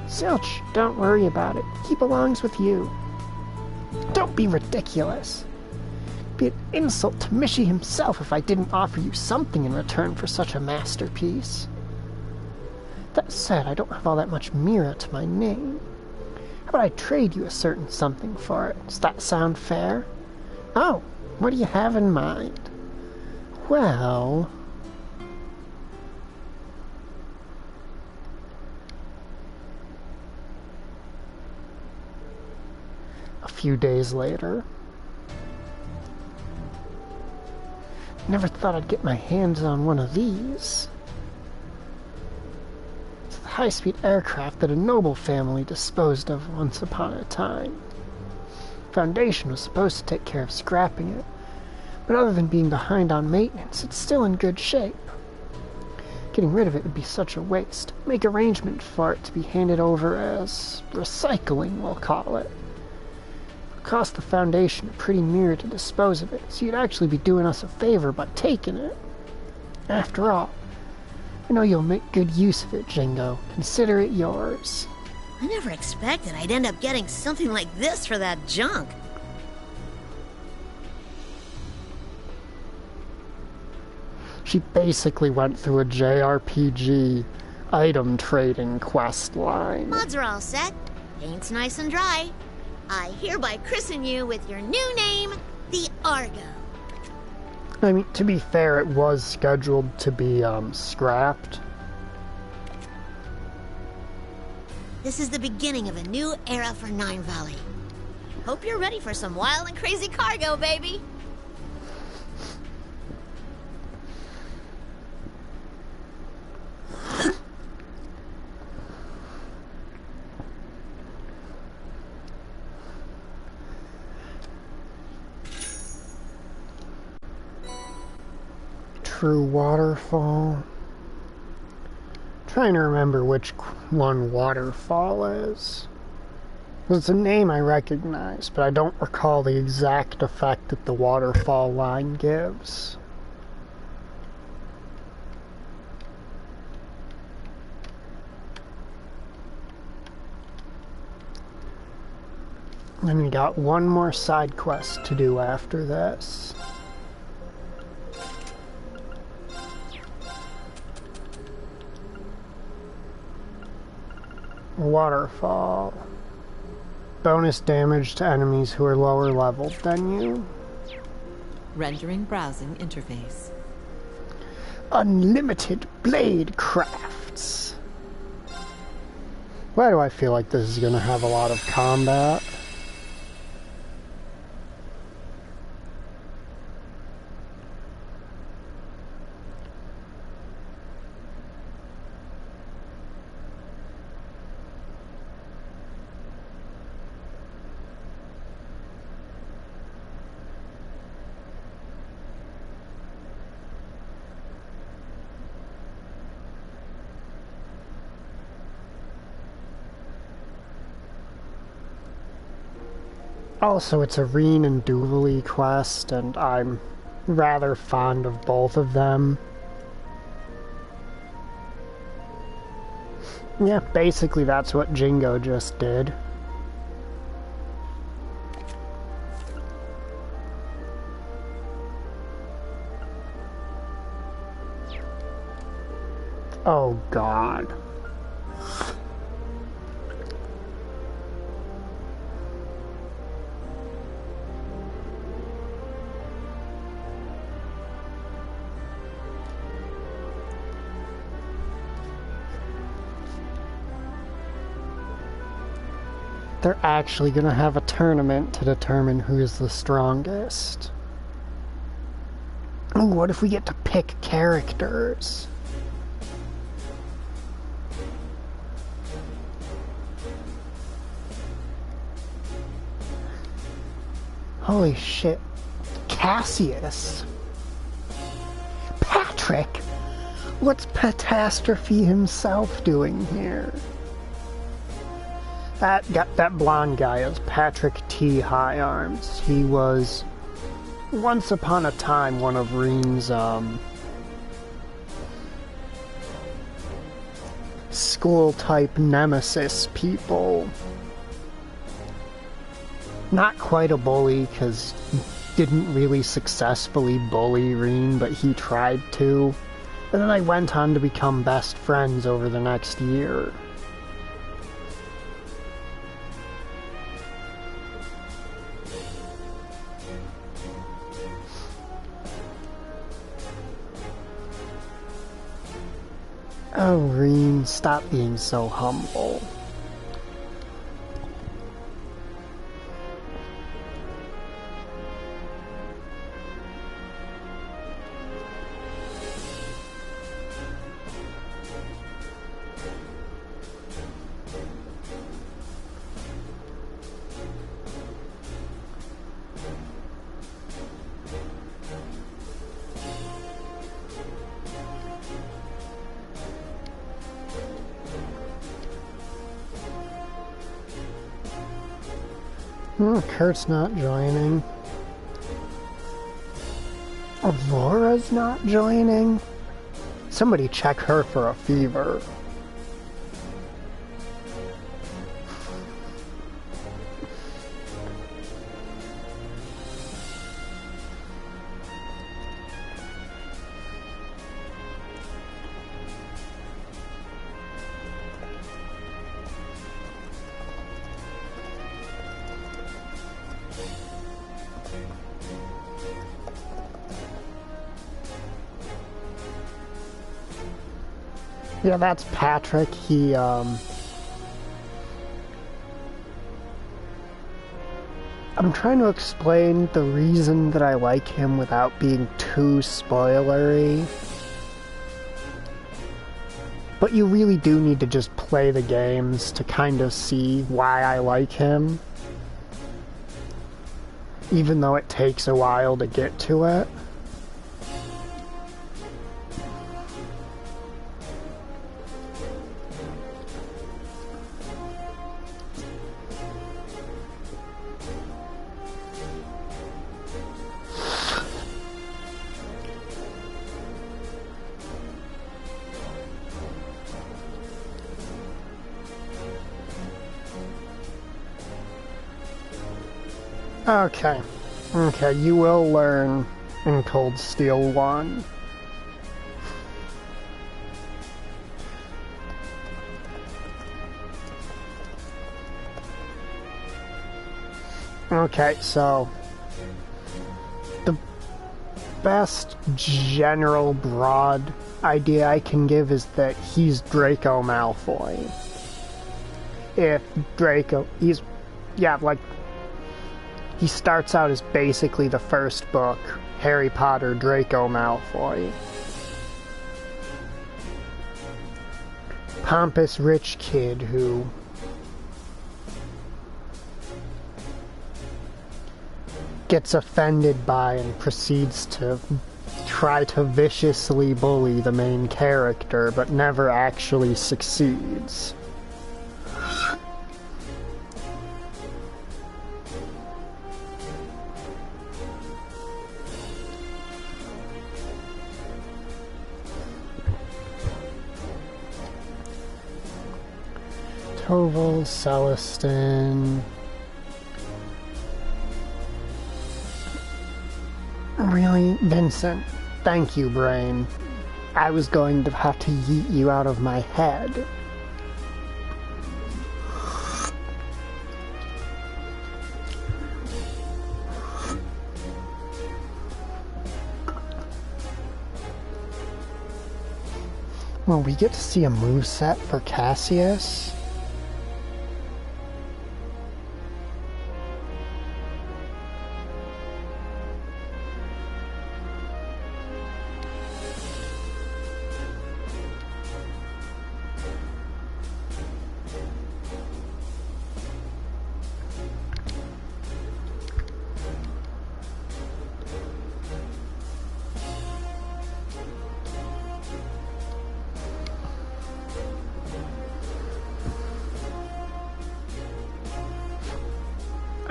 Zilch, don't worry about it. He belongs with you. Don't be ridiculous. It'd be an insult to Mishy himself if I didn't offer you something in return for such a masterpiece. That said, I don't have all that much Mira to my name. How about I trade you a certain something for it? Does that sound fair? Oh, what do you have in mind? Well... A few days later. Never thought I'd get my hands on one of these. It's the high-speed aircraft that a noble family disposed of once upon a time. Foundation was supposed to take care of scrapping it, but other than being behind on maintenance, it's still in good shape. Getting rid of it would be such a waste. Make arrangement for it to be handed over as recycling, we'll call it. It cost the Foundation a pretty mirror to dispose of it, so you'd actually be doing us a favor by taking it. After all, I know you'll make good use of it, Jingo. Consider it yours. I never expected I'd end up getting something like this for that junk. She basically went through a JRPG item trading quest line. Mods are all set. Paint's nice and dry. I hereby christen you with your new name, the Argo. I mean, to be fair, it was scheduled to be scrapped. This is the beginning of a new era for Nine Valley. Hope you're ready for some wild and crazy cargo, baby. True Waterfall. Trying to remember which one Waterfall is. It's a name I recognize, but I don't recall the exact effect that the waterfall line gives. And we got one more side quest to do after this. Waterfall. Bonus damage to enemies who are lower leveled than you. Rendering browsing interface. Unlimited blade crafts. Why do I feel like this is going to have a lot of combat? Also, it's a Reen and Dooley quest, and I'm rather fond of both of them. Yeah, basically that's what Jingo just did. Oh, God. They're actually gonna have a tournament to determine who's the strongest. Ooh, what if we get to pick characters? Holy shit. Cassius. Patrick! What's Catastrophe himself doing here? That blonde guy is Patrick T. High Arms. He was once upon a time one of Reen's school type nemesis people. Not quite a bully, because he didn't really successfully bully Reen, but he tried to. And then they went on to become best friends over the next year. Oh, Reen, stop being so humble. Kurt's not joining. Aurora's not joining? Somebody check her for a fever. Yeah, that's Patrick. He, I'm trying to explain the reason that I like him without being too spoilery. But you really do need to just play the games to kind of see why I like him. Even though it takes a while to get to it. Okay. Okay, you will learn in Cold Steel 1. Okay, so the best general broad idea I can give is that he's Draco Malfoy. If Draco, he starts out as basically the first book, Harry Potter, Draco Malfoy. Pompous rich kid who gets offended by and proceeds to try to viciously bully the main character, but never actually succeeds. Toval, Celestin. Really, Vincent? Thank you, brain. I was going to have to yeet you out of my head. Well, we get to see a moveset for Cassius.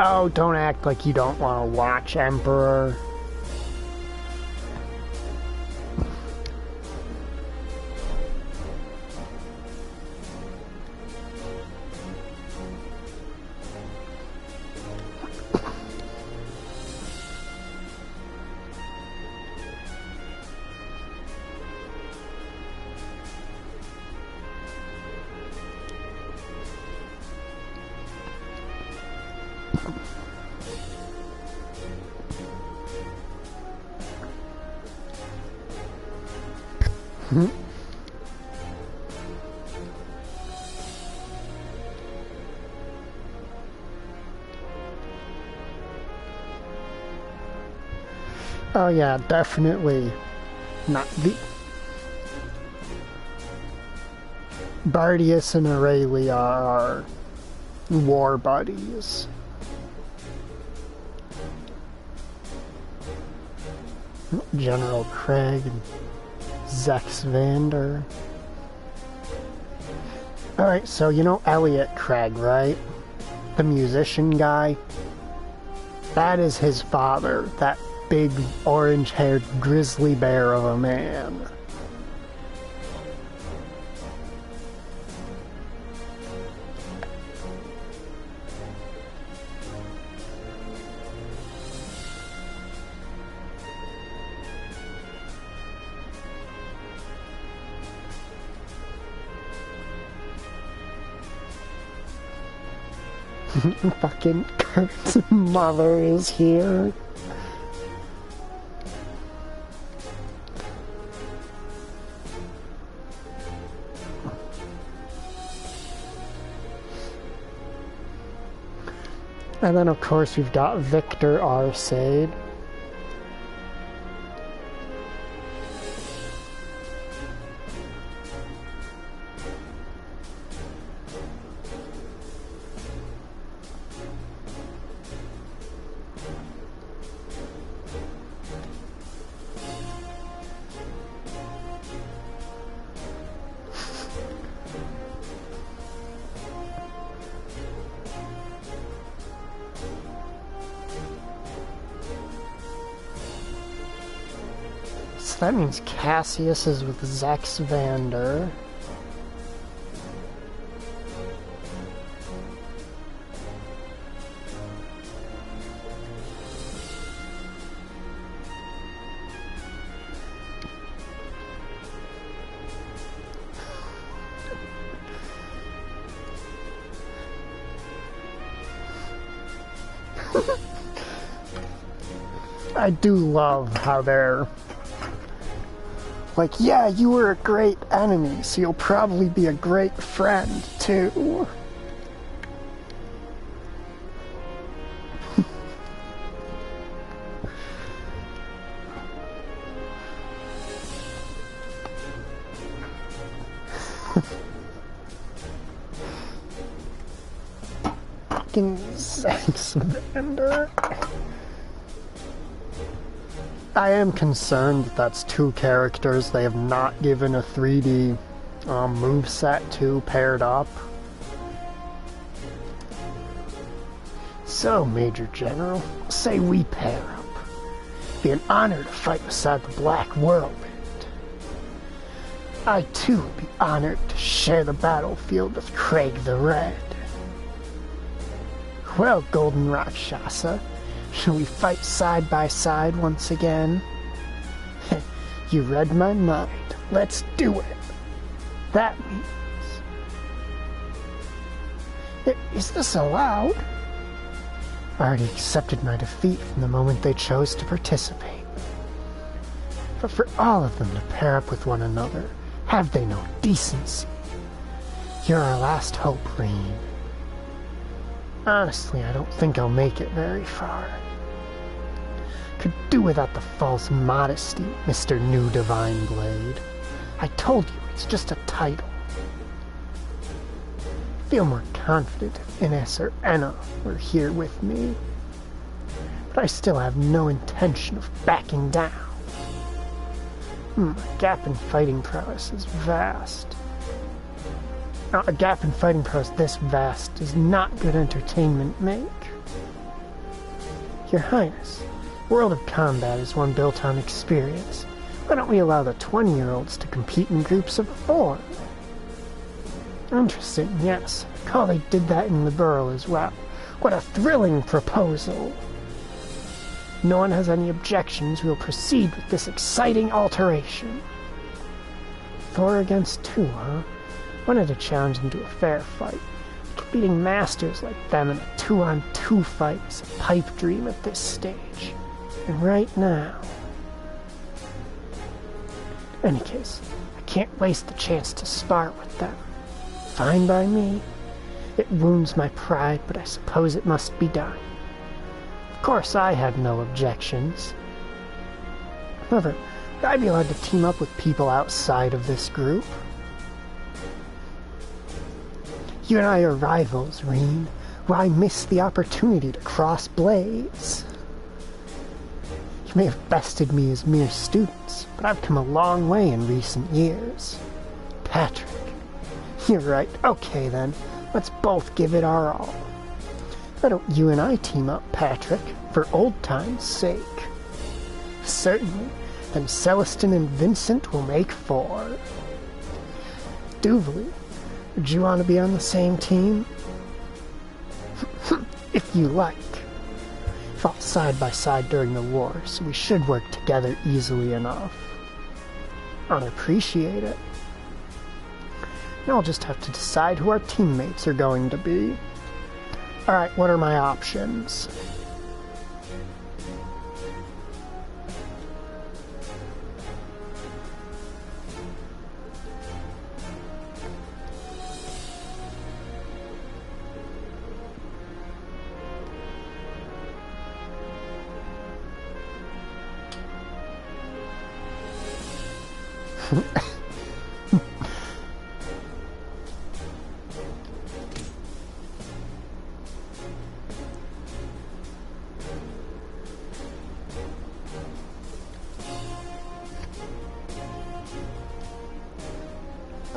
Oh, don't act like you don't want to watch Emperor. Oh yeah, definitely not the... Bardius and Aurelia are war buddies. General Craig and Zex Vander. Alright, so you know Elliot Craig, right? The musician guy? That is his father, that big orange-haired grizzly bear of a man. Fucking Kurt's mother is here. And then, of course, we've got Victor Arcade. So that means Cassius is with Zex Vander. I do love how they're like, yeah, you were a great enemy, so you'll probably be a great friend, too. Fucking Zex Vander. I am concerned that that's two characters they have not given a 3D moveset to paired up. So, Major General, say we pair up. Be an honor to fight beside the Black Whirlwind. I too would be honored to share the battlefield with Craig the Red. Well, Golden Rakshasa, shall we fight side by side once again? You read my mind. Let's do it. That means... Is this allowed? I already accepted my defeat from the moment they chose to participate. But for all of them to pair up with one another, have they no decency? You're our last hope, Reen. Honestly, I don't think I'll make it very far. Could do without the false modesty, Mr. New Divine Blade. I told you, it's just a title. Feel more confident if Ines or Enna were here with me. But I still have no intention of backing down. A gap in fighting prowess is vast. Now, a gap in fighting prowess this vast does not good entertainment make. Your Highness, World of Combat is one built on experience. Why don't we allow the 20-year-olds to compete in groups of 4? Interesting, yes. I recall they did that in Liberl as well. What a thrilling proposal! No one has any objections. We'll proceed with this exciting alteration. 4 against 2, huh? Wanted to challenge them to a fair fight. Beating masters like them in a 2-on-2 fight is a pipe dream at this stage. And right now... In any case, I can't waste the chance to spar with them. Fine by me. It wounds my pride, but I suppose it must be done. Of course, I had no objections. However, would I be allowed to team up with people outside of this group? You and I are rivals, Reen. Why miss the opportunity to cross blades? You may have bested me as mere students, but I've come a long way in recent years. Patrick. You're right. Okay, then. Let's both give it our all. Why don't you and I team up, Patrick, for old time's sake? Certainly. Then Celestin and Vincent will make 4. Duvally, would you want to be on the same team? If you like. Fought side by side during the war, so we should work together easily enough. I'd appreciate it. Now I'll just have to decide who our teammates are going to be. Alright, what are my options?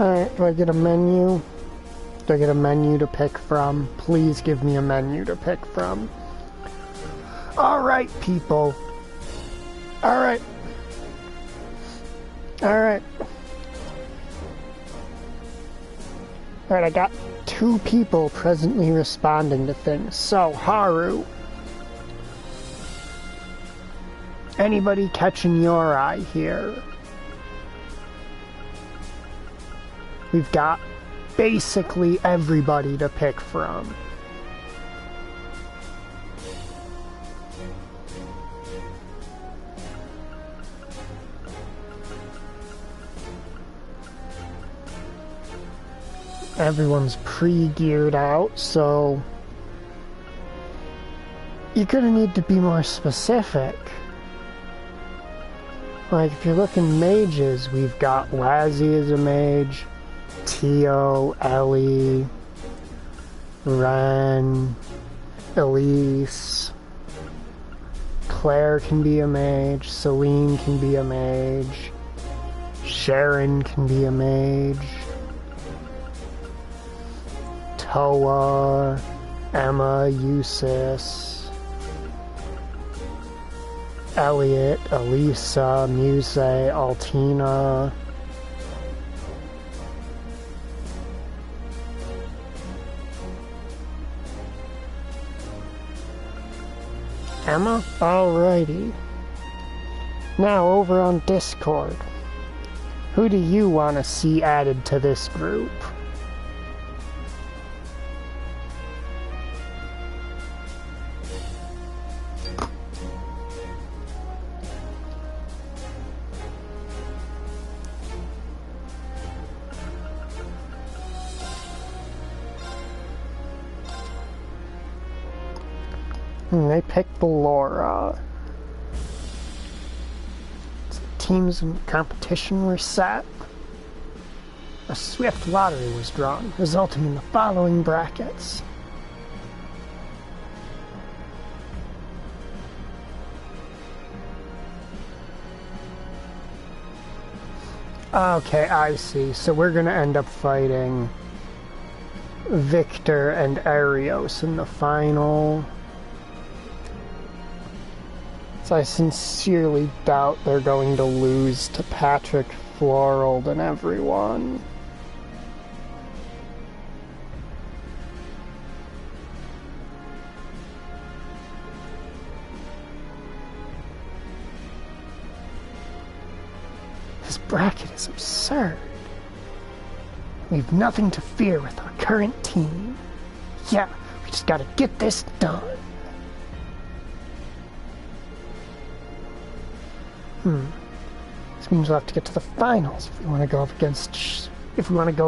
Alright, do I get a menu? Do I get a menu to pick from? Please give me a menu to pick from. Alright, people. Alright. Alright. Alright, I got 2 people presently responding to things. So, Haru. Anybody catching your eye here? We've got basically everybody to pick from. Everyone's pre-geared out, so you're gonna need to be more specific. Like, if you're looking mages, we've got Wazzy as a mage, Tio, Ellie, Ren, Elise, Claire can be a mage, Celine can be a mage, Sharon can be a mage, Toa, Emma, Eusis, Elliot, Elisa, Muse, Altina, Emma? Alrighty. Now over on Discord. Who do you want to see added to this group? They picked Laura. Teams in competition were set. A swift lottery was drawn, resulting in the following brackets. Okay, I see. So we're gonna end up fighting Victor and Arios in the final. So I sincerely doubt they're going to lose to Patrick, Florald, and everyone. This bracket is absurd. We've nothing to fear with our current team. Yeah, we just gotta get this done. This means we'll have to get to the finals if we want to go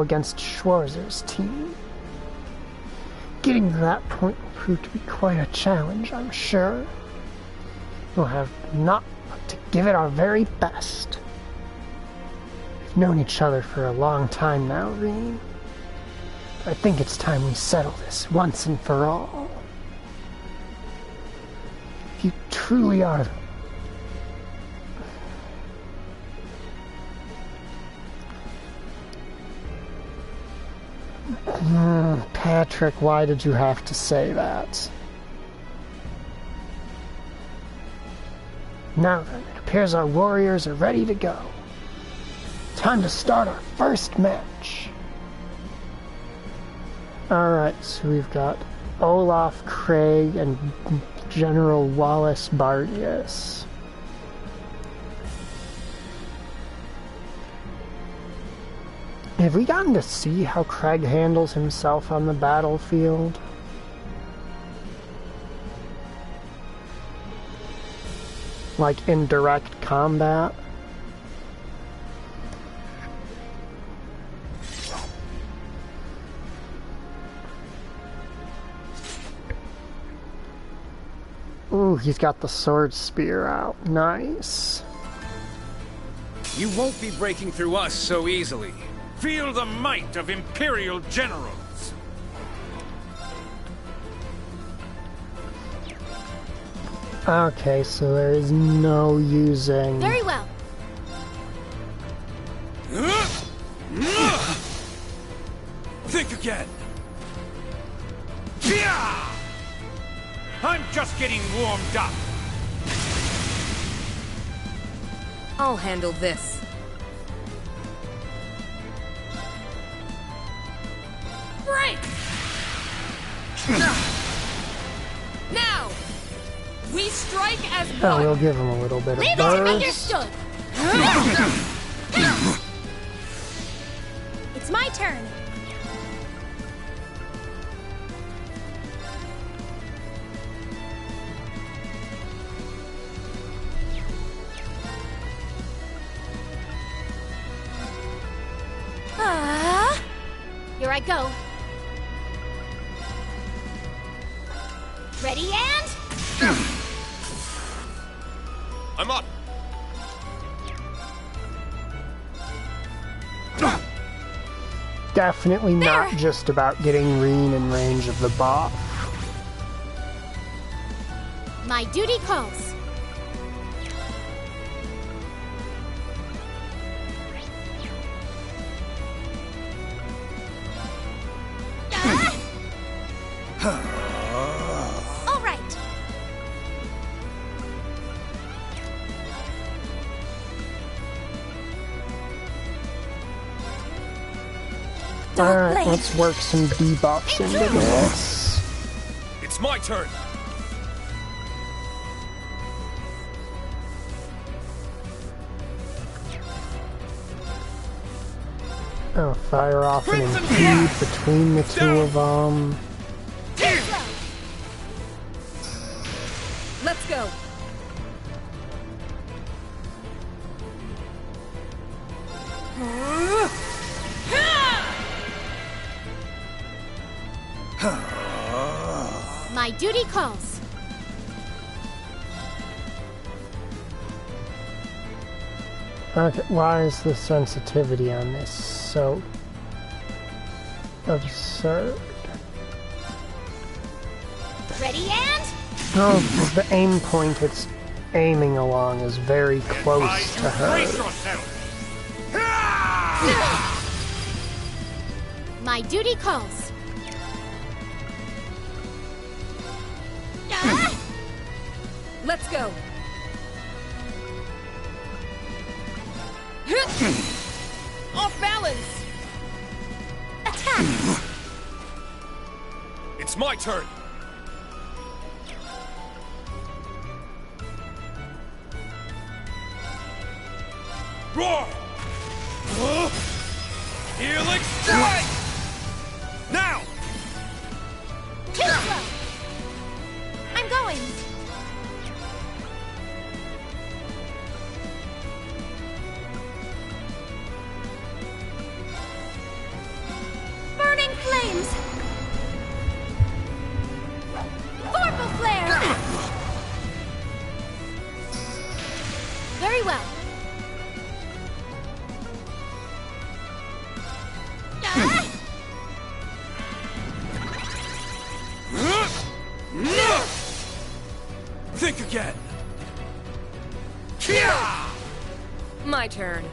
against Schwarzer's team. Getting to that point will prove to be quite a challenge, I'm sure. We'll have not but to give it our very best. We've known each other for a long time now, Reen. But I think it's time we settle this once and for all. If you truly are Patrick, why did you have to say that? Now then, it appears our warriors are ready to go. Time to start our first match. Alright, so we've got Olaf, Craig, and General Wallace Bardius. Have we gotten to see how Craig handles himself on the battlefield? Like in direct combat? Ooh, he's got the sword spear out. Nice. You won't be breaking through us so easily. Feel the might of Imperial generals. Okay, so there is no using... Very well. Think again. I'm just getting warmed up. I'll handle this. Break! Now! We strike as one! Oh, we'll give him a little bit of Leave burst. it understood! It's my turn! Here I go. Ready and... I'm up. Definitely not just about getting Reen in range of the buff. My duty calls. All right. Alright, let's work some debuffs into this. It's my turn. Oh, fire off an impede between the two of them. Let's go. My duty calls. Okay, why is the sensitivity on this so absurd? Ready and... Oh, the aim point it's aiming along is very close to her. My duty calls. Let's go. Off balance. Attack. It's my turn. Roar! Helix strike! Now! Too slow. I'm going. Burning flames. Vorpal flare. Very well. Think again. My turn.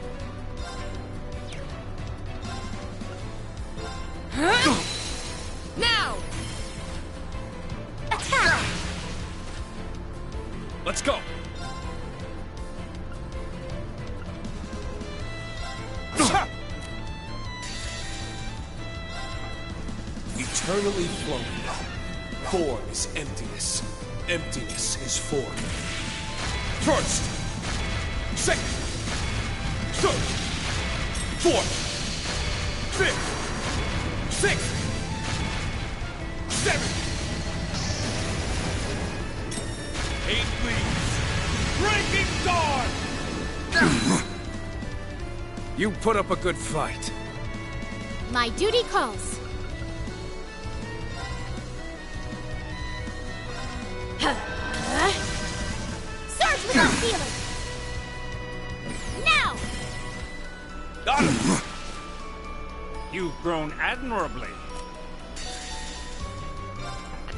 Now! Attack! Let's go. Eternally floating. Form is emptiness. Emptiness is form. First, second, third, fourth, fifth, sixth, seventh, 8 leaves. Breaking dawn. You put up a good fight. My duty calls. Surge without feeling. Now! You've grown admirably.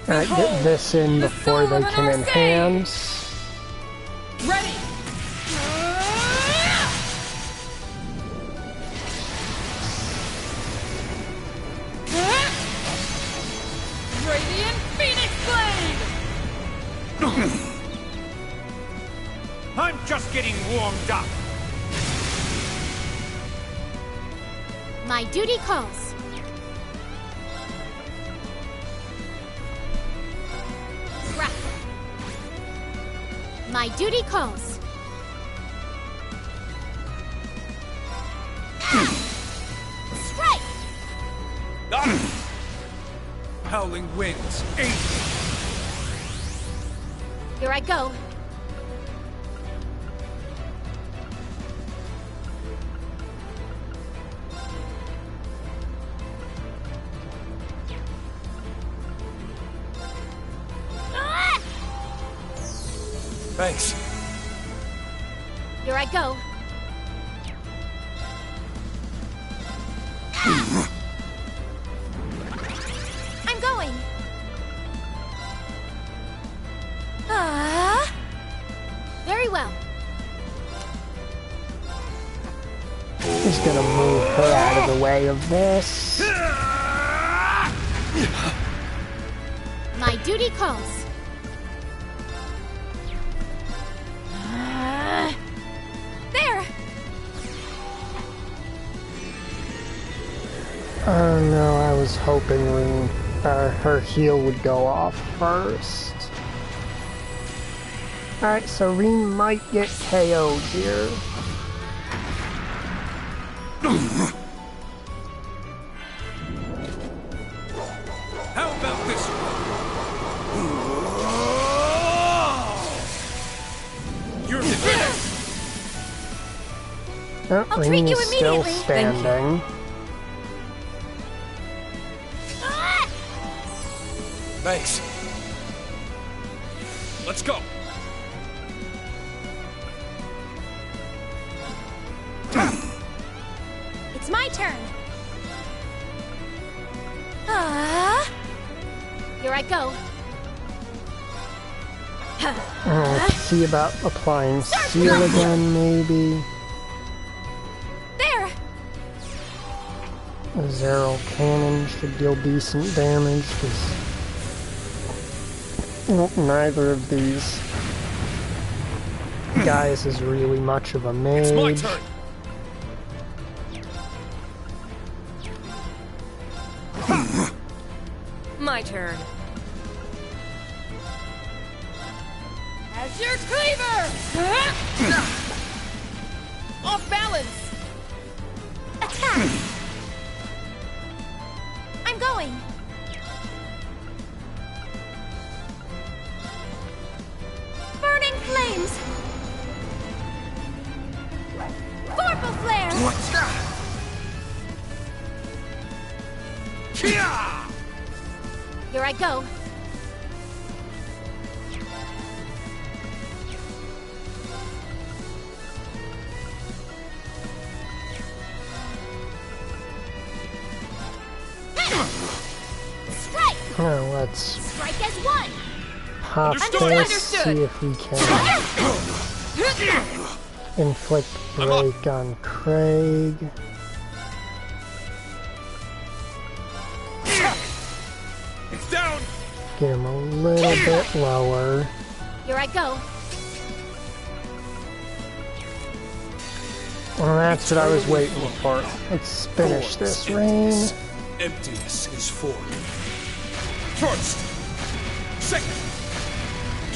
Alright, get this in before they can enhance. Ready! Radiant Phoenix Blade! I'm just getting warmed up. My duty calls. Rough. My duty calls. Strike! Got it! Howling winds, 8. Here I go. Thanks. Here I go. I'm going. Very well. He's gonna move her out of the way of this. My duty calls. There! Oh no, I was hoping her heal would go off first. Alright, so Reen might get KO'd here. How about this one? You're finished. Oh, I'll Reen treat you is still immediately. standing. Thanks. Let's go. It's my turn. Here I go. See about applying seal again, maybe. There! A Zero cannon should deal decent damage, because neither of these guys is really much of a mage. It's my turn. My turn. As your cleaver! Off balance! Attack! I'm going. Burning flames! Vorpal flare! Here I go. Strike! Now let's Strike as one! hop this, see if we can inflict break on Craig. It's down. Get him a little bit lower. Here I go. Well, that's what I was waiting for. Let's finish this rain. Emptiness is 4. First, second,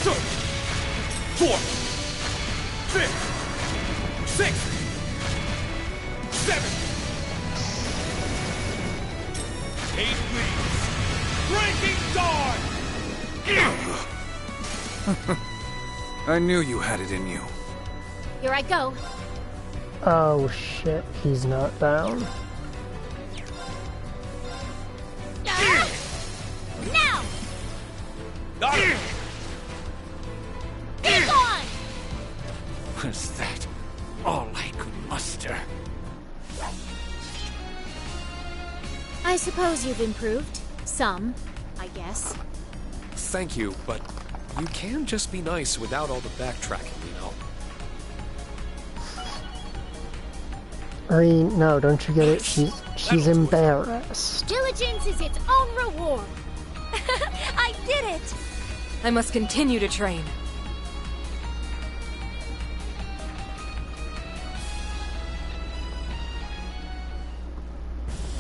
third, fourth, fifth, sixth, seventh, 8 leaves. Breaking dawn. I knew you had it in you. Here I go. Oh shit, he's not down. Now! Got it. Be gone! Was that all I could muster? I suppose you've improved. Some, I guess. Thank you, but you can just be nice without all the backtracking, you know? No, don't you get it? She's embarrassed. Diligence is its own reward. I did it! I must continue to train.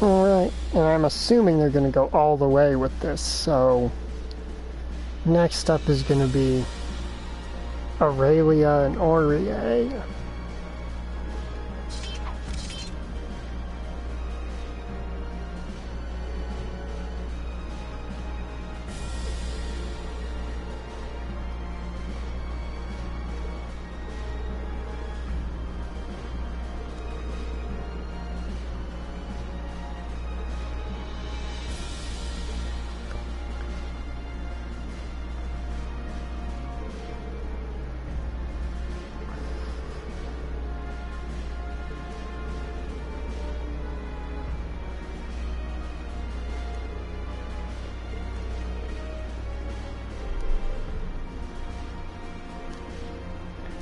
Alright, and I'm assuming they're gonna go all the way with this, so... Next up is gonna be... Aurelia and Aurier.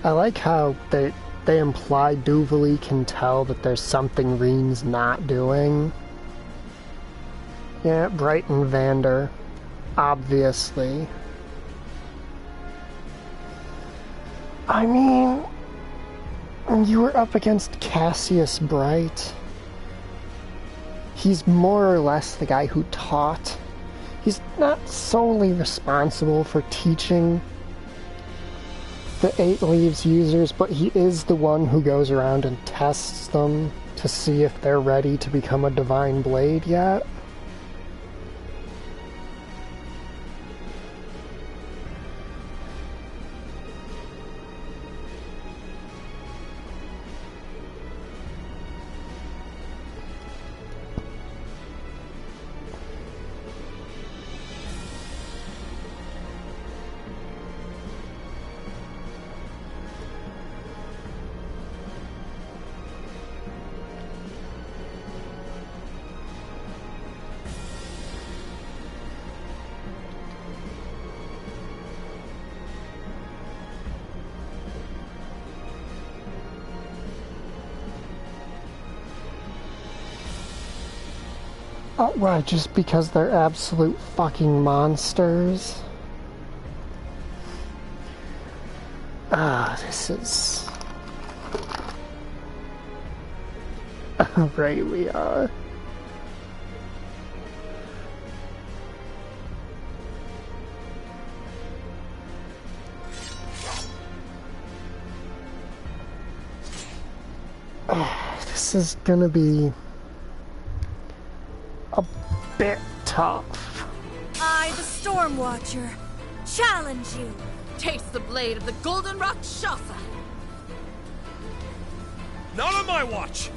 I like how they imply Duvali can tell that there's something Reen's not doing. Yeah, Brighton Vander, obviously. I mean, you were up against Cassius Bright. He's more or less the guy who taught. He's not solely responsible for teaching the Eight Leaves users, but he is the one who goes around and tests them to see if they're ready to become a Divine Blade yet. Oh, why? Just because they're absolute fucking monsters? This is... Aurelia. This is gonna be a bit tough. I, the Storm Watcher, challenge you. Taste the blade of the Golden Rock Shafa. Not on my watch!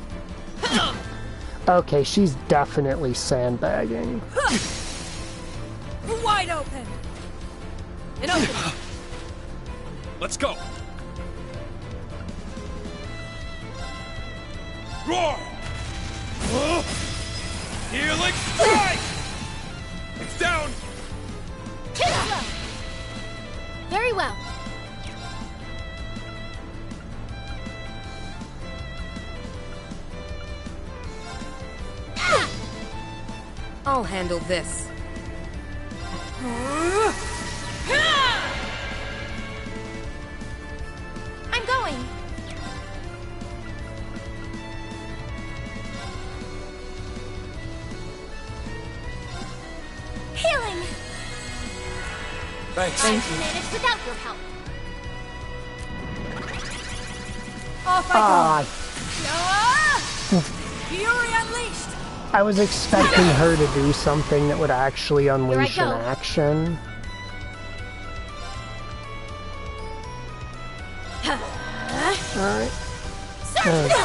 Okay, she's definitely sandbagging. Wide open. And open. Let's go. Roar! Healing strike! It's down! Very well. I'll handle this. I'm going. Healing. Thanks. I can manage without your help. Off I go. Fury unleashed. I was expecting her to do something that would actually unleash an action. Alright.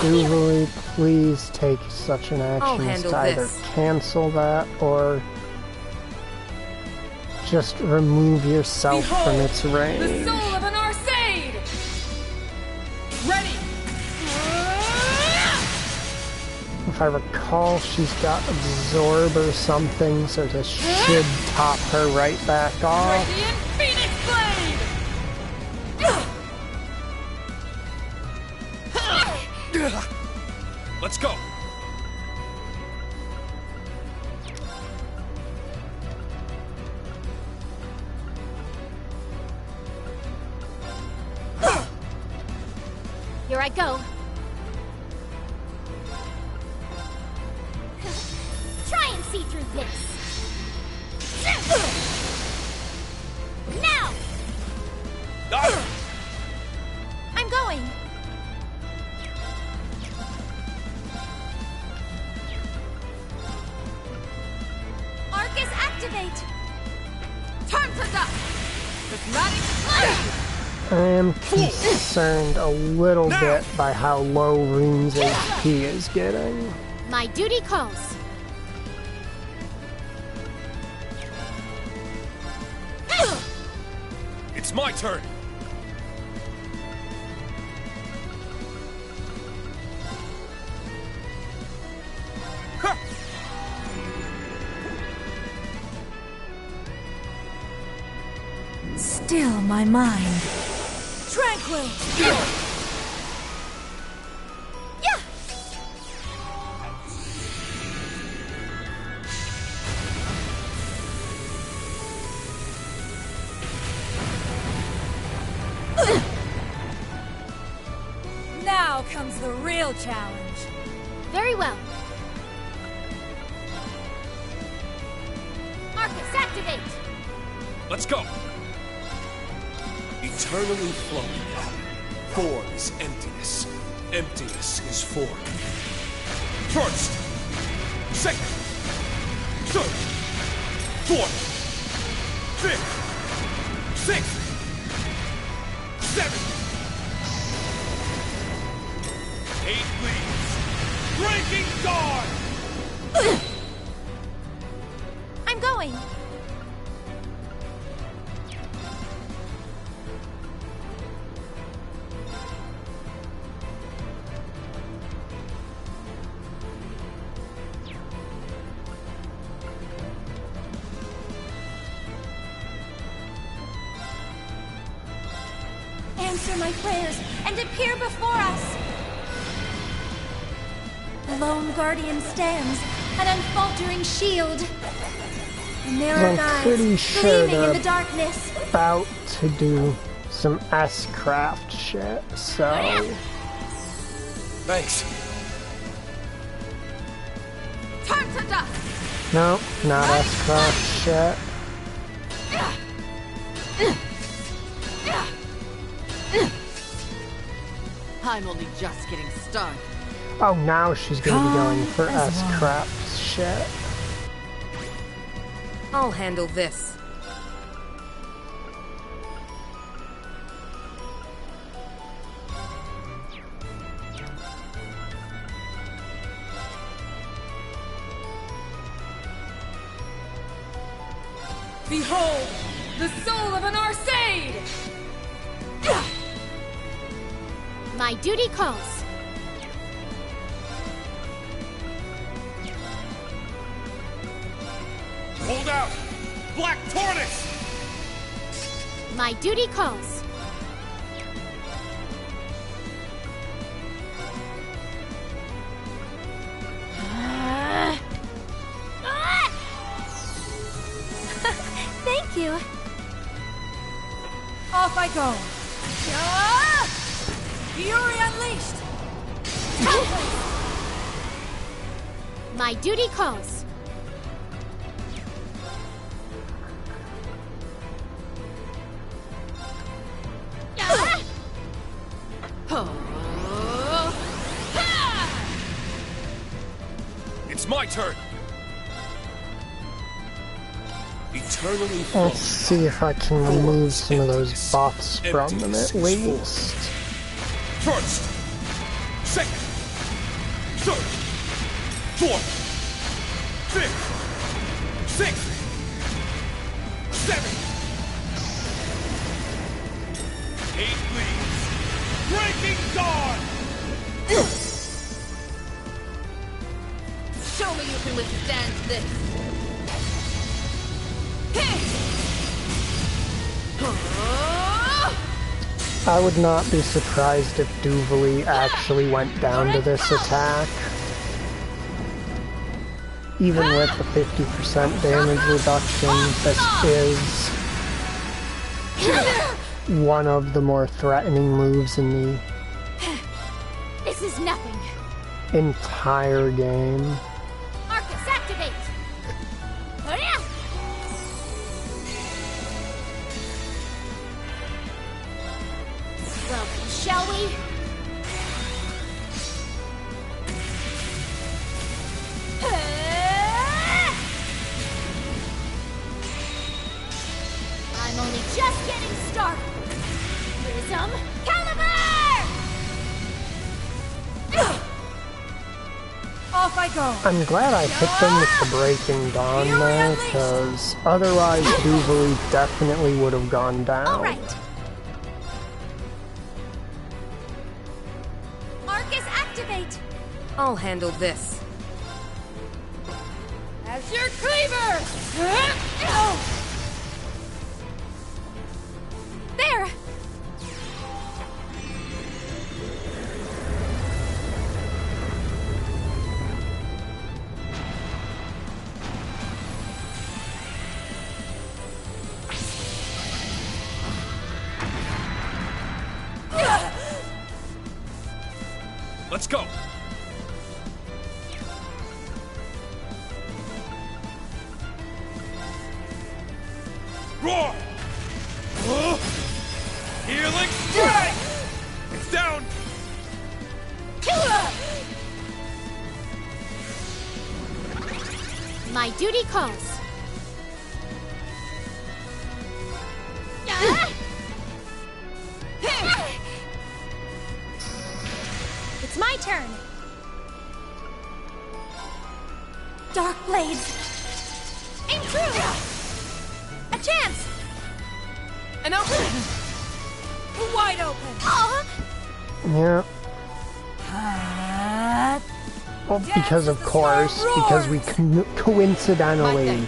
Duvali, please take such an action as to either cancel that or just remove yourself from its range. The soul of an Arcade! Ready! If I recall, she's got absorb or something, so this should top her right back off. Radiant Phoenix Blade! Let's go. Here I go. Try and see through this. Now! I'm going. Arcus, activate! Turn to dust! Prismatic Flame! I am concerned a little bit by how low Rune's HP is getting. My duty calls. It's my turn. Still my mind. Tranquil! Yeah! Now comes the real challenge. Very well. Arcus, activate! Let's go. Eternally flowing. Form is emptiness. Emptiness is form. First, second, third, fourth, fifth, sixth, seventh, 8 leaves. Breaking dawn. I'm going. Answer my prayers and appear before us. The lone guardian stands, an unfaltering shield. And there are I'm pretty guides sure gleaming in they're the darkness. about to do some S-craft shit, so... Thanks. Turn to dust! No, not S-craft shit. I'm only just getting started. Oh, now she's gonna be going for S-craft shit. I'll handle this. Behold, the soul of an Arcade! My duty calls. Hold out! Black Tortoise! My duty calls. Thank you. Off I go. Fury unleashed! My duty calls. It's my turn. Eternally Let's see if I can remove some of those buffs from them at least. First, second, third, fourth, fifth, sixth, seventh, 8 leaves. Breaking dawn. can withstand this. I would not be surprised if Duvali actually went down to this attack. Even with the 50% damage reduction, this is one of the more threatening moves in the This is nothing. entire game. Arcus, activate! Well, shall we? I'm only just getting started. Prism Caliber! Off I go. I'm glad I hit them with the Breaking Dawn there, because otherwise Duvali definitely would have gone down. All right. Arcus, activate! I'll handle this. As your cleaver! There! Let's go! Roar! Healing strike! It's down! My duty calls. It's my turn. Dark blades. Aim true. A chance. An opening. Wide open. Yeah. Well, because of course, because we coincidentally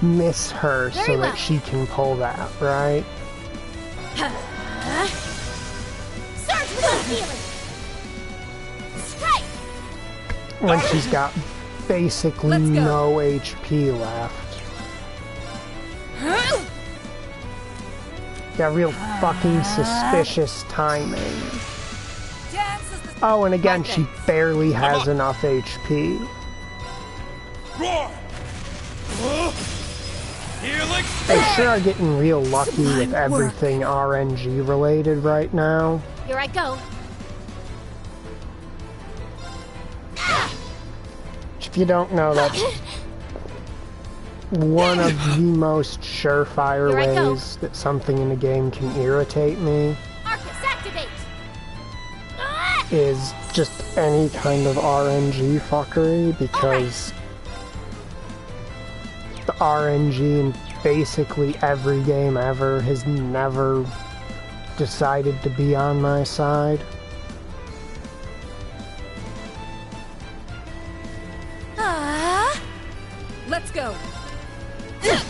miss her so that she can pull that, right? Surge without healing. Strike. When she's got basically no HP left. Yeah, real fucking suspicious timing. Oh, and again, she barely has enough HP. Roar! They sure are getting real lucky with everything RNG related right now. Here I go. If you don't know, that's one of the most surefire ways that something in a game can irritate me. Arcus, activate. Is just any kind of RNG fuckery, because the RNG in basically every game ever has never decided to be on my side. Let's go. Yeah.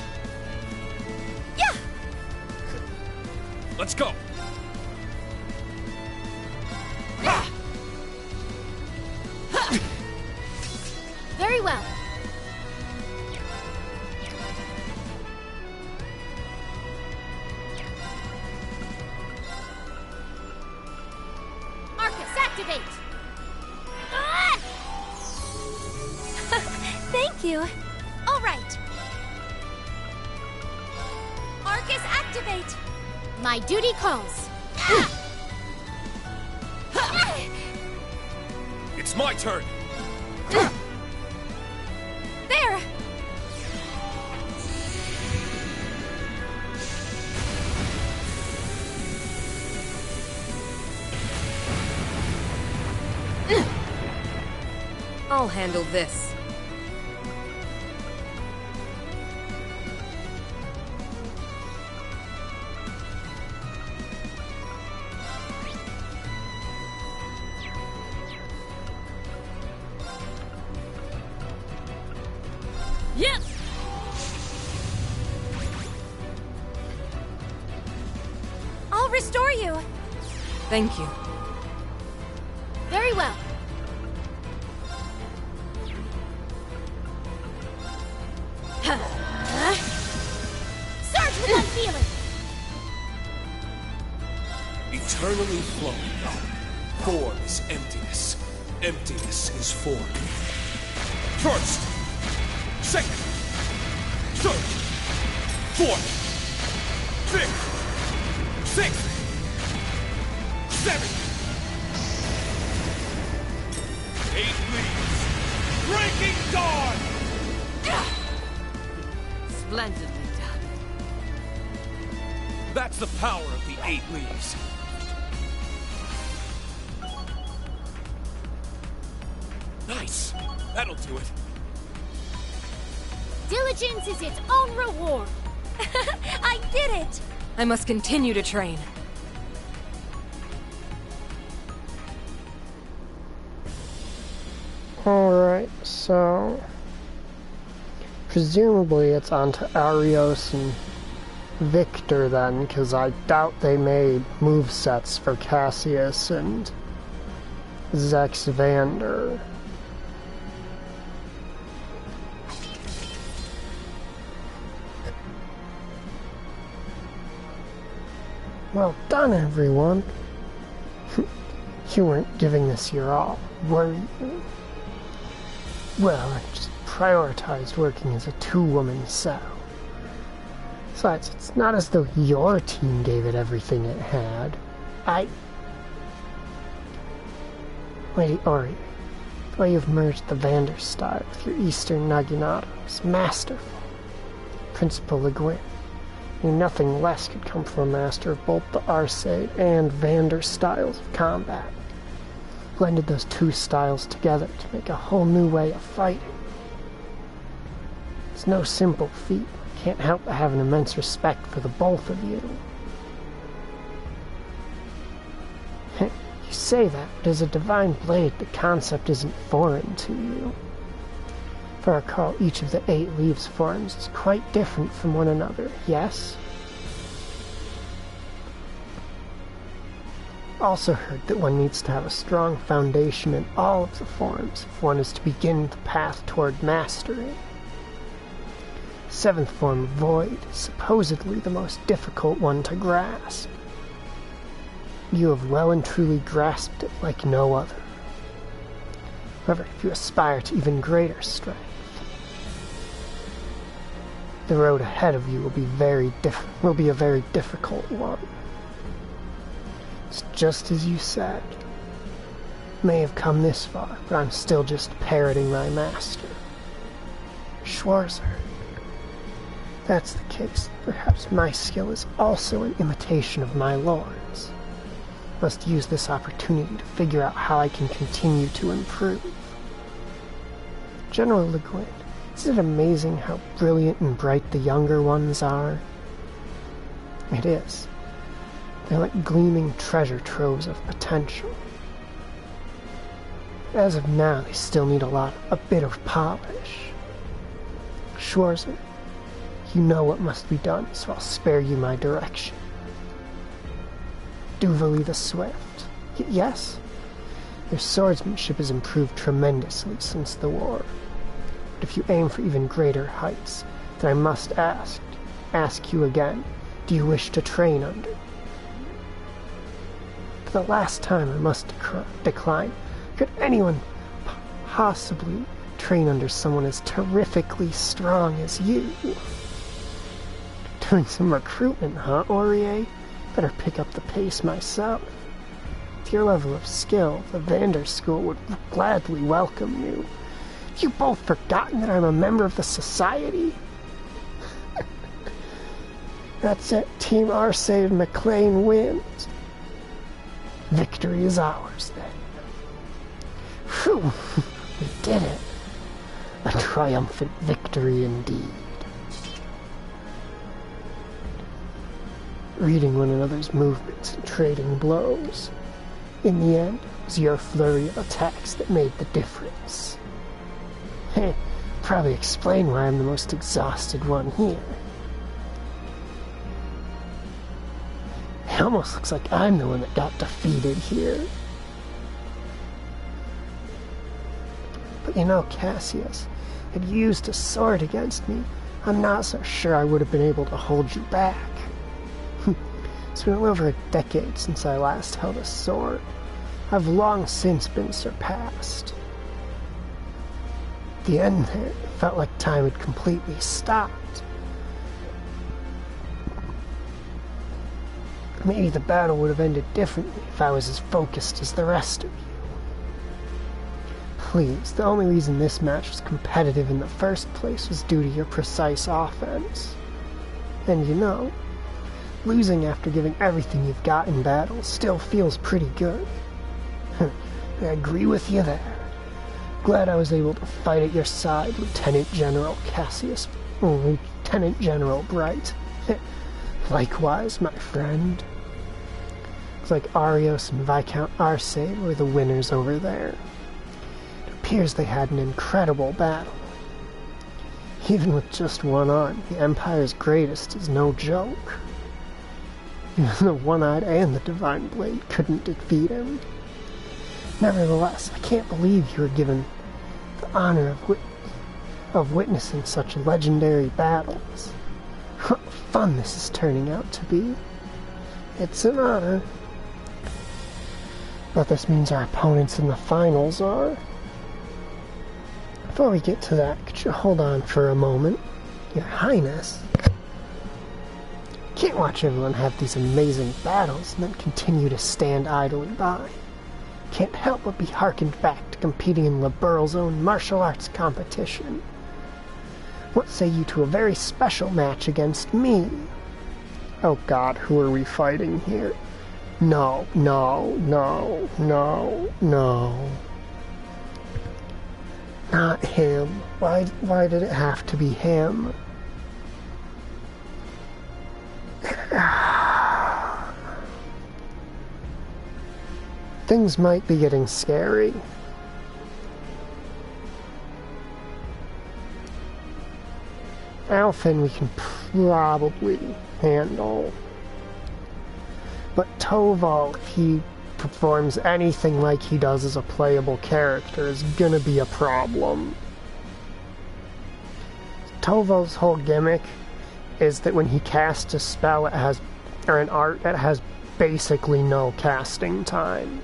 Let's go. Very well. Arcus, activate. Thank you. All right. Arcus, activate. My duty calls. It's my turn. There. I'll handle this. Thank you. Very well. Surge with unfeeling! Eternally flowing. Form is emptiness. Emptiness is form. First, second, third, fourth, fifth, sixth, seventh. 8 leaves. Breaking dawn! Splendidly done. That's the power of the 8 leaves. Nice. That'll do it. Diligence is its own reward. I did it! I must continue to train. Alright, so presumably it's on to Arios and Victor then, because I doubt they made movesets for Cassius and Zex Vander. Well done, everyone. You weren't giving this your all, were you? Well, I just prioritized working as a two-woman cell. Besides, it's not as though your team gave it everything it had. Lady Ori, the way you've merged the Vander style with your Eastern Naginata is masterful. Principal Le Guin knew nothing less could come from a master of both the Arcade and Vander styles of combat. Blended those two styles together to make a whole new way of fighting. It's no simple feat. I can't help but have an immense respect for the both of you. You say that, but as a divine blade, the concept isn't foreign to you. If I recall, each of the 8 leaves forms is quite different from one another, yes? Also heard that one needs to have a strong foundation in all of the forms if one is to begin the path toward mastery. 7th form, Void, is supposedly the most difficult one to grasp. You have well and truly grasped it like no other. However, if you aspire to even greater strength, the road ahead of you will be a very difficult one. It's just as you said. May have come this far, but I'm still just parroting my master. Schwarzer. If that's the case, perhaps my skill is also an imitation of my lord's. Must use this opportunity to figure out how I can continue to improve. General Le Guin, isn't it amazing how brilliant and bright the younger ones are? It is. They're like gleaming treasure troves of potential. As of now, they still need a bit of polish. Schwarzer, you know what must be done, so I'll spare you my direction. Duvali the Swift. Yes? Their swordsmanship has improved tremendously since the war. But if you aim for even greater heights, then I must ask you again, do you wish to train under? For the last time I must decline. Could anyone possibly train under someone as terrifically strong as you? Doing some recruitment, huh, Aurier? Better pick up the pace myself. With your level of skill, the Vander School would gladly welcome you. Have you both forgotten that I'm a member of the Society? That's it. Team Arcade McLean wins. Victory is ours, then. Phew! We did it. A triumphant victory indeed. Reading one another's movements and trading blows. In the end, it was your flurry of attacks that made the difference. Heh, probably explain why I'm the most exhausted one here. It almost looks like I'm the one that got defeated here. But you know, Cassius, had you used a sword against me, I'm not so sure I would have been able to hold you back. It's been over a decade since I last held a sword. I've long since been surpassed. At the end there, it felt like time had completely stopped. Maybe the battle would have ended differently if I was as focused as the rest of you. Please, the only reason this match was competitive in the first place was due to your precise offense. And you know, losing after giving everything you've got in battle still feels pretty good. I agree with you there. Glad I was able to fight at your side, Lieutenant General Cassius. Lieutenant General Bright. Likewise, my friend. Looks like Arios and Viscount Arcade were the winners over there. It appears they had an incredible battle. Even with just one arm, the Empire's greatest is no joke. Even the One-Eyed and the Divine Blade couldn't defeat him. Nevertheless, I can't believe you were given the honor of witnessing such legendary battles. What fun this is turning out to be. It's an honor. But this means our opponents in the finals are... Before we get to that, could you hold on for a moment? Your Highness. Can't watch everyone have these amazing battles and then continue to stand idly by. Can't help but be hearkened back to competing in LeBurle's own martial arts competition. What say you to a very special match against me? Oh God, who are we fighting here? No, no, no, no, no. Not him. Why did it have to be him? Things might be getting scary. Alphen we can probably handle. But Toval, if he performs anything like he does as a playable character, is gonna be a problem. Toval's whole gimmick is that when he casts a spell, it has, or an art, it has basically no casting time.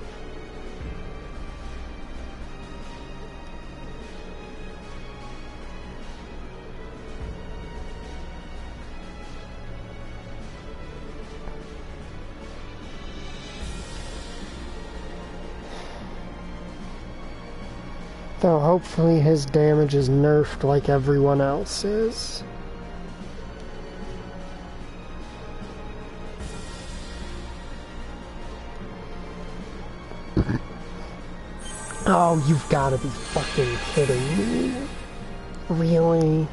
Though hopefully his damage is nerfed like everyone else's. Oh, you've gotta be fucking kidding me. Really?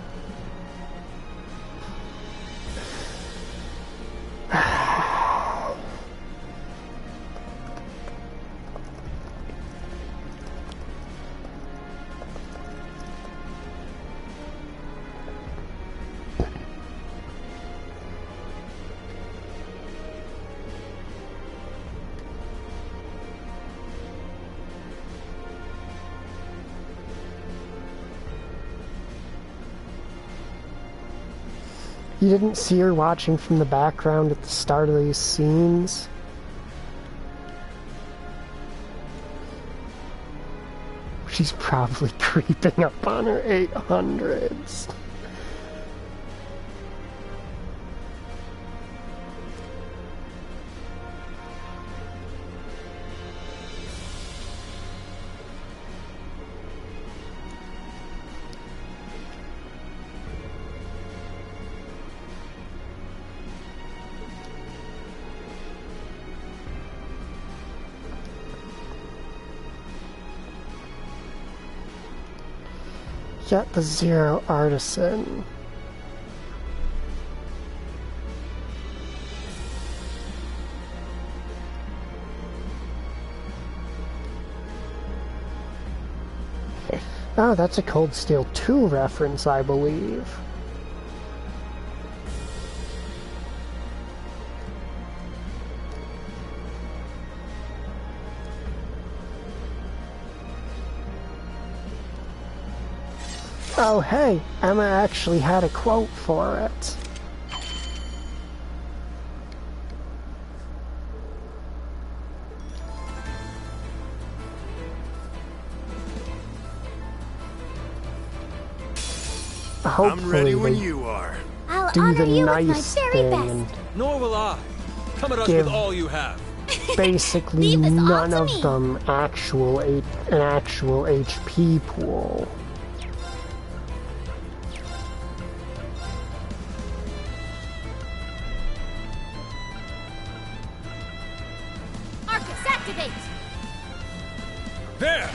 You didn't see her watching from the background at the start of these scenes? She's probably creeping up on her 800s. Get the Zero Artisan. Oh, that's a Cold Steel 2 reference, I believe. Oh, hey, Emma actually had a quote for it. I'm ready when you are. I'll do honor the you nice with my very thing best. Nor will I. Come at us Give with all you have. basically Leave this all none to of me. them an actual HP pool. Arcus, activate! There!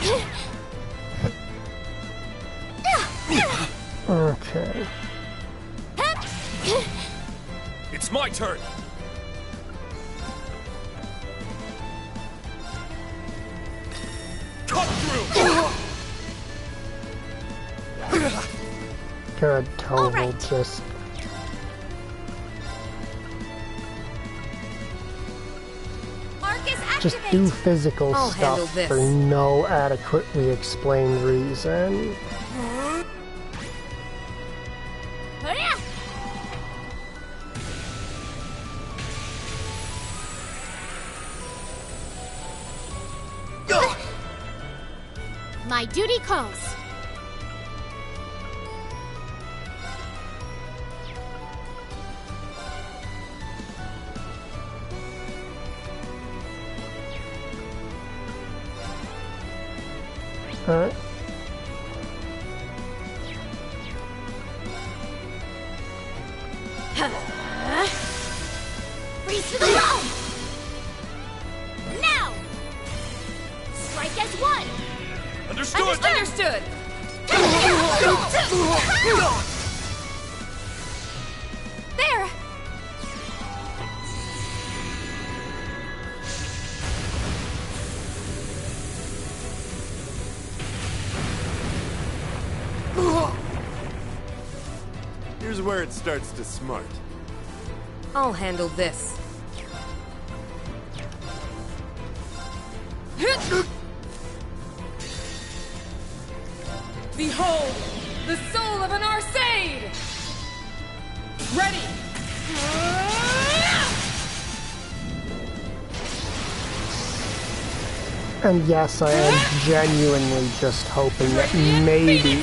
Okay. It's my turn. Cut through. Good, total just... Arcus, activate! Just do physical I'll handle stuff this. for no adequately explained reason. My duty calls. Alright. Freeze to the wall! Now! Strike as one! Understood. Understood. There! Here's where it starts to smart. I'll handle this. Behold, the soul of an Arcade! Ready! And yes, I am genuinely just hoping that maybe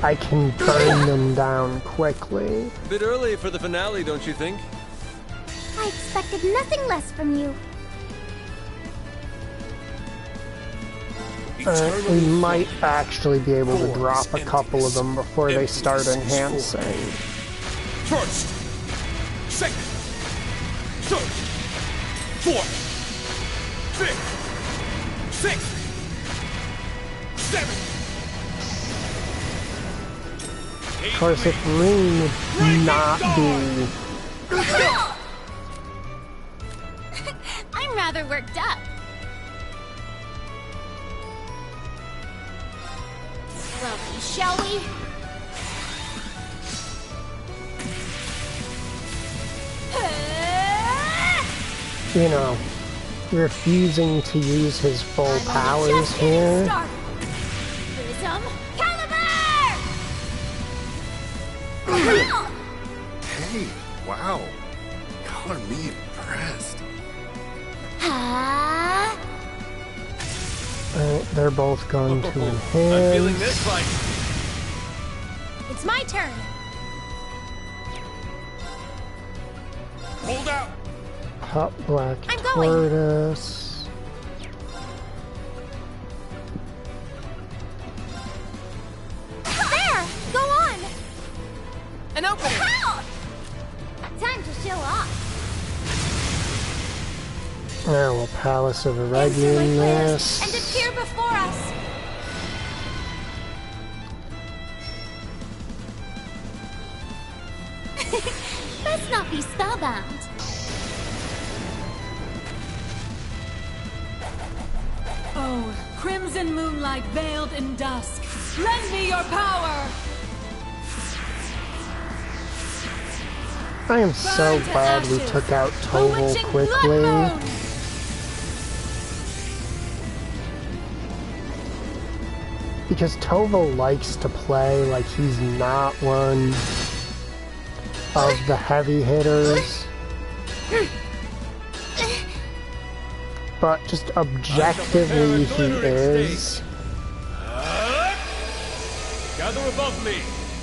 I can burn them down quickly. Bit early for the finale, don't you think? I expected nothing less from you. We might actually be able to drop a couple of them before they start enhancing. First, second, third, fourth, fifth, sixth, seventh. Of course, if Ring would not be... I'm rather worked up. Well then, shall we? You know, refusing to use his full powers here. Prism, Caliber! Hey, wow. Color me impressed. They're both going to enhance. I'm feeling this fight. It's my turn. Hold out. Hot Black I'm going. Tortoise. There! Go on! An opening! Time to show off. Now we'll Palace of Enter my plans Irregulus. and appear before us. Let's not be spellbound. Oh, crimson moonlight veiled in dusk. Lend me your power! I am so glad we took out Total quickly. because Tovo likes to play like he's not one of the heavy hitters. But just objectively he is. Gather above me,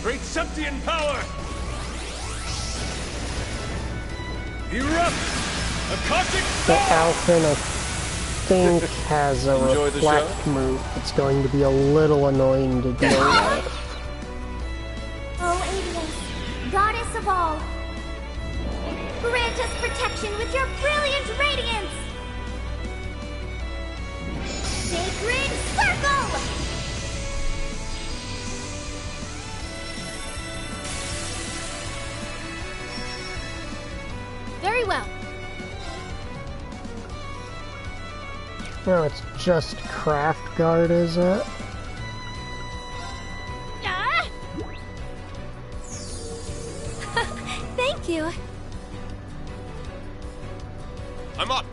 great Septian power! Erupt! Akashic The Storm! Alphen, I think, has a reflect move. It's going to be a little annoying to deal with. Oh, Avius, goddess of all, grant us protection with your brilliant radiance! Sacred Circle! Very well. No, it's just Craft Guard, is it? Ah! Thank you. I'm up.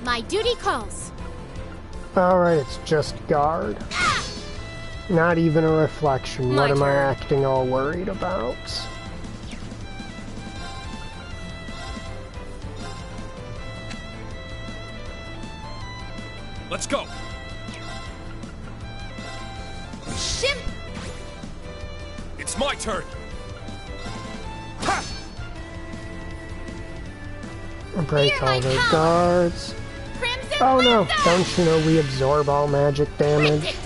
My duty calls. Alright, it's just Guard. Not even a reflection. What am I acting all worried about? Let's go. Shim. It's my turn. Break all their guards. Oh no, don't you know we absorb all magic damage?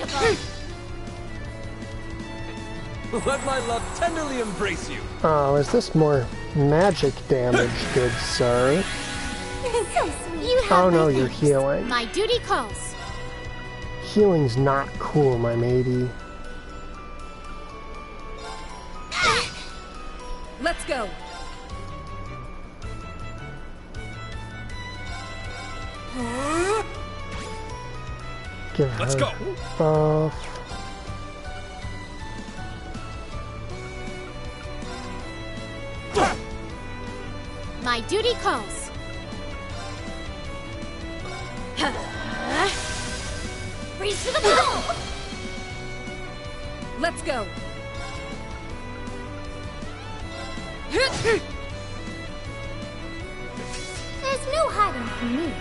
Let my love tenderly embrace you. Oh, is this more magic damage, good sir? So sweet. Oh no, you're healing. My duty calls. Healing's not cool, my matey. Let's go. Give her Let's go. buff. My duty calls. Freeze to the floor! Let's go. There's no hiding from me.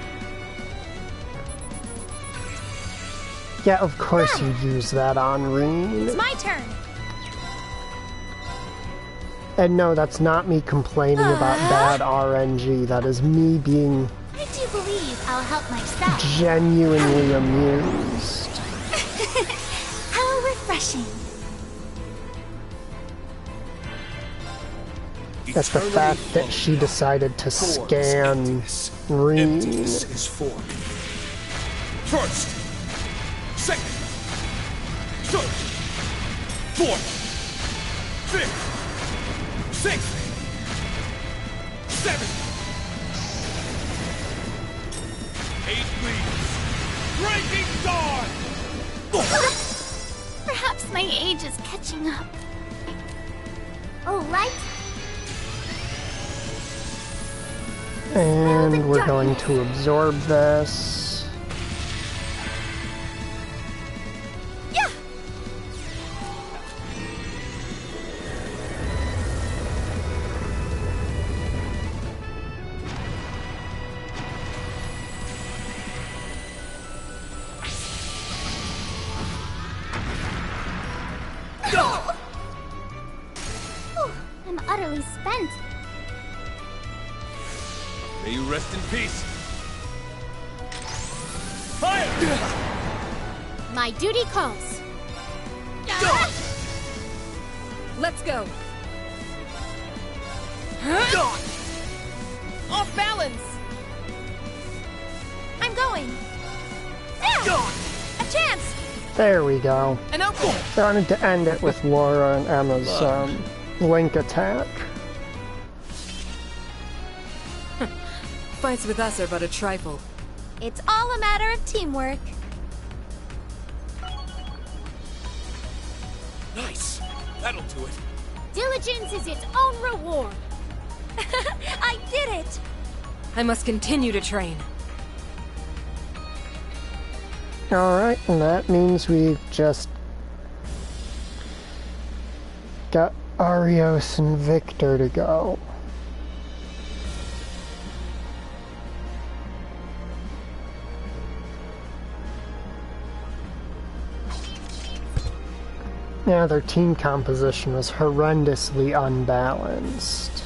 Yeah, of course you use that on Reen. It's my turn. And no, that's not me complaining about bad RNG. That is me being I do believe I'll help myself. genuinely amused How refreshing. at the fact that she decided to scan Reen. Emptiness is formed. First, second, third, fourth, fifth, sixth, seventh, eighth leaves, breaking dawn! Perhaps my age is catching up. Oh, light. And we're going to absorb this. Yeah. Oh, I'm utterly spent. May you rest in peace. Fire! My duty calls. Let's go. Off balance. I'm going. A chance. There we go. An opening. I wanted to end it with Laura and Emma's link attack. Fights with us are but a trifle. It's all a matter of teamwork. Nice. That'll do it. Diligence is its own reward. I did it! I must continue to train. Alright, and that means we've just got Arios and Victor to go. Yeah, their team composition was horrendously unbalanced.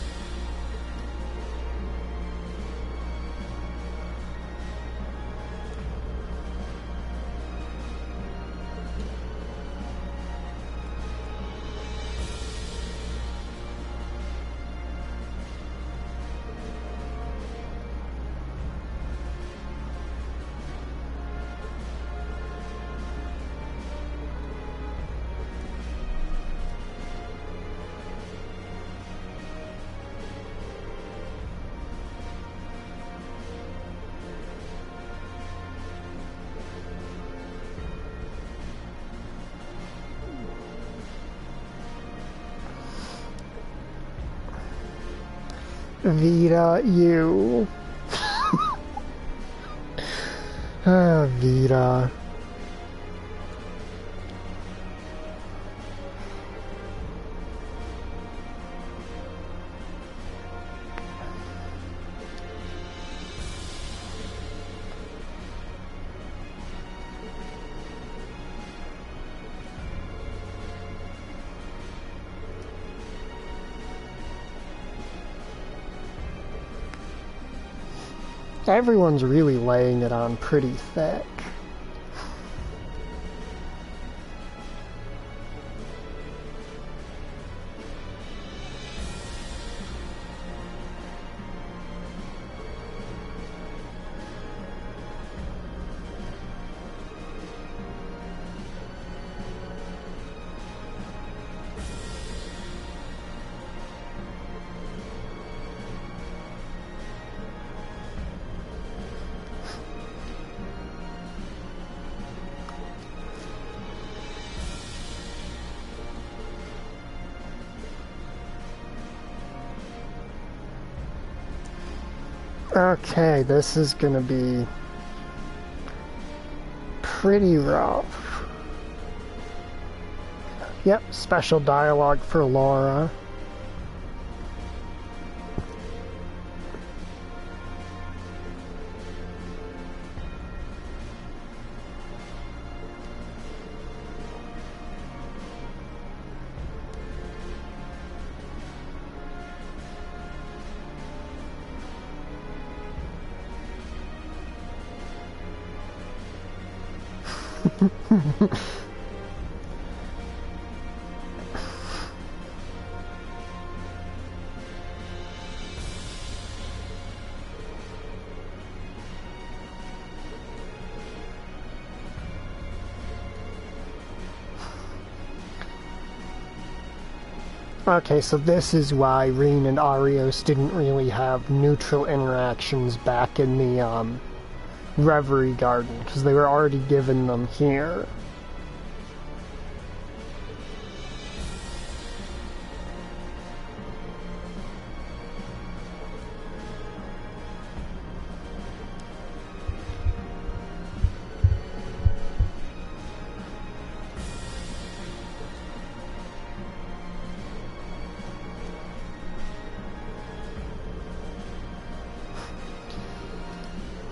Vita, you. Ah, Vita. Everyone's really laying it on pretty thick. Okay, this is gonna be pretty rough. Yep, special dialogue for Laura. Okay, so this is why Rean and Arios didn't really have neutral interactions back in the Reverie Garden, because they were already given them here.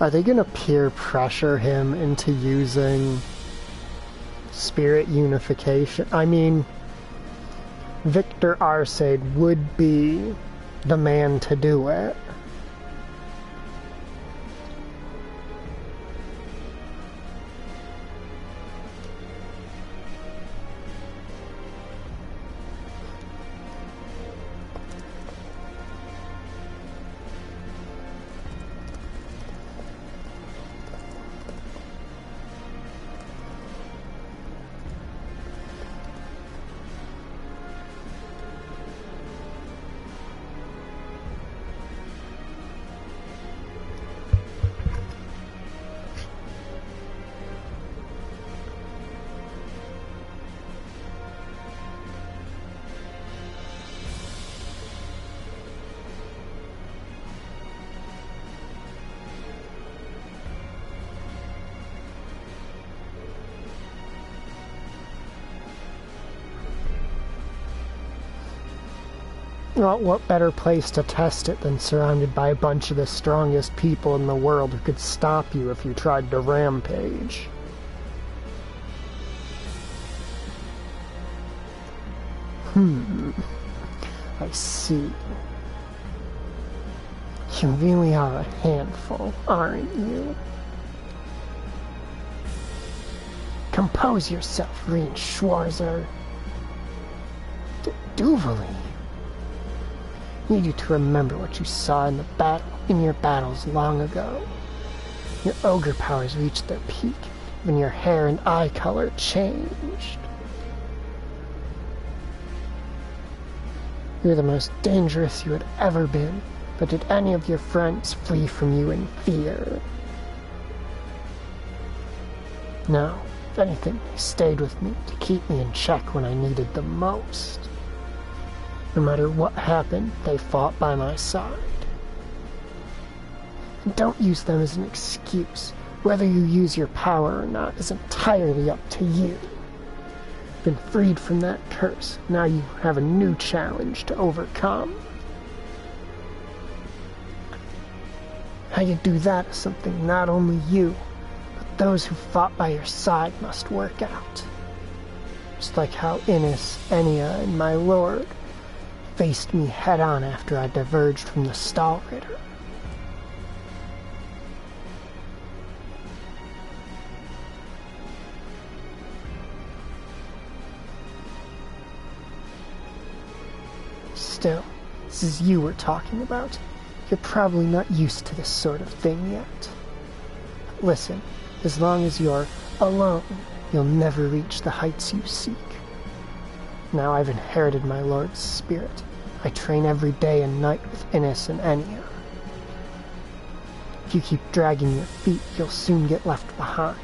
Are they gonna peer pressure him into using spirit unification? I mean, Victor Arcade would be the man to do it. Well, what better place to test it than surrounded by a bunch of the strongest people in the world who could stop you if you tried to rampage? I see. You really are a handful, aren't you? Compose yourself, Rean Schwarzer. Duvalie. Need you to remember what you saw in your battles long ago. Your ogre powers reached their peak when your hair and eye color changed. You're the most dangerous you had ever been, but did any of your friends flee from you in fear? No, if anything, they stayed with me to keep me in check when I needed them most. No matter what happened, they fought by my side. And don't use them as an excuse. Whether you use your power or not is entirely up to you. Been freed from that curse. Now you have a new challenge to overcome. How you do that is something not only you, but those who fought by your side must work out. Just like how Innis, Enya, and my lord faced me head-on after I diverged from the Stahlritter. Still, this is you we're talking about. You're probably not used to this sort of thing yet. Listen, as long as you're alone, you'll never reach the heights you seek. Now I've inherited my lord's spirit. I train every day and night with Innis and Enya. If you keep dragging your feet, you'll soon get left behind.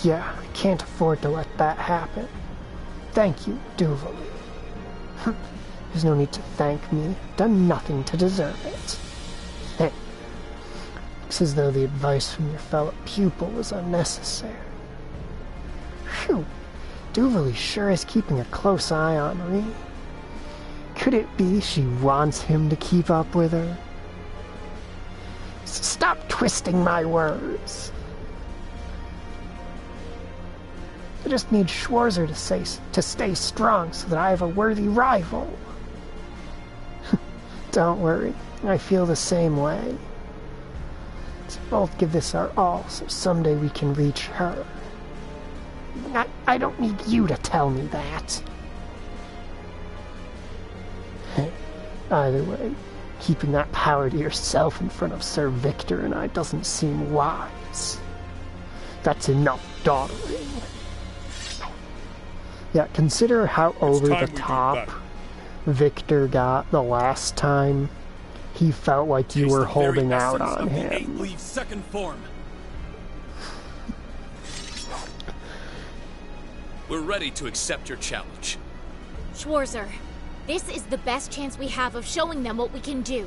Yeah, I can't afford to let that happen. Thank you, Duvalie. There's no need to thank me. I've done nothing to deserve it. Looks as though the advice from your fellow pupil was unnecessary. Phew. Duvalie sure is keeping a close eye on Rean. Could it be she wants him to keep up with her? Stop twisting my words. I just need Schwarzer to stay strong so that I have a worthy rival. Don't worry, I feel the same way. Let's both give this our all so someday we can reach her. I don't need you to tell me that. Either way, keeping that power to yourself in front of Sir Victor and I doesn't seem wise. That's enough dawdling. Yeah, consider how over the top Victor got the last time. He felt like you were holding out on him. Second form. We're ready to accept your challenge. Schwarzer, this is the best chance we have of showing them what we can do.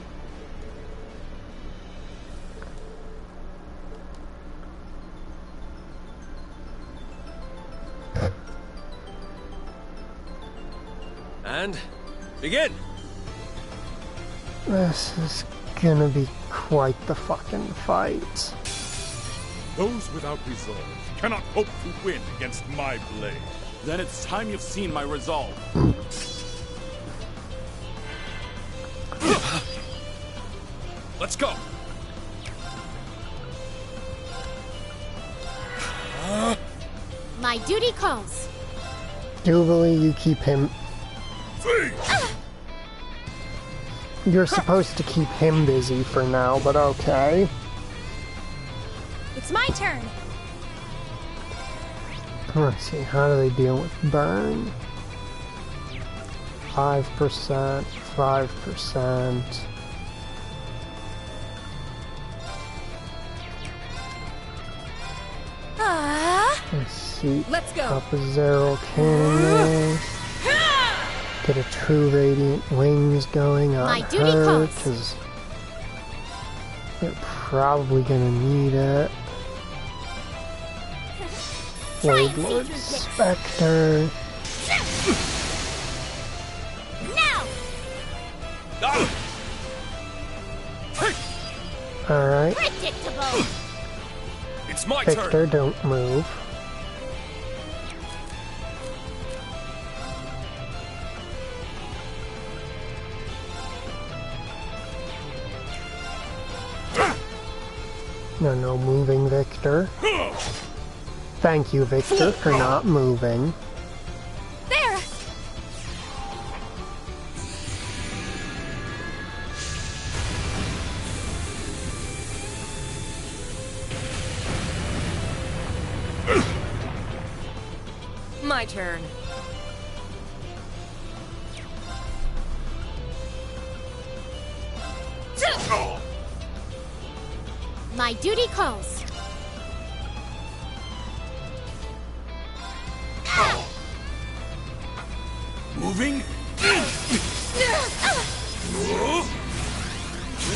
And begin! This is gonna be quite the fucking fight. Those without resolve cannot hope to win against my blade. Then it's time you've seen my resolve. Let's go! My duty calls. Duvalie, you keep him... You're supposed to keep him busy for now, but okay. It's my turn. Let's see, how do they deal with burn? 5%, 5%. Let's see. Let's go. Up a zero cannon. Get a true radiant wings going on her, because they're probably gonna need it. Lord Spectre. Now! Alright. Predictable. It's my Victor, turn. don't move. No moving, Victor. Thank you, Victor, for not moving. There! My turn. My duty calls. Moving. An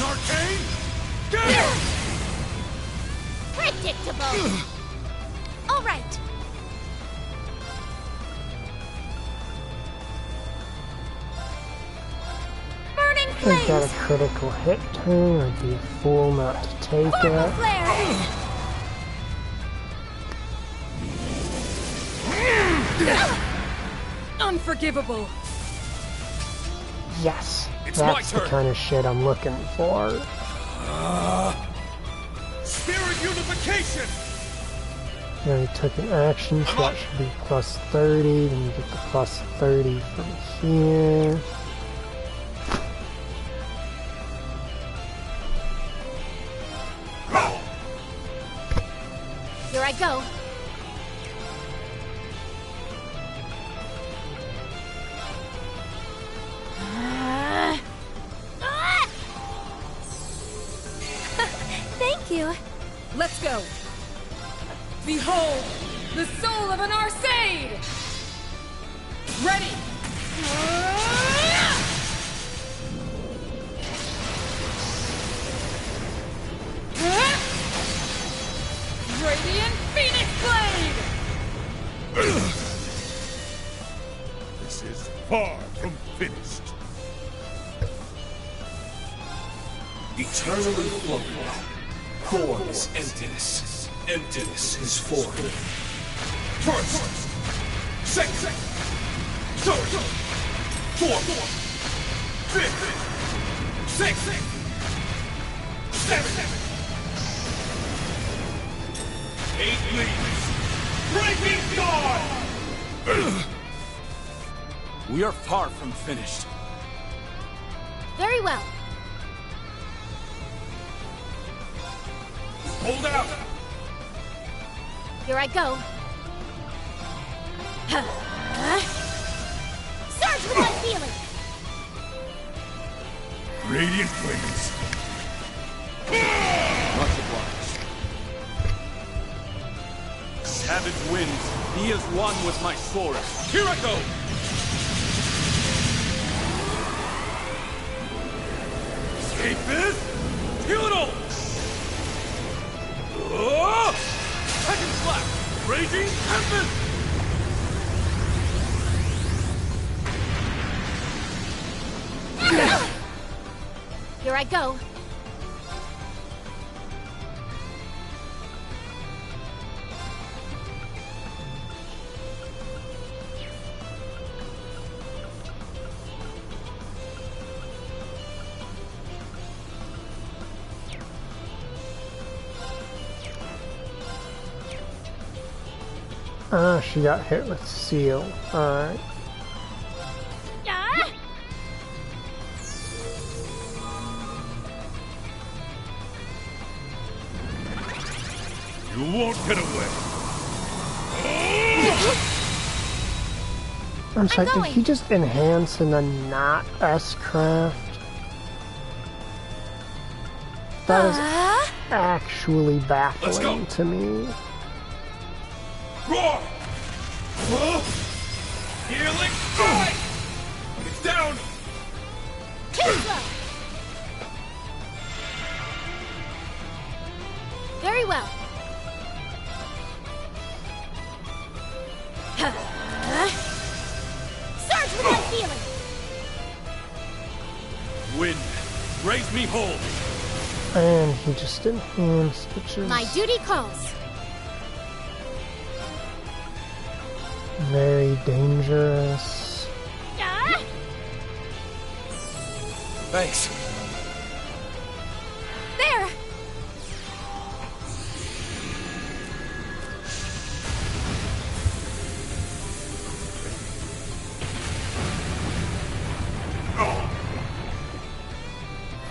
arcane. Predictable. All right. Burning I flames. got a critical hit turn. I'd be a fool not to take Vorpal it. flare. Unforgivable. Yes, It's my that's the turn. kind of shit I'm looking for. Spirit unification. I already took an action, so that should be plus 30. Then you get the plus 30 from here. Here I go. Thank you. Let's go. Behold, the soul of an Arcade! Ready! Radiant Phoenix Blade! This is far from finished. Eternally floating. Form is emptiness. Emptiness is form. First. Second. Third. Fourth. Fifth. Sixth. Seventh. 8 leaves. Breaking dawn! We are far from finished. Very well. Hold out. Here I go. Surge with my feeling. Radiant flames. Much obliged. Savage winds, he is one with my sword. Here I go. Escape this. Kill it all. Second slap! Raging Tempest! Here I go. Ah, she got hit with seal. Alright. You won't get away. I'm sorry, did he just enhance and then not S-craft? That is actually baffling to me. Roar! Healing strike! It's down! Very well. Surge with my feeling. Wind, raise me whole. And he just enhanced, which is My duty calls. very dangerous. Thanks. There!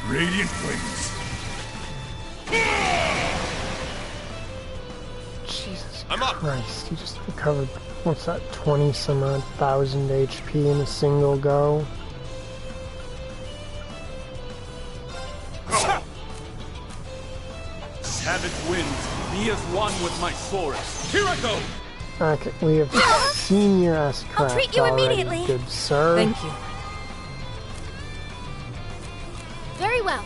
Radiant flames. Jesus I'm up. Christ, he just recovered, what's that, 20-some odd thousand HP in a single go. Savage winds, be as one with my forest. Here I go! Okay, we have seen your ass I'll cracked treat you already, immediately. good sir. Thank you. Very well.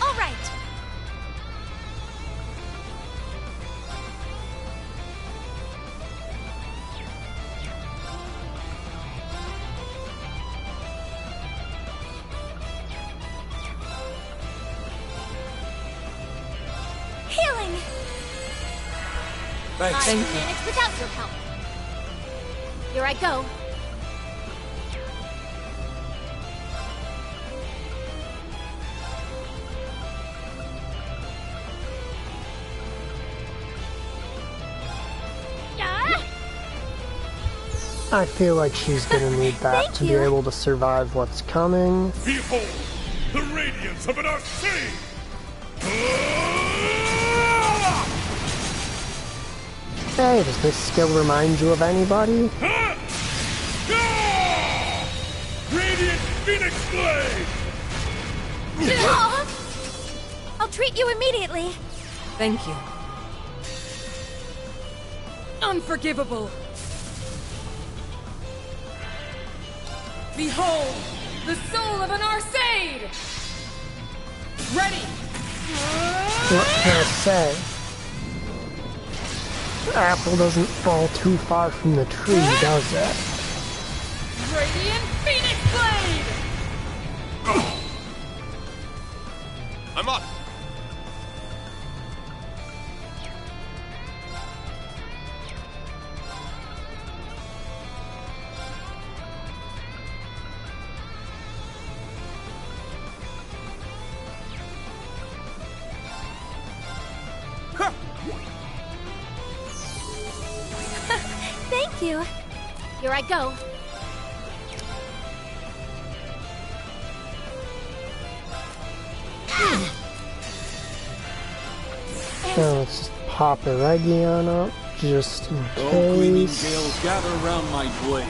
All right. Healing! Thanks. I Thank can you. manage without your help. Here I go. I feel like she's gonna need that Thank to be you. able to survive what's coming. Behold, the radiance of an arcade! Hey, does this skill remind you of anybody? Radiant Phoenix Blade! I'll treat you immediately. Thank you. Unforgivable. Behold, the soul of an Arcade! Ready! What can I say? Apple doesn't fall too far from the tree, does it? Radiant Phoenix Blade! I'm up. Thank you. Here I go. Now let's just pop a Region up, just in Oh, gleaming case. gales, gather around my blade.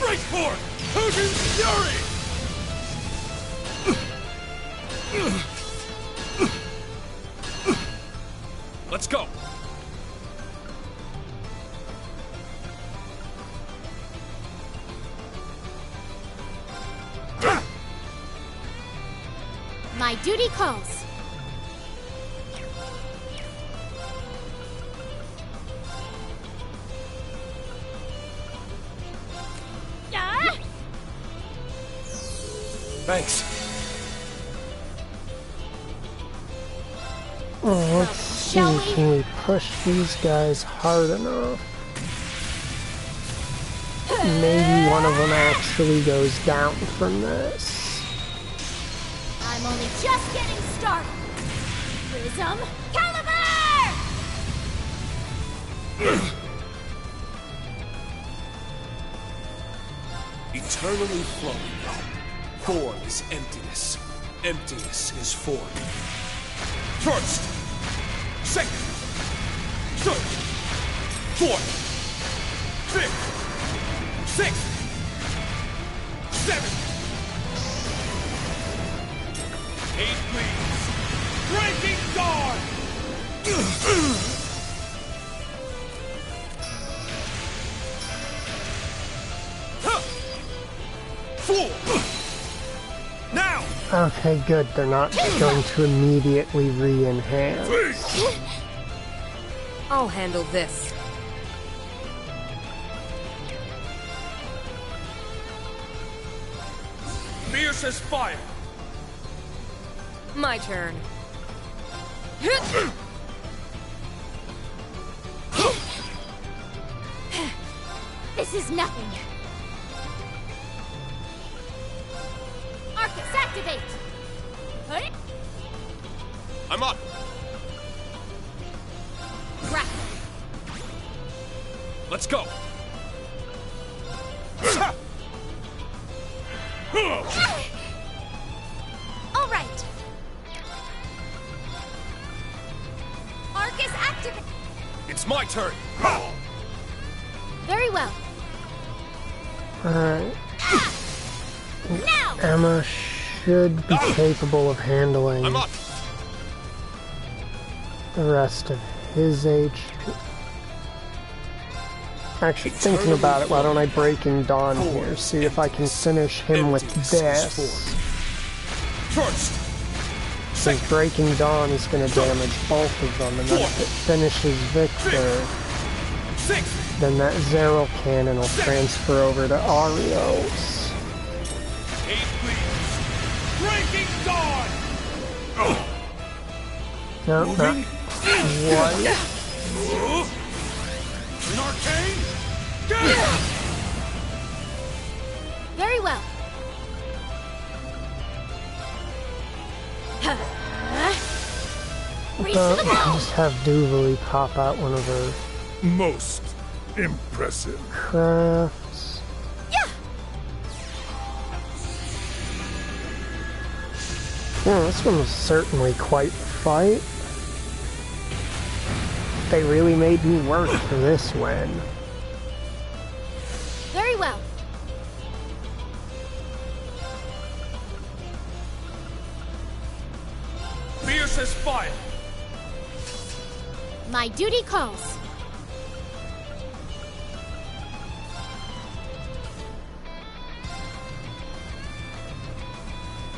Break forth! Hogan's Fury! Let's go. My duty calls. Thanks. Oh, let's see, can we push these guys hard enough? Maybe one of them actually goes down from this. I'm only just getting started. Prism Caliber! Eternally flowing. Form is emptiness. Emptiness is form. First, second, third, fourth, fifth, sixth, seventh, eight, please. Breaking guard. Fool! Now! Okay, good. They're not going to immediately re-enhance. I'll handle this. Fierce as fire. My turn. This is nothing. Arcus, activate! I'm up. Grapple. Let's go. All right. Arcus, activate! It's my turn. Very well. Alright. Now! Emma should be capable of handling I'm up. the rest of his HP. Actually, thinking about it, why don't I Breaking Dawn here? See if I can finish him with this. First. Since Breaking Dawn is going to damage both of them, and then if it finishes Victor, then that Zero Cannon will transfer over to Arios. 8 leaves. Breaking Dawn! No, not one. An arcane? Very well. Just have Duvalie pop out one of her Most impressive. crafts. Yeah, this one was certainly quite a fight. They really made me work for this win. Very well. Fierce as fire. My duty calls.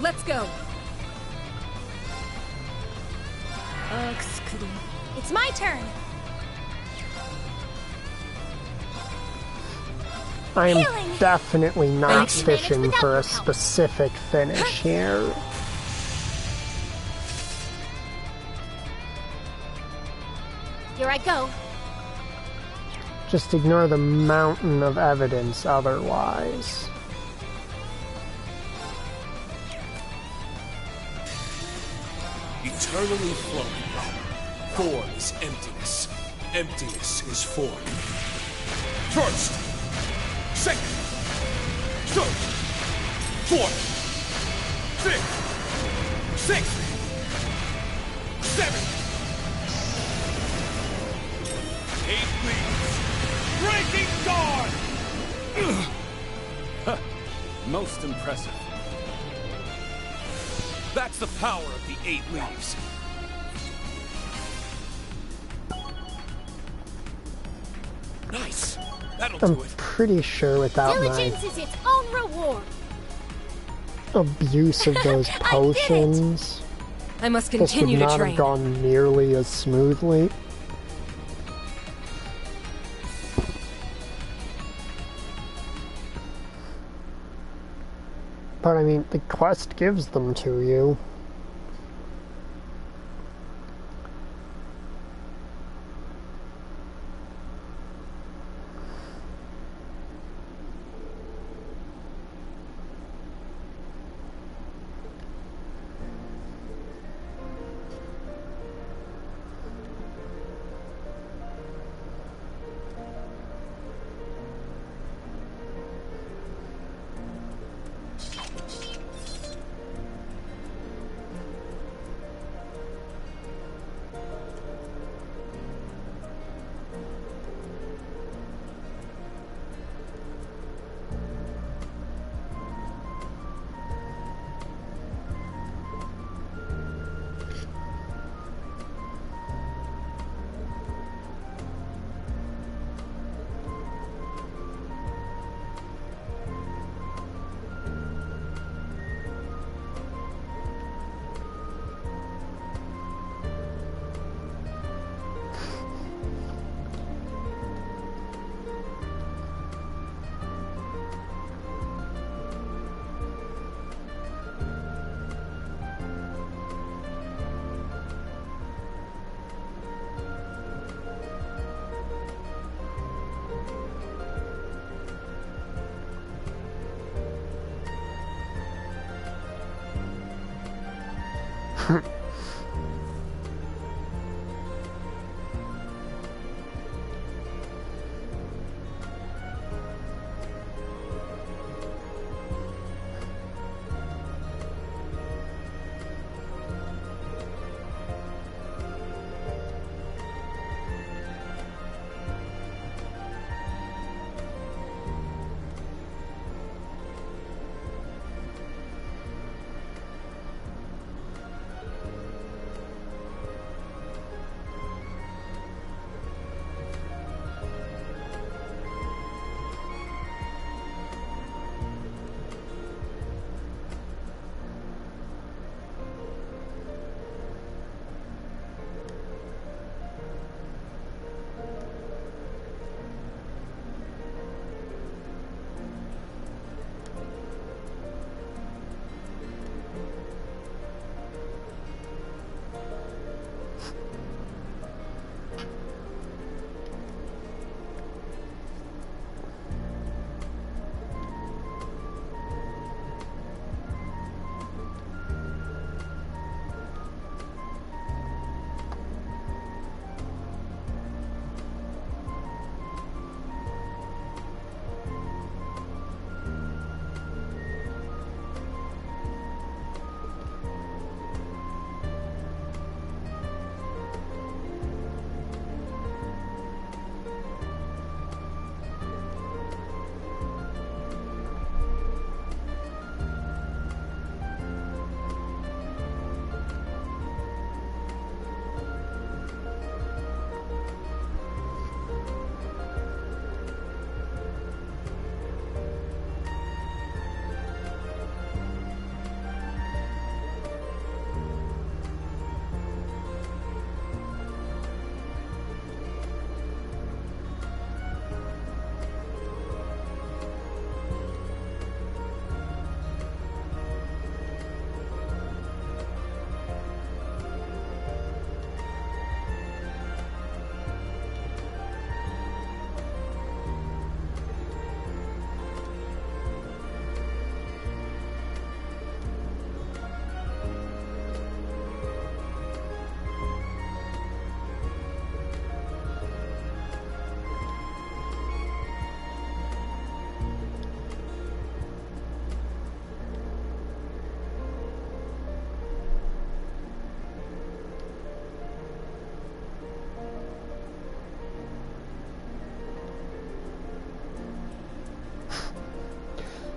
Let's go. It's my turn. I am Healing. definitely not Thanks. fishing for a specific finish here. Here I go. Just ignore the mountain of evidence otherwise. Eternally flowing. Form is emptiness. Emptiness is form. First. Second. Third. Fourth. Fifth. Sixth. Seventh. 8 leaves. Breaking Dawn! Most impressive. That's the power of the 8 leaves. Nice. That'll I'm do it. pretty sure without Diligence is its own reward. my abuse of those potions, I must this would continue to not train. have gone nearly as smoothly. But I mean, the quest gives them to you.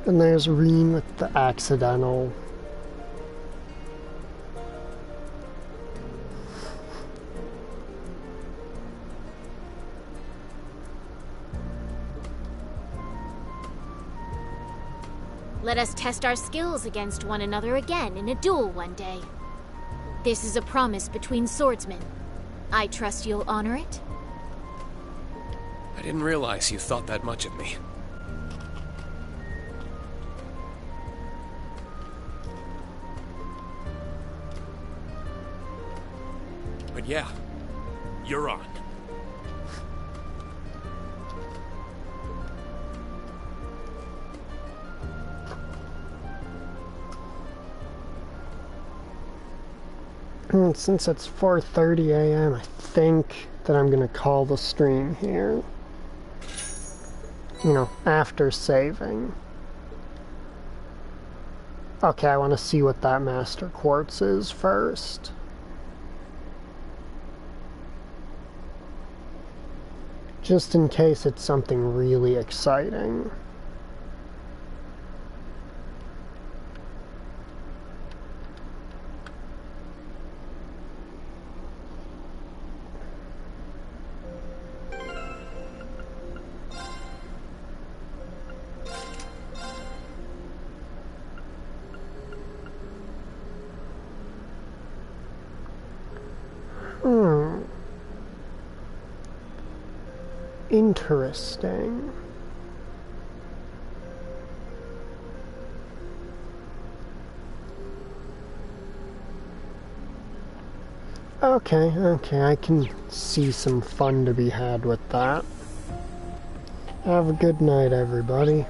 And there's Reen with the accidental. Let us test our skills against one another again in a duel one day. This is a promise between swordsmen. I trust you'll honor it? I didn't realize you thought that much of me. But yeah, you're on. Since it's 4:30 a.m., I think that I'm gonna call the stream here. You know, after saving. Okay, I want to see what that Master Quartz is first. Just in case it's something really exciting. Interesting. Okay, I can see some fun to be had with that. Have a good night, everybody.